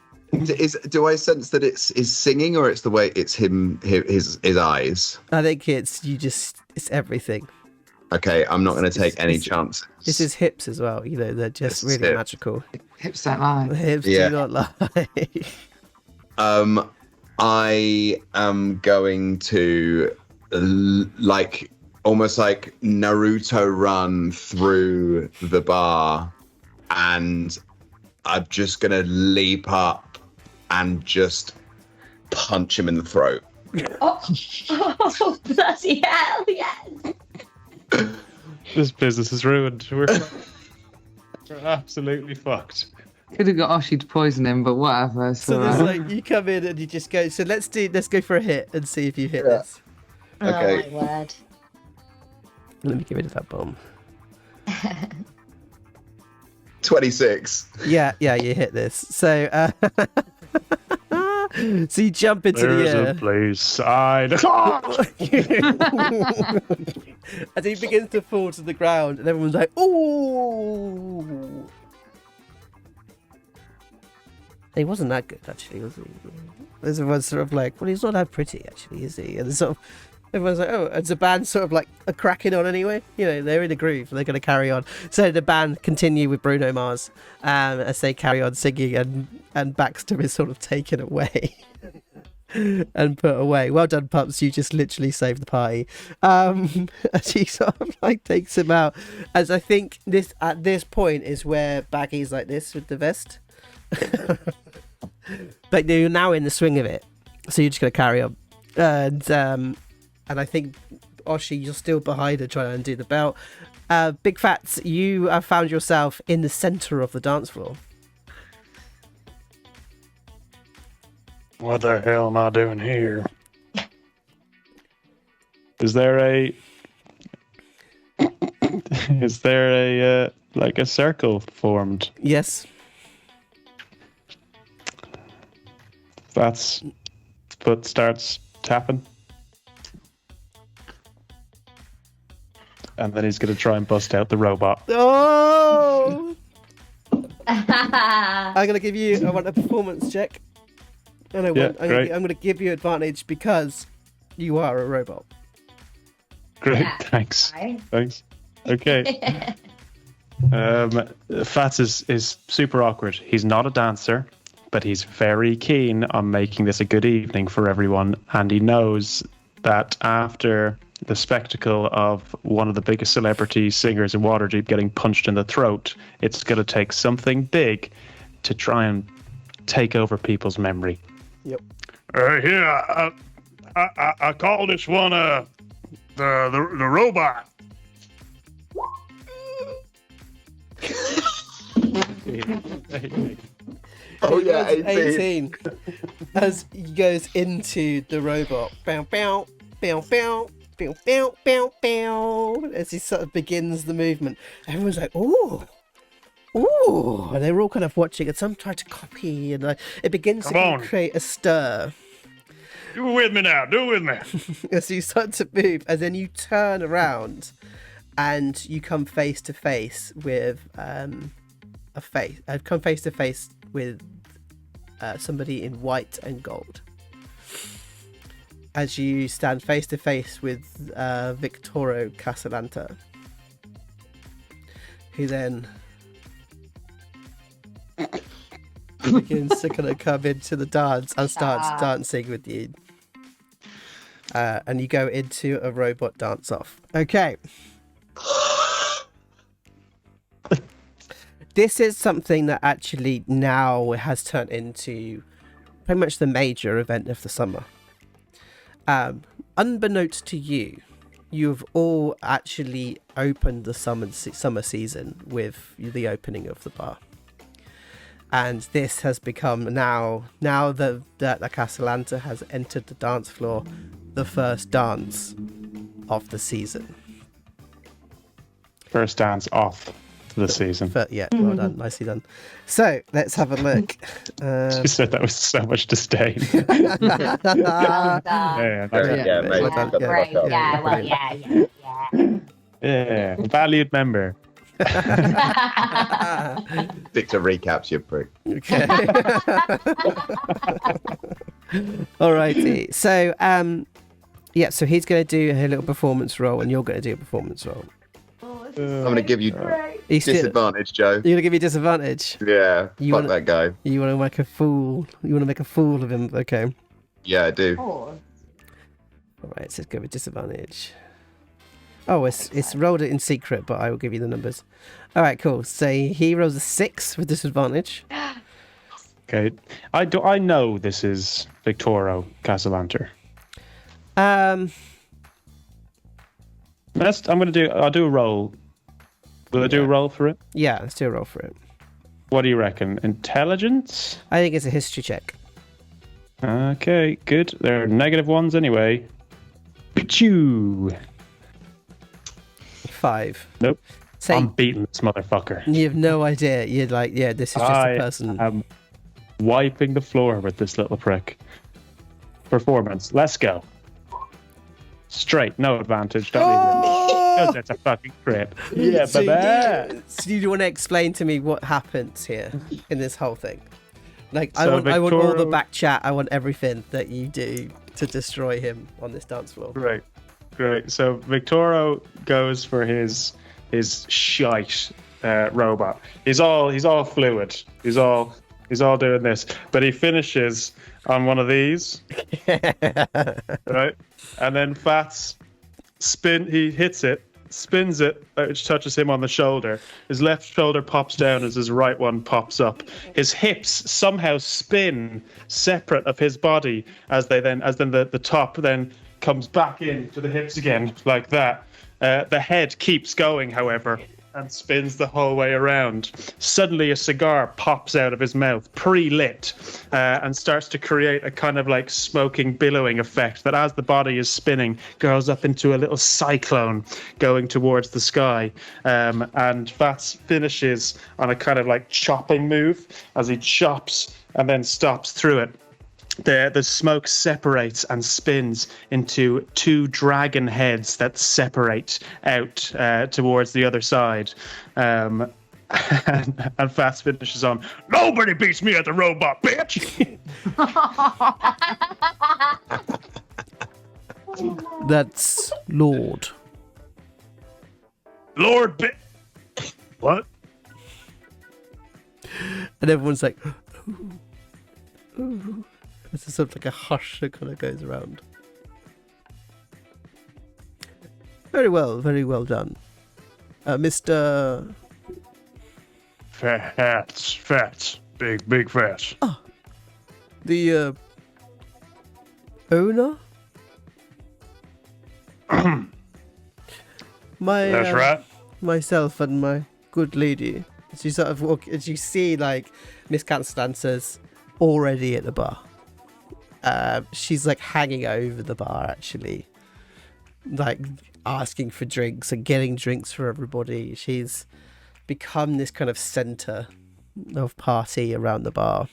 do I sense that it's singing, or it's the way it's his eyes? I think it's everything. Okay, I'm not going to take any chances. This is hips as well, you know, they're just This is really hips. magical. Hips don't lie. The hips Yeah. do not lie. I am going to almost like Naruto run through the bar, and I'm just going to leap up and just punch him in the throat. Oh, bloody hell, yes. This business is ruined. We're absolutely fucked. Could have got Oshi to poison him, but whatever. So So there's like you come in and you just go. So let's go for a hit and see if you hit Yeah. this. Okay. Oh, my word. Let me get rid of that bomb. 26. Yeah, you hit this. So so you jump into There's the a place I'd... as he begins to fall to the ground, and everyone's like, "Ooh!" He wasn't that good, actually, was he? Everyone's sort of like, well, he's not that pretty, actually, is he? And sort of, everyone's like, oh, and the band's sort of like a cracking on anyway. You know, they're in a groove, they're going to carry on. So the band continue with Bruno Mars as they carry on singing, and Baxter is sort of taken away and put away. Well done, Pups, you just literally saved the party. As he sort of like takes him out. As I think at this point is where Baggy's like this with the vest. But you're now in the swing of it, so you're just going to carry on. And I think, Oshi, you're still behind her trying to undo the belt. Big Phatts, you have found yourself in the centre of the dance floor. What the hell am I doing here? Is there a like a circle formed? Yes. That's foot starts tapping. And then he's going to try and bust out the robot. Oh! I'm going to give you, I want a performance check. And I'm going to give you advantage because you are a robot. Great, Yeah. thanks. Right. Thanks. Okay. Phatts is super awkward. He's not a dancer, but he's very keen on making this a good evening for everyone. And he knows that after the spectacle of one of the biggest celebrity singers in Waterdeep getting punched in the throat, it's going to take something big to try and take over people's memory. Yep. I call this one the robot. Oh yeah, 18. As he goes into the robot. Bow, bow, bow, bow, bow, bow, bow, bow. As he sort of begins the movement. Everyone's like, ooh. Ooh. And they're all kind of watching, and some try to copy, and it begins to kind of create a stir. Do it with me now. Do it with me. As you start to move, and then you turn around, and you come face to face with somebody in white and gold. As you stand face to face with Victorio Casalanta, who then begins to kind of come into the dance and starts dancing with you. And you go into a robot dance off. Okay. This is something that actually now has turned into pretty much the major event of the summer. Unbeknownst to you, you've all actually opened the summer season with the opening of the bar. And this has become now that the Casalanta has entered the dance floor, the first dance of the season. First dance off the season. But yeah, well done, nicely done. So let's have a look. She said that with so much disdain. Well done. Yeah, Yeah, mate. well done, Shut the yeah. fuck up. Yeah, well, yeah. yeah, valued member. Stick to recaps, you prick. Okay. Alrighty. So so he's going to do a little performance roll, and you're going to do a performance roll. I'm gonna give you disadvantage, Joe. You're going to give you disadvantage. Yeah, You fuck wanna- that guy. You want to make a fool. You want to make a fool of him. Okay. Yeah, I do. Oh, Alright, so let's go with disadvantage. Oh, it's rolled it in secret, but I will give you the numbers. Alright, cool. So he rolls a 6 with disadvantage. Okay, I know this is Victorio Casalanta. Um, I'll do a roll. Will I do a roll for it? yeah, let's do a roll for it. What do you reckon? Intelligence? I think it's a history check. Okay, good. There are negative ones anyway. Pichu! 5. Nope. So I'm beating this motherfucker. you have no idea. You're like, yeah, this is just a person. I'm wiping the floor with this little prick. Performance. Let's go. Straight, no advantage. Don't even. Because it's a fucking crit. Yeah, So baby. do you want to explain to me what happens here in this whole thing? Like, So I want all the Victoria- back chat. I want everything that you do to destroy him on this dance floor. Great. So Victoro goes for his shite robot. He's all fluid. He's all doing this, but he finishes on one of these, right? And then Phatts he hits it, spins it, which touches him on the shoulder. His left shoulder pops down as his right one pops up. His hips somehow spin separate of his body as then the top then comes back into the hips again, like that. The head keeps going, however, and spins the whole way around. Suddenly a cigar pops out of his mouth, pre-lit, and starts to create a kind of like smoking, billowing effect that, as the body is spinning, goes up into a little cyclone going towards the sky. And Phatts finishes on a kind of like chopping move as he chops and then stops through it. The smoke separates and spins into two dragon heads that separate out towards the other side. And Phatts finishes on, Nobody beats me at the robot, bitch! That's Lord. Lord, what? And everyone's like, ooh, ooh. It's just sort of like a hush that kind of goes around. Very well done. Mr. Fats. Big Fats. The owner? That's right. Myself and my good lady. As you sort of walk, as you see, like, Miss Constance's already at the bar. She's like hanging over the bar, actually, like asking for drinks and getting drinks for everybody. She's become this kind of center of party around the bar.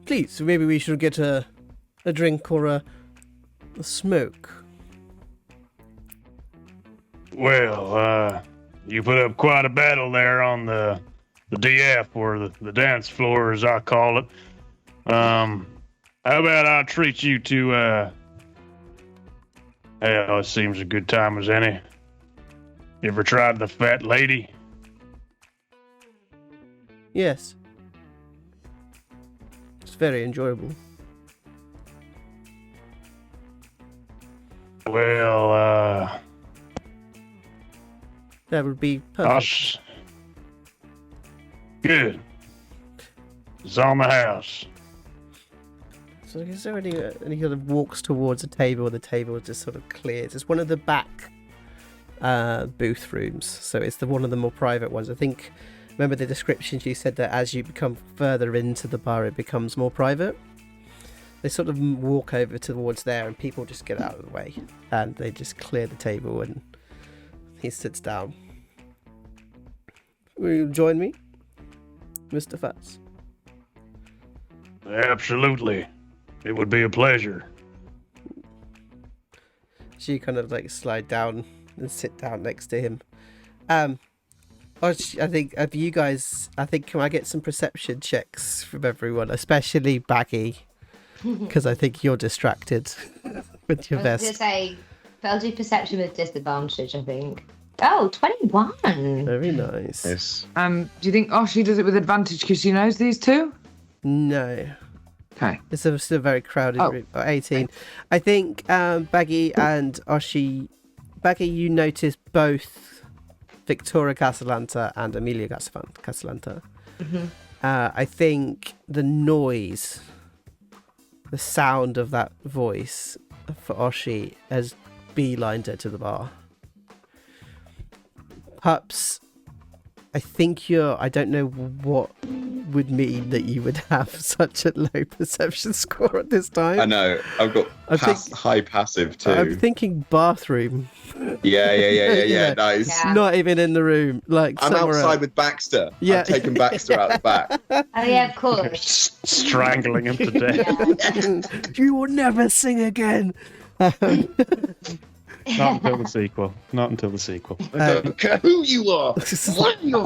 Please, maybe we should get a drink or a smoke. Well, you put up quite a battle there on the DF, or the dance floor, as I call it. How about I treat you to, hell, it seems a good time as any. You ever tried the fat lady? Yes. It's very enjoyable. Well, That would be perfect. Good. It's on the house. So is there any kind of walks towards a table, and the table just sort of clears? It's one of the back booth rooms, so it's one of the more private ones. I think, remember the descriptions you said that as you become further into the bar, it becomes more private. They sort of walk over towards there, and people just get out of the way, and they just clear the table, and he sits down. Will you join me, Mr. Phatts? Absolutely. It would be a pleasure. She kind of like slide down and sit down next to him. I think of you guys. I think, can I get some perception checks from everyone, especially Baggi, because I think you're distracted with your I was going vest. to say, I'll do perception with disadvantage, I think. Oh, 21. Very nice. Yes. Do you think Oshi does it with advantage because she knows these two? No, Okay. it's still a very crowded Oh. room. 18. I think Baggi and Oshi. Baggi, you notice both Victoria Castellanta and Amelia Castellanta. Mm-hmm. I think the noise, the sound of that voice for Oshi has beelined her to the bar. Pups, I think I don't know what would mean that you would have such a low perception score at this time. I know. I've got high passive too. I'm thinking bathroom. Yeah. Yeah. Nice. Yeah. Not even in the room. Like I'm somewhere outside else. with Baxter. Yeah. I'm taking Baxter out the back. Oh, yeah, of course. Strangling him to death. You will never sing again. Not until the sequel. Not until the sequel. I don't care who you are. What are you?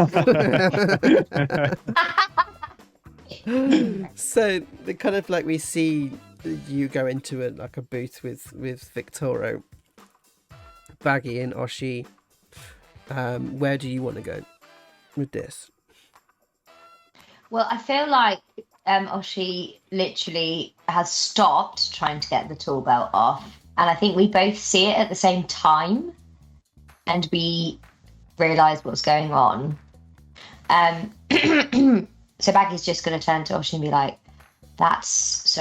So the kind of like we see you go into a booth with Victoro, Baggi, and Oshi. Where do you want to go with this? Well, I feel like Oshi literally has stopped trying to get the tool belt off, and I think we both see it at the same time, and we realise what's going on. So Baggy's just going to turn to Oshi and be like, that's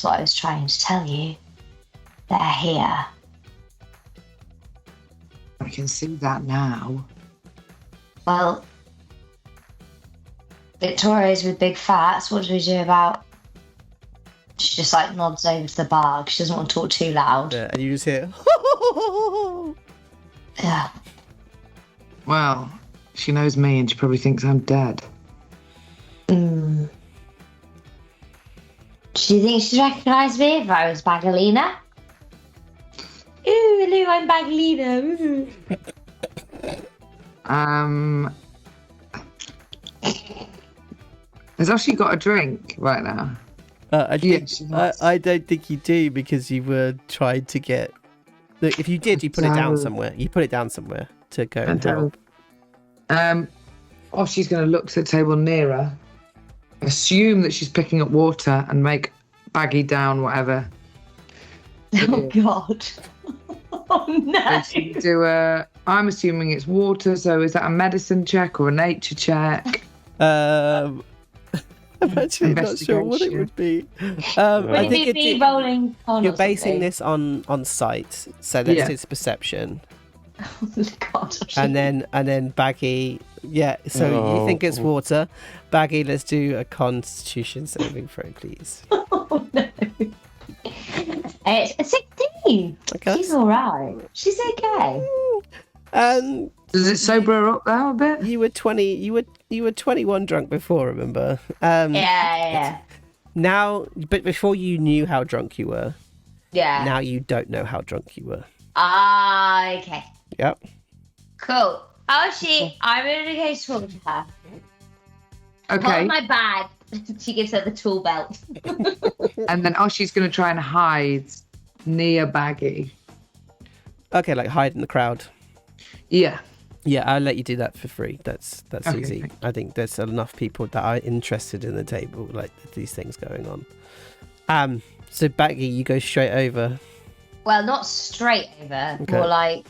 what I was trying to tell you. They're here. I can see that now. Well, Victoria's with big Phatts. What do we do about... She just like nods over to the bar. She doesn't want to talk too loud. Yeah, and you just hear. Yeah. Well, she knows me and she probably thinks I'm dead. Do you think she'd recognise me if I was Baggalina? Ooh, hello, I'm Baggalina. Has Oshi got a drink right now? I I don't think you do, because you were trying to get. Look, if you did, you put it down somewhere. You put it down somewhere to go and help. Oshi's going to look to the table nearer, assume that she's picking up water, and make Baggy down whatever. Oh God. Oh no. I'm assuming it's water, so is that a medicine check or a nature check? I'm actually not sure what it would be. I think Would it be rolling on? You're basing this on sight, so that's its perception. Oh God. And then Baggy, so you think it's water. Baggy, let's do a Constitution saving throw, please. Oh no. It's a 16. Okay. She's all right. She's okay. And Does it sober her up now a bit? you were 20. You were 21 drunk before, remember? Yeah. Now, but before you knew how drunk you were. Yeah. Now you don't know how drunk you were. Okay. Yep. Cool. I'm gonna go talk to her. Okay. Hold my bag. She gives her the tool belt. And then Oshi's going to try and hide near Baggy. Okay, like hide in the crowd. Yeah. Yeah, I'll let you do that for free. That's Okay, easy. thank I think there's enough people that are interested in the table, like these things going on. So Baggy, you go straight over. Well, not straight over. Okay. More like...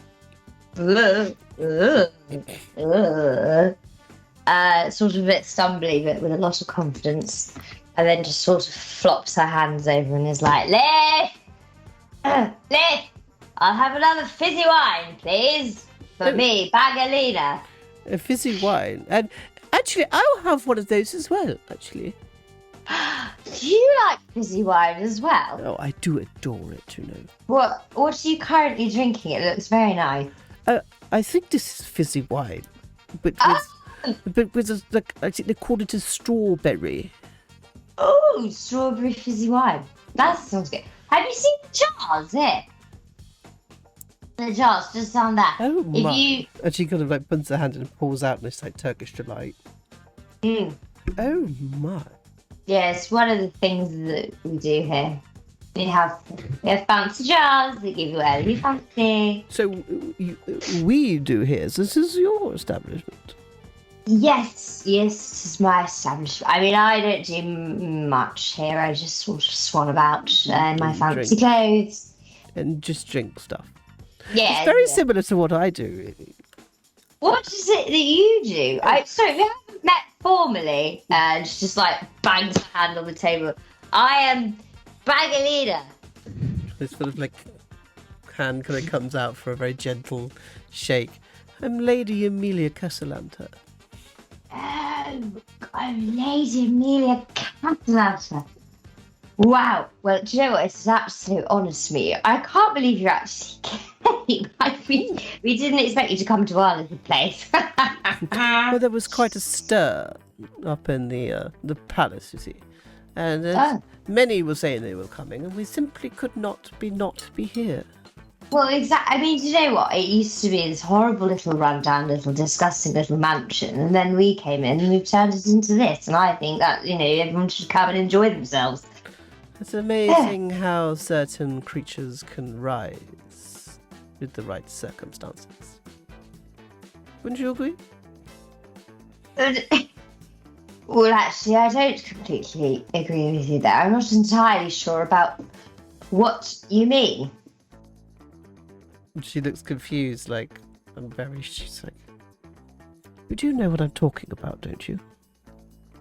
sort of a bit stumbly, but with a lot of confidence. And then just sort of flops her hands over and is like, Liv! Liv! I'll have another fizzy wine, please. For me, Baggalina. A fizzy wine. And actually, I'll have one of those as well, actually. Do you like fizzy wine as well? Oh, I do adore it, you know. What are you currently drinking? It looks very nice. I think this is fizzy wine. But with I think they call it a strawberry. Oh, strawberry fizzy wine. That sounds good. Have you seen the jars here? The jars, just down there. Oh my. You... And she kind of like puts her hand and pulls out this like Turkish delight. Mm. Oh my. Yeah, it's one of the things that we do here. We have fancy jars that give you whatever you fancy. So we do here. So this is your establishment. Yes, this is my establishment. I mean, I don't do much here. I just sort of swan about in my fancy clothes. And just drink stuff. Yeah. It's very similar to what I do, really. What is it that you do? Sorry, we haven't met formally. And she just like bangs her hand on the table. I am Baggalina. This sort of like hand kind of comes out for a very gentle shake. I'm Lady Amelia Castellanta. Oh, Lady Amelia Castellanta. Wow. Well, do you know what? It's an absolute honour to meet you. I can't believe you actually came. We didn't expect you to come to our little place. Well, there was quite a stir up in the palace, you see. And many were saying they were coming, and we simply could not be here. Well, exactly. I mean, do you know what? It used to be this horrible little rundown, little disgusting little mansion, and then we came in and we've turned it into this. And I think that, everyone should come and enjoy themselves. It's amazing how certain creatures can rise with the right circumstances. Wouldn't you agree? Well, actually, I don't completely agree with you there. I'm not entirely sure about what you mean. She looks confused, like, she's like, you do know what I'm talking about, don't you?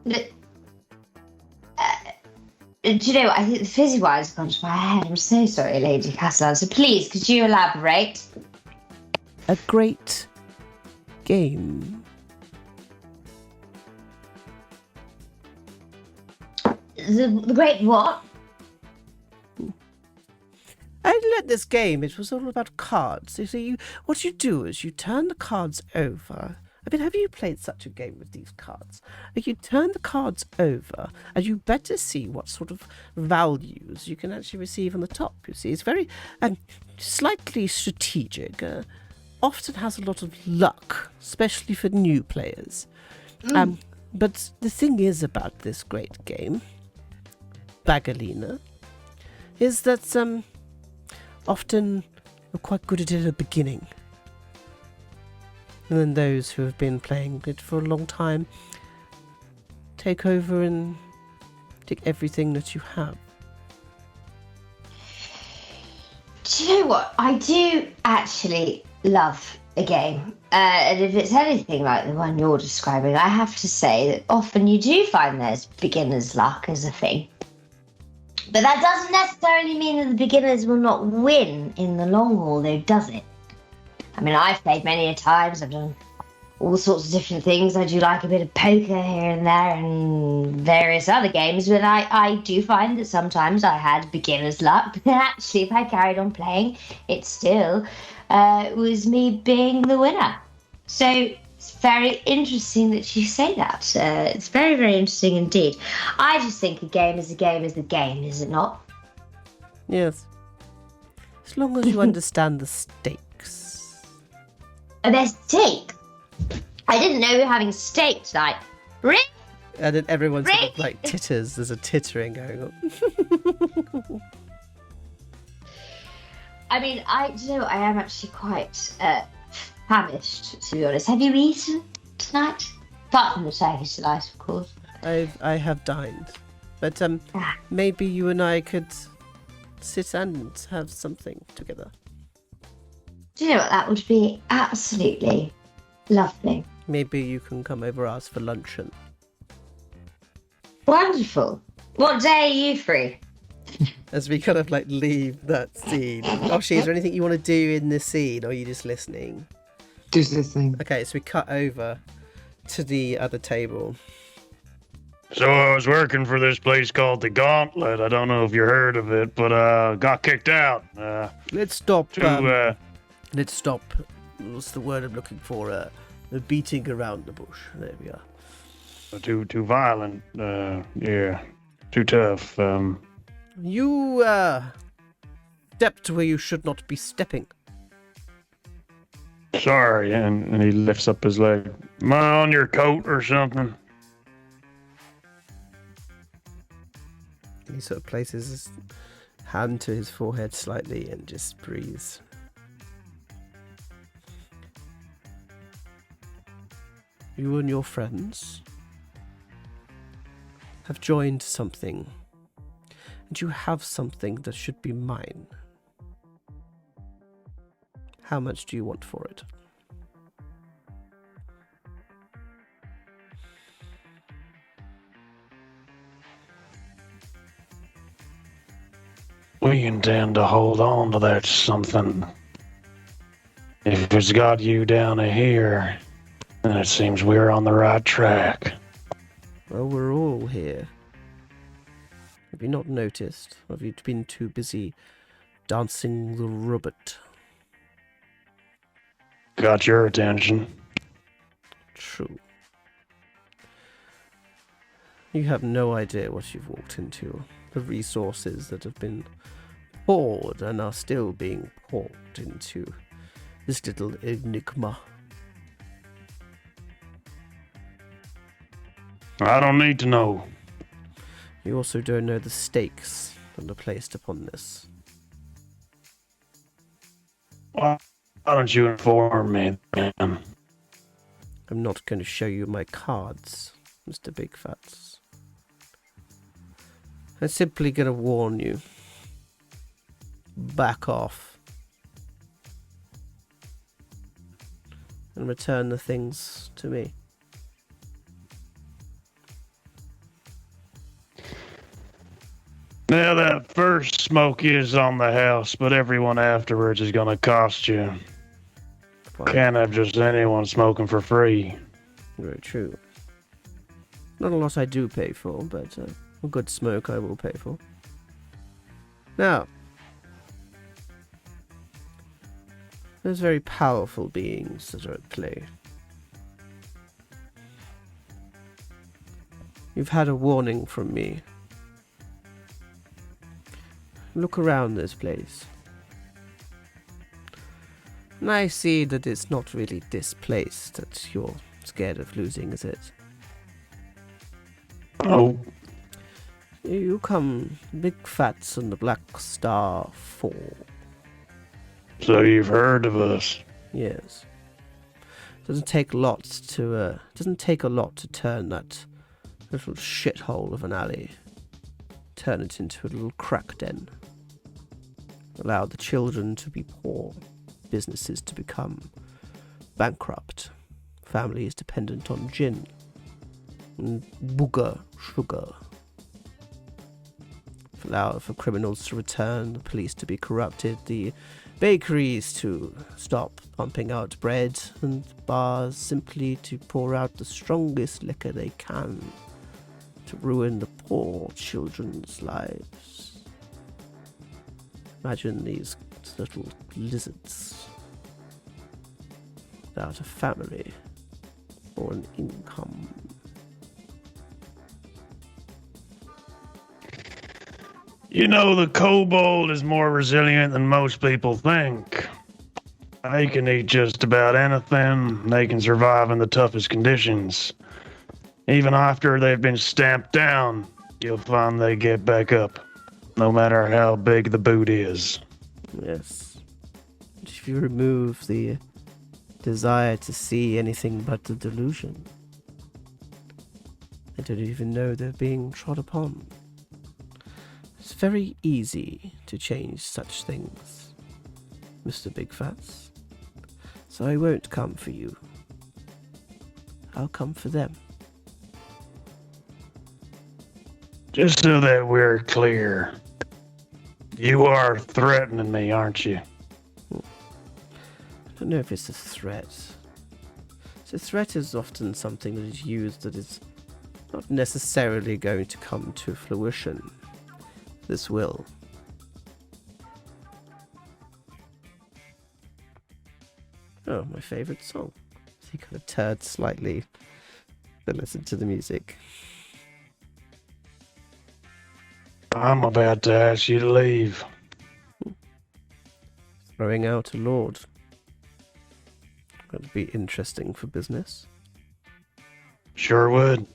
Do you know what? I think the fizzy wire's gone to my head. I'm so sorry, Lady Castellan. So please, could you elaborate? A great game. The great what? I learned this game. It was all about cards. You see, what you do is you turn the cards over. I mean, have you played such a game with these cards? Like, you turn the cards over, and you better see what sort of values you can actually receive on the top. You see, it's very slightly strategic. Often has a lot of luck, especially for new players. But the thing is about this great game, Baggalina, is that often we're quite good at it at the beginning. And then those who have been playing it for a long time take over and take everything that you have. Do you know what? I do actually love a game. And if it's anything like the one you're describing, I have to say that often you do find there's beginner's luck as a thing. But that doesn't necessarily mean that the beginners will not win in the long haul, though, does it? I mean, I've played many a times. I've done all sorts of different things. I do like a bit of poker here and there and various other games. But I do find that sometimes I had beginner's luck. But then actually, if I carried on playing, it still was me being the winner. So it's very interesting that you say that. It's very, very interesting indeed. I just think a game is a game is a game, is it not? Yes. As long as you understand the stakes. There's steak. I didn't know we were having steak tonight. Really? And then everyone sort of like titters. There's a tittering going on. I mean, I am actually quite famished, to be honest. Have you eaten tonight? Apart from the Turkish delight, of course. I have dined. But maybe you and I could sit and have something together. Do you know what? That would be absolutely lovely. Maybe you can come over ours for luncheon. Wonderful. What day are you free? As we kind of like leave that scene. Oshi, is there anything you want to do in this scene, or are you just listening? Just listening. Okay, so we cut over to the other table. So I was working for this place called the Gauntlet. I don't know if you heard of it, but got kicked out. Let's stop. To Let's stop. What's the word I'm looking for? Beating around the bush. There we are. too violent. Yeah, too tough. You stepped where you should not be stepping. Sorry, and he lifts up his leg. Am I on your coat or something? He sort of places his hand to his forehead slightly and just breathes. You and your friends have joined something, and you have something that should be mine. How much do you want for it? We intend to hold on to that something. If it's got you down to here, then it seems we're on the right track. Well, we're all here. Have you not noticed? Have you been too busy dancing the robot? Got your attention. True. You have no idea what you've walked into. The resources that have been poured and are still being poured into this little enigma. I don't need to know. You also don't know the stakes that are placed upon this. Why don't you inform me, man? I'm not going to show you my cards, Mr. Big Phatts. I'm simply going to warn you. Back off. And return the things to me. Now that first smoke is on the house, but everyone afterwards is gonna cost you. Fine. Can't have just anyone smoking for free. Very true. Not a lot I do pay for, but a good smoke I will pay for. Now, there's very powerful beings that are at play. You've had a warning from me. Look around this place. And I see that it's not really this place that you're scared of losing, is it? Oh, You come Big Phatts on the Black Star 4. so you've heard of us. Yes. Doesn't take a lot to turn that little shithole of an alley, turn it into a little crack den. Allow the children to be poor, businesses to become bankrupt, families dependent on gin and booger sugar. Allow for criminals to return, the police to be corrupted, the bakeries to stop pumping out bread, and bars simply to pour out the strongest liquor they can to ruin the poor children's lives. Imagine these little lizards without a family or an income. You know, the kobold is more resilient than most people think. They can eat just about anything. They can survive in the toughest conditions. Even after they've been stamped down, you'll find they get back up, no matter how big the boot is. Yes. If you remove the desire to see anything but the delusion, they don't even know they're being trod upon. It's very easy to change such things, Mr. Big Phatts. So I won't come for you. I'll come for them. Just so that we're clear, you are threatening me, aren't you? I don't know if it's a threat. So threat is often something that is used that is not necessarily going to come to fruition. This will. Oh, my favourite song. He kind of turned slightly to listen to the music. I'm about to ask you to leave. Throwing out a lord. That'd be interesting for business. Sure would.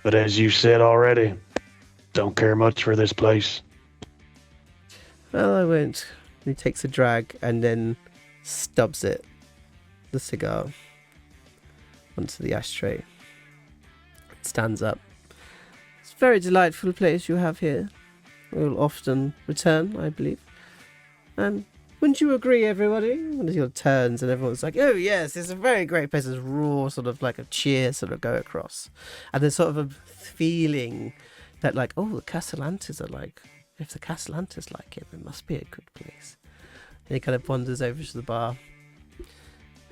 But as you said already, don't care much for this place. Well, I won't. He takes a drag and then stubs the cigar, onto the ashtray. Stands up. It's a very delightful place you have here. We'll often return, I believe. And wouldn't you agree, everybody? And he turns and everyone's like, oh yes, it's a very great place. There's raw sort of like a cheer sort of go across. And there's sort of a feeling that like, oh, the Castellantes are like, if the Castellantes like it, it must be a good place. And he kind of wanders over to the bar.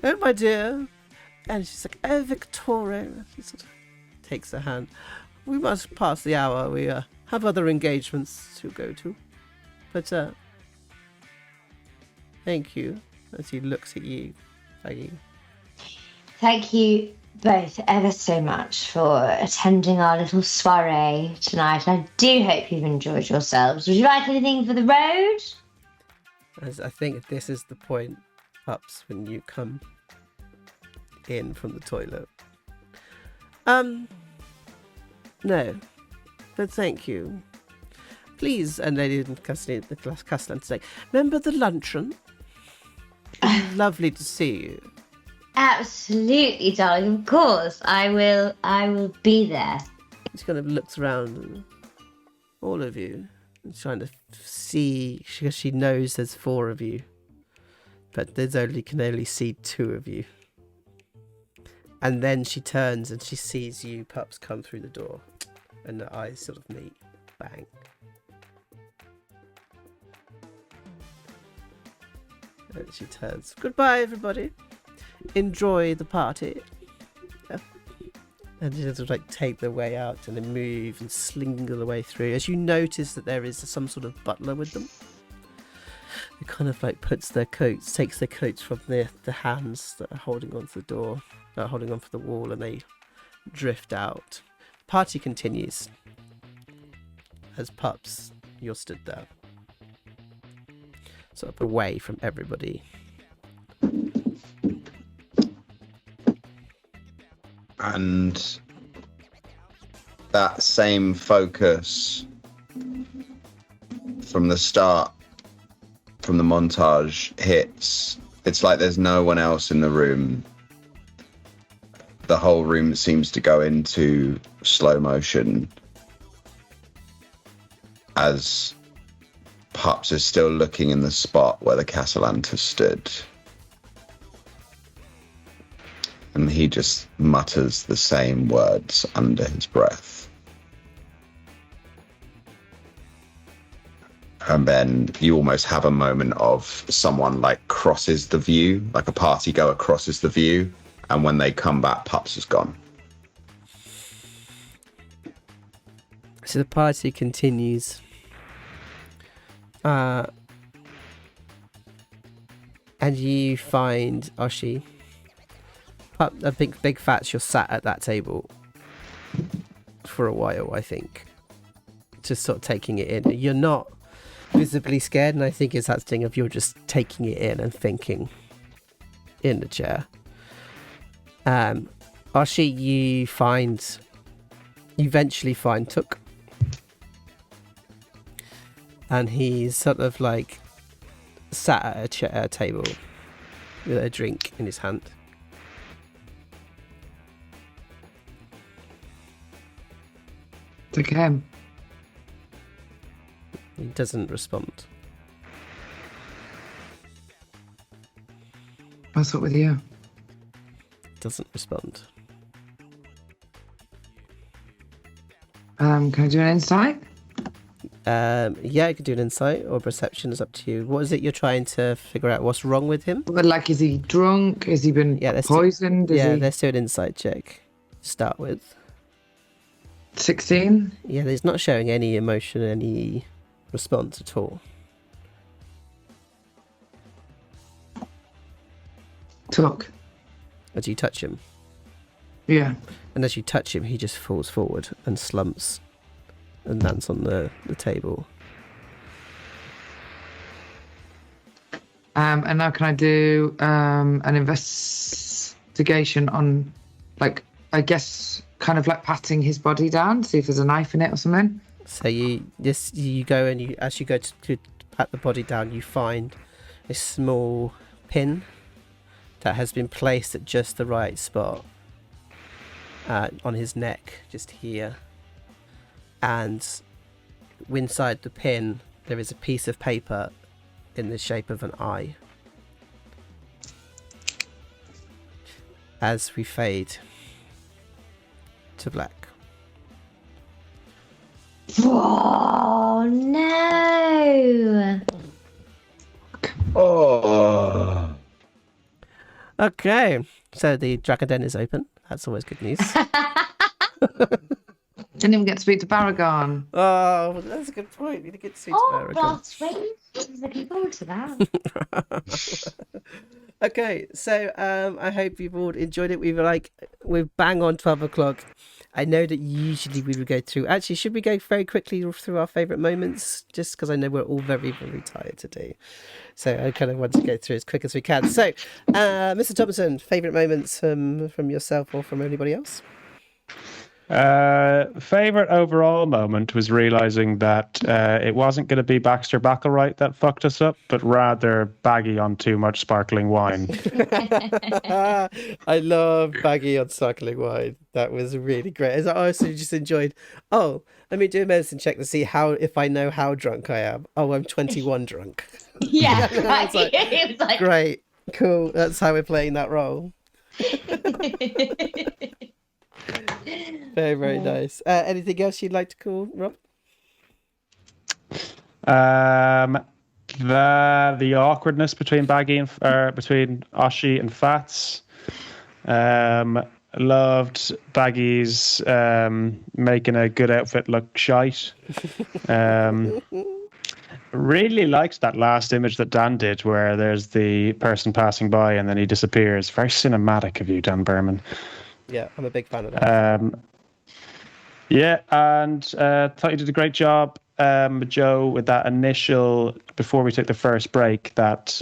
Oh, my dear. And she's like, oh, Victoria. She sort of takes her hand. We must pass the hour. We have other engagements to go to. But, thank you. As he looks at you, Baggi. Thank you both ever so much for attending our little soiree tonight. I do hope you've enjoyed yourselves. Would you like anything for the road? As I think this is the point, Pups, when you come in from the toilet. No, but thank you. Please, and Lady Castellan say, remember the luncheon? Lovely to see you. Absolutely, darling. Of course, I will be there. She kind of looks around and all of you, and trying to see, because she knows there's 4 of you, but can only see 2 of you. And then she turns and she sees you, Pups, come through the door, and the eyes sort of meet. Bang. And she turns. Goodbye, everybody. Enjoy the party. And she sort of like take their way out and then move and sling the way through. As you notice that there is some sort of butler with them. He kind of like takes their coats from the hands that are holding onto the door, holding onto the wall, and they drift out. The party continues. As Pups, you're stood there, sort of away from everybody. And that same focus from the start, from the montage, hits. It's like there's no one else in the room. The whole room seems to go into slow motion as Pups is still looking in the spot where the Castellantis stood. And he just mutters the same words under his breath. And then you almost have a moment of someone like crosses the view, like a party goer crosses the view, and when they come back, Pups is gone. So the party continues. And you find Oshi. A big Phatts, you're sat at that table for a while, I think. Just sort of taking it in. You're not visibly scared, and I think it's that thing of you're just taking it in and thinking in the chair. Oshi, you eventually find Took. And he's sort of like sat at a table with a drink in his hand. Took him. He doesn't respond. What's up with you? Doesn't respond. Can I do an insight? Yeah, I could do an insight or perception. Is up to you. What is it you're trying to figure out? What's wrong with him? But like, is he drunk? Has he been poisoned? Let's do an insight check to start with. 16? Yeah, he's not showing any emotion, any response at all. Took. As you touch him. Yeah. And as you touch him, he just falls forward and slumps and lands on the table. And now can I do an investigation on, like, I guess, kind of like patting his body down, see if there's a knife in it or something? So you go and as you go to pat the body down, you find a small pin that has been placed at just the right spot on his neck, just here. And inside the pin, there is a piece of paper in the shape of an eye. As we fade to black. Oh no! Oh. Okay, so the Dragon Den is open. That's always good news. Didn't even get to speak to Baragon. Oh, that's a good point. We didn't get to speak to Baragon. That's sweet. I was looking forward to that. Okay, so I hope you've all enjoyed it. We're bang on 12 o'clock. I know that usually we would go through. Actually, should we go very quickly through our favourite moments? Just because I know we're all very, very tired today. So I kind of want to go through as quick as we can. So, Mr. Thompson, favourite moments from yourself or from anybody else? Favorite overall moment was realizing that it wasn't going to be Baxter Backlewright that fucked us up, but rather Baggi on too much sparkling wine. I love Baggi on sparkling wine. That was really great. I also just enjoyed. Oh, let me do a medicine check to see if I know how drunk I am. Oh, I'm 21 drunk. Yeah, right. It's like, It was like, great, cool. That's how we're playing that role. Very, very nice. Anything else you'd like to call, Rob? The awkwardness between Baggi and between Oshi and Phatts. Loved Baggi's making a good outfit look shite. Really liked that last image that Dan did, where there's the person passing by and then he disappears. Very cinematic of you, Dan Burman. Yeah, I'm a big fan of that. Yeah, and thought you did a great job, Joe, with that initial, before we took the first break, that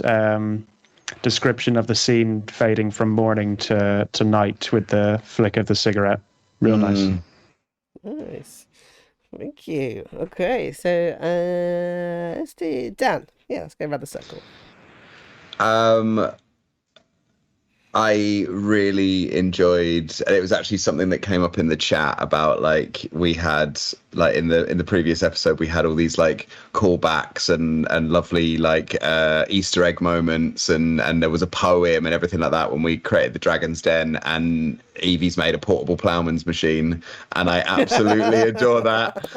description of the scene fading from morning to night with the flick of the cigarette. Real nice. Nice. Thank you. Okay, so let's do Dan. Yeah, let's go around the circle. I really enjoyed, and it was actually something that came up in the chat about, like, we had, like, in the previous episode, we had all these, like, callbacks and lovely, like, Easter egg moments, and there was a poem and everything like that when we created the Dragon's Den, and Evie's made a portable ploughman's machine, and I absolutely adore that.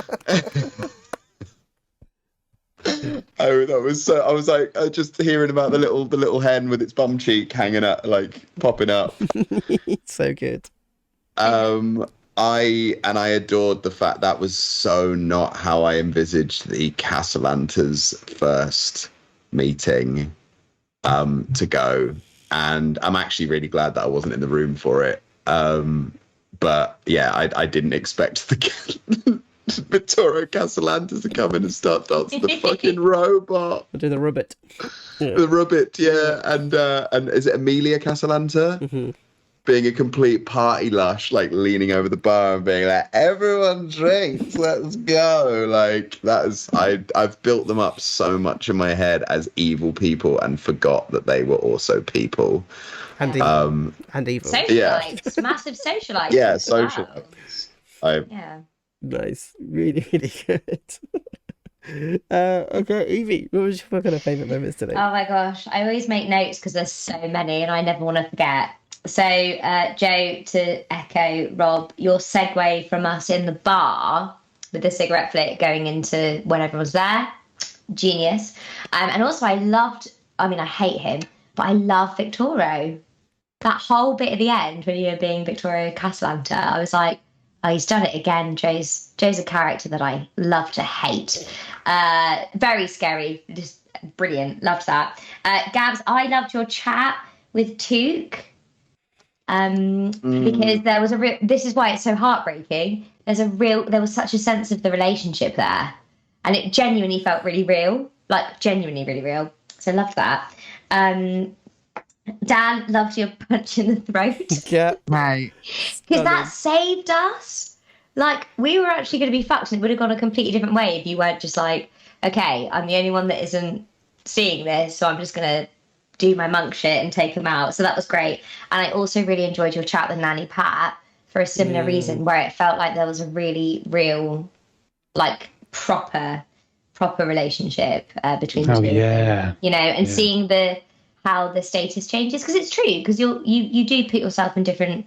Oh, that was so. I was like, just hearing about the little hen with its bum cheek hanging up, like popping up. So good. I adored the fact that was so not how I envisaged the Castellanta's first meeting to go, and I'm actually really glad that I wasn't in the room for it. But yeah, I didn't expect the Vittorio Castellantis to come in and start dancing the fucking robot. I'll do the ribbit. Yeah. The ribbit, yeah. And is it Emilia Castellanta? Mm-hmm. Being a complete party lush, like leaning over the bar and being like, everyone drinks, let's go. Like, that is, I've built them up so much in my head as evil people and forgot that they were also people. And evil. And evil. Socialites, massive socialites. Yeah, as well. socialites. Yeah. Nice. Really, really good. Okay, Evie, what was your kind of favourite moments today? Oh my gosh, I always make notes because there's so many and I never want to forget. So, Joe, to echo Rob, your segue from us in the bar with the cigarette flick going into when everyone's there, genius. And also I hate him, but I love Victorio. That whole bit at the end when you were being Victorio Castellanta, I was like, oh, he's done it again. Joe's a character that I love to hate. Very scary, just brilliant. Loved that. Gabs, I loved your chat with Took. Because there was this is why it's so heartbreaking. There was such a sense of the relationship there. And it genuinely felt really real. Like, genuinely really real. So I loved that. Dan, loved your punch in the throat. Yeah. Right. Because that saved us. Like, we were actually going to be fucked and it would have gone a completely different way if you weren't just like, okay, I'm the only one that isn't seeing this, so I'm just going to do my monk shit and take them out. So that was great. And I also really enjoyed your chat with Nanny Pat for a similar reason, where it felt like there was a really real, like, proper relationship between the two. Yeah. You know, and seeing how the status changes, because it's true, because you do put yourself in different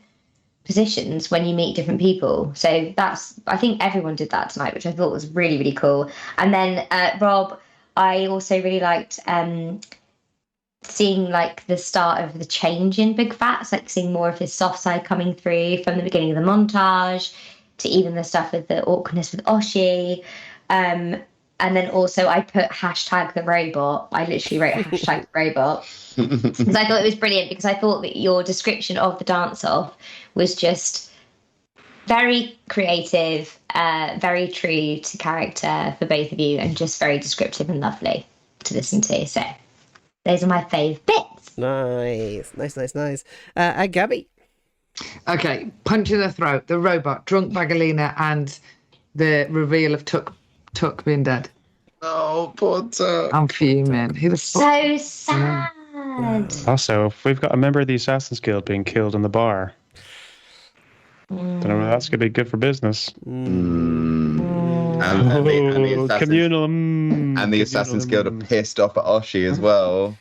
positions when you meet different people. So I think everyone did that tonight, which I thought was really, really cool. And then Rob, I also really liked seeing like the start of the change in Big Phatts, like seeing more of his soft side coming through from the beginning of the montage to even the stuff with the awkwardness with Oshi. And then also I put #the robot. I literally wrote #the robot because I thought it was brilliant, because I thought that your description of the dance off was just very creative, very true to character for both of you, and just very descriptive and lovely to listen to. So those are my fave bits. Nice. And Gabby. Okay, punch in the throat, the robot, drunk Baggalina, and the reveal of Tuck being dead. Oh, poor Tuck. I'm fuming. Who the fuck? So sad. Also, if we've got a member of the Assassin's Guild being killed in the bar, don't know whether that's going to be good for business. And the Assassins, Communal. and the Assassin's Guild are pissed off at Oshi as well.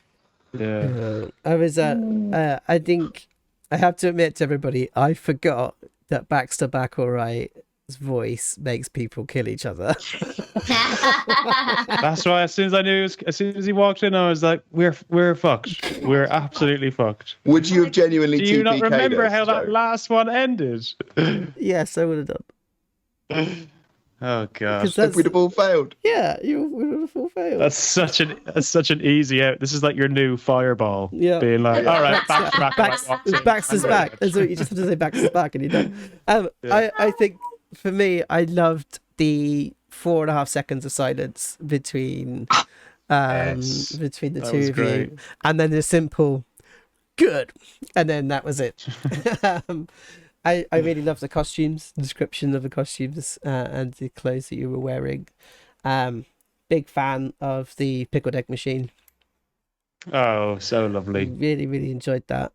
Yeah. I was I think I have to admit to everybody, I forgot that Baxter Backlright's voice makes people kill each other. That's why as soon as he walked in, I was like, we're fucked. We're absolutely fucked. Would you have genuinely Do you not TPK'd remember us, how that Joe? last one ended? Yes, I would have done. Oh god. Because If we'd have all failed. yeah, you would have all failed. That's such an easy out. This is like your new fireball. Yeah. Being like, all right, Baxter's back. And so you just have to say Baxter's back and you're done. I think for me, I loved the 4.5 seconds of silence between between the That two was of great. you, and then the simple good, and then that was it. I really love the costumes, the description of the costumes, and the clothes that you were wearing. Big fan of the pickled egg machine. Oh, so lovely. Really enjoyed that.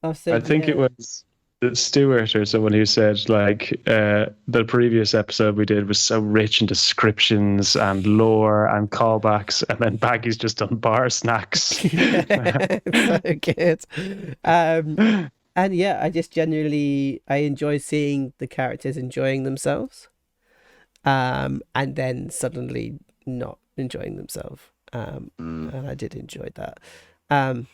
Also, I think it was Stuart or someone who said like the previous episode we did was so rich in descriptions and lore and callbacks, and then Baggy's just done bar snacks. so good. And yeah, I just genuinely I enjoy seeing the characters enjoying themselves, and then suddenly not enjoying themselves. And I did enjoy that. And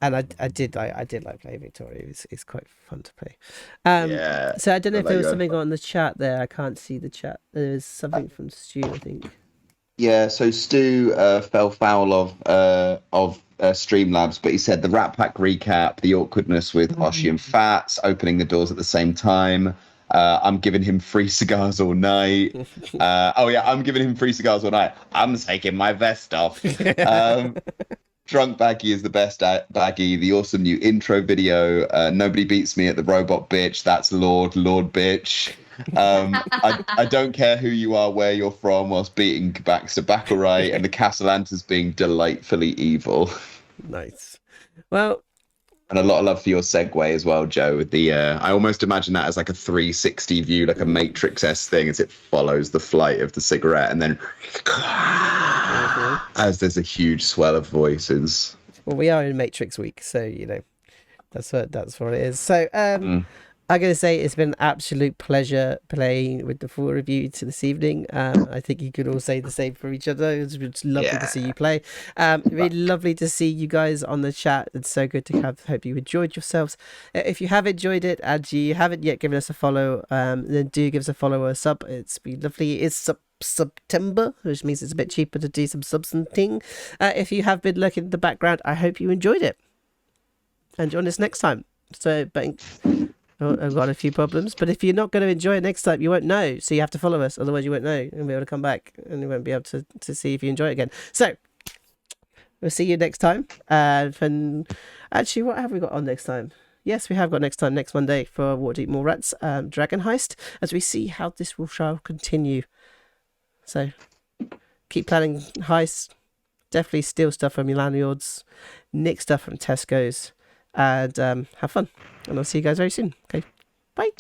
I did like playing Victoria. It's quite fun to play. Yeah. So I don't know if I there like was that. something on the chat there. I can't see the chat. There's something from Stu, I think. Yeah, so Stu fell foul of Streamlabs, but he said the Rat Pack recap, the awkwardness with Oshi and Phatts, opening the doors at the same time. I'm giving him free cigars all night. I'm giving him free cigars all night. I'm taking my vest off. Drunk Baggy is the best Baggy. The awesome new intro video. Nobody beats me at the robot bitch. That's Lord bitch. I don't care who you are, where you're from, whilst beating Baxter Backlright, and the Castellantas being delightfully evil. Nice. Well, And a lot of love for your segue as well, Joe. With the I almost imagine that as like a 360 view, like a Matrix-esque thing, as it follows the flight of the cigarette, and then as there's a huge swell of voices. well, we are in Matrix week, so you know that's what it is. So I'm going to say it's been an absolute pleasure playing with the four of you to this evening. I think you could all say the same for each other. It's lovely to see you play. Really lovely to see you guys on the chat. It's so good to have. Hope you enjoyed yourselves. If you have enjoyed it and you haven't yet given us a follow, then do give us a follow or a sub. It's been lovely. It's September, which means it's a bit cheaper to do some subs and thing. If you have been looking at the background, I hope you enjoyed it. And join us next time. So, I've got a few problems, but if you're not going to enjoy it next time, you won't know. So you have to follow us, otherwise you won't know and be able to come back, and you won't be able to see if you enjoy it again. So we'll see you next time. And actually, what have we got on next time? Yes, we have got next Monday for Waterdeep Mallrats Dragon Heist, as we see how this shall continue. So keep planning heists. Definitely steal stuff from your landlords, nick stuff from Tesco's, and have fun. And I'll see you guys very soon. Okay, bye.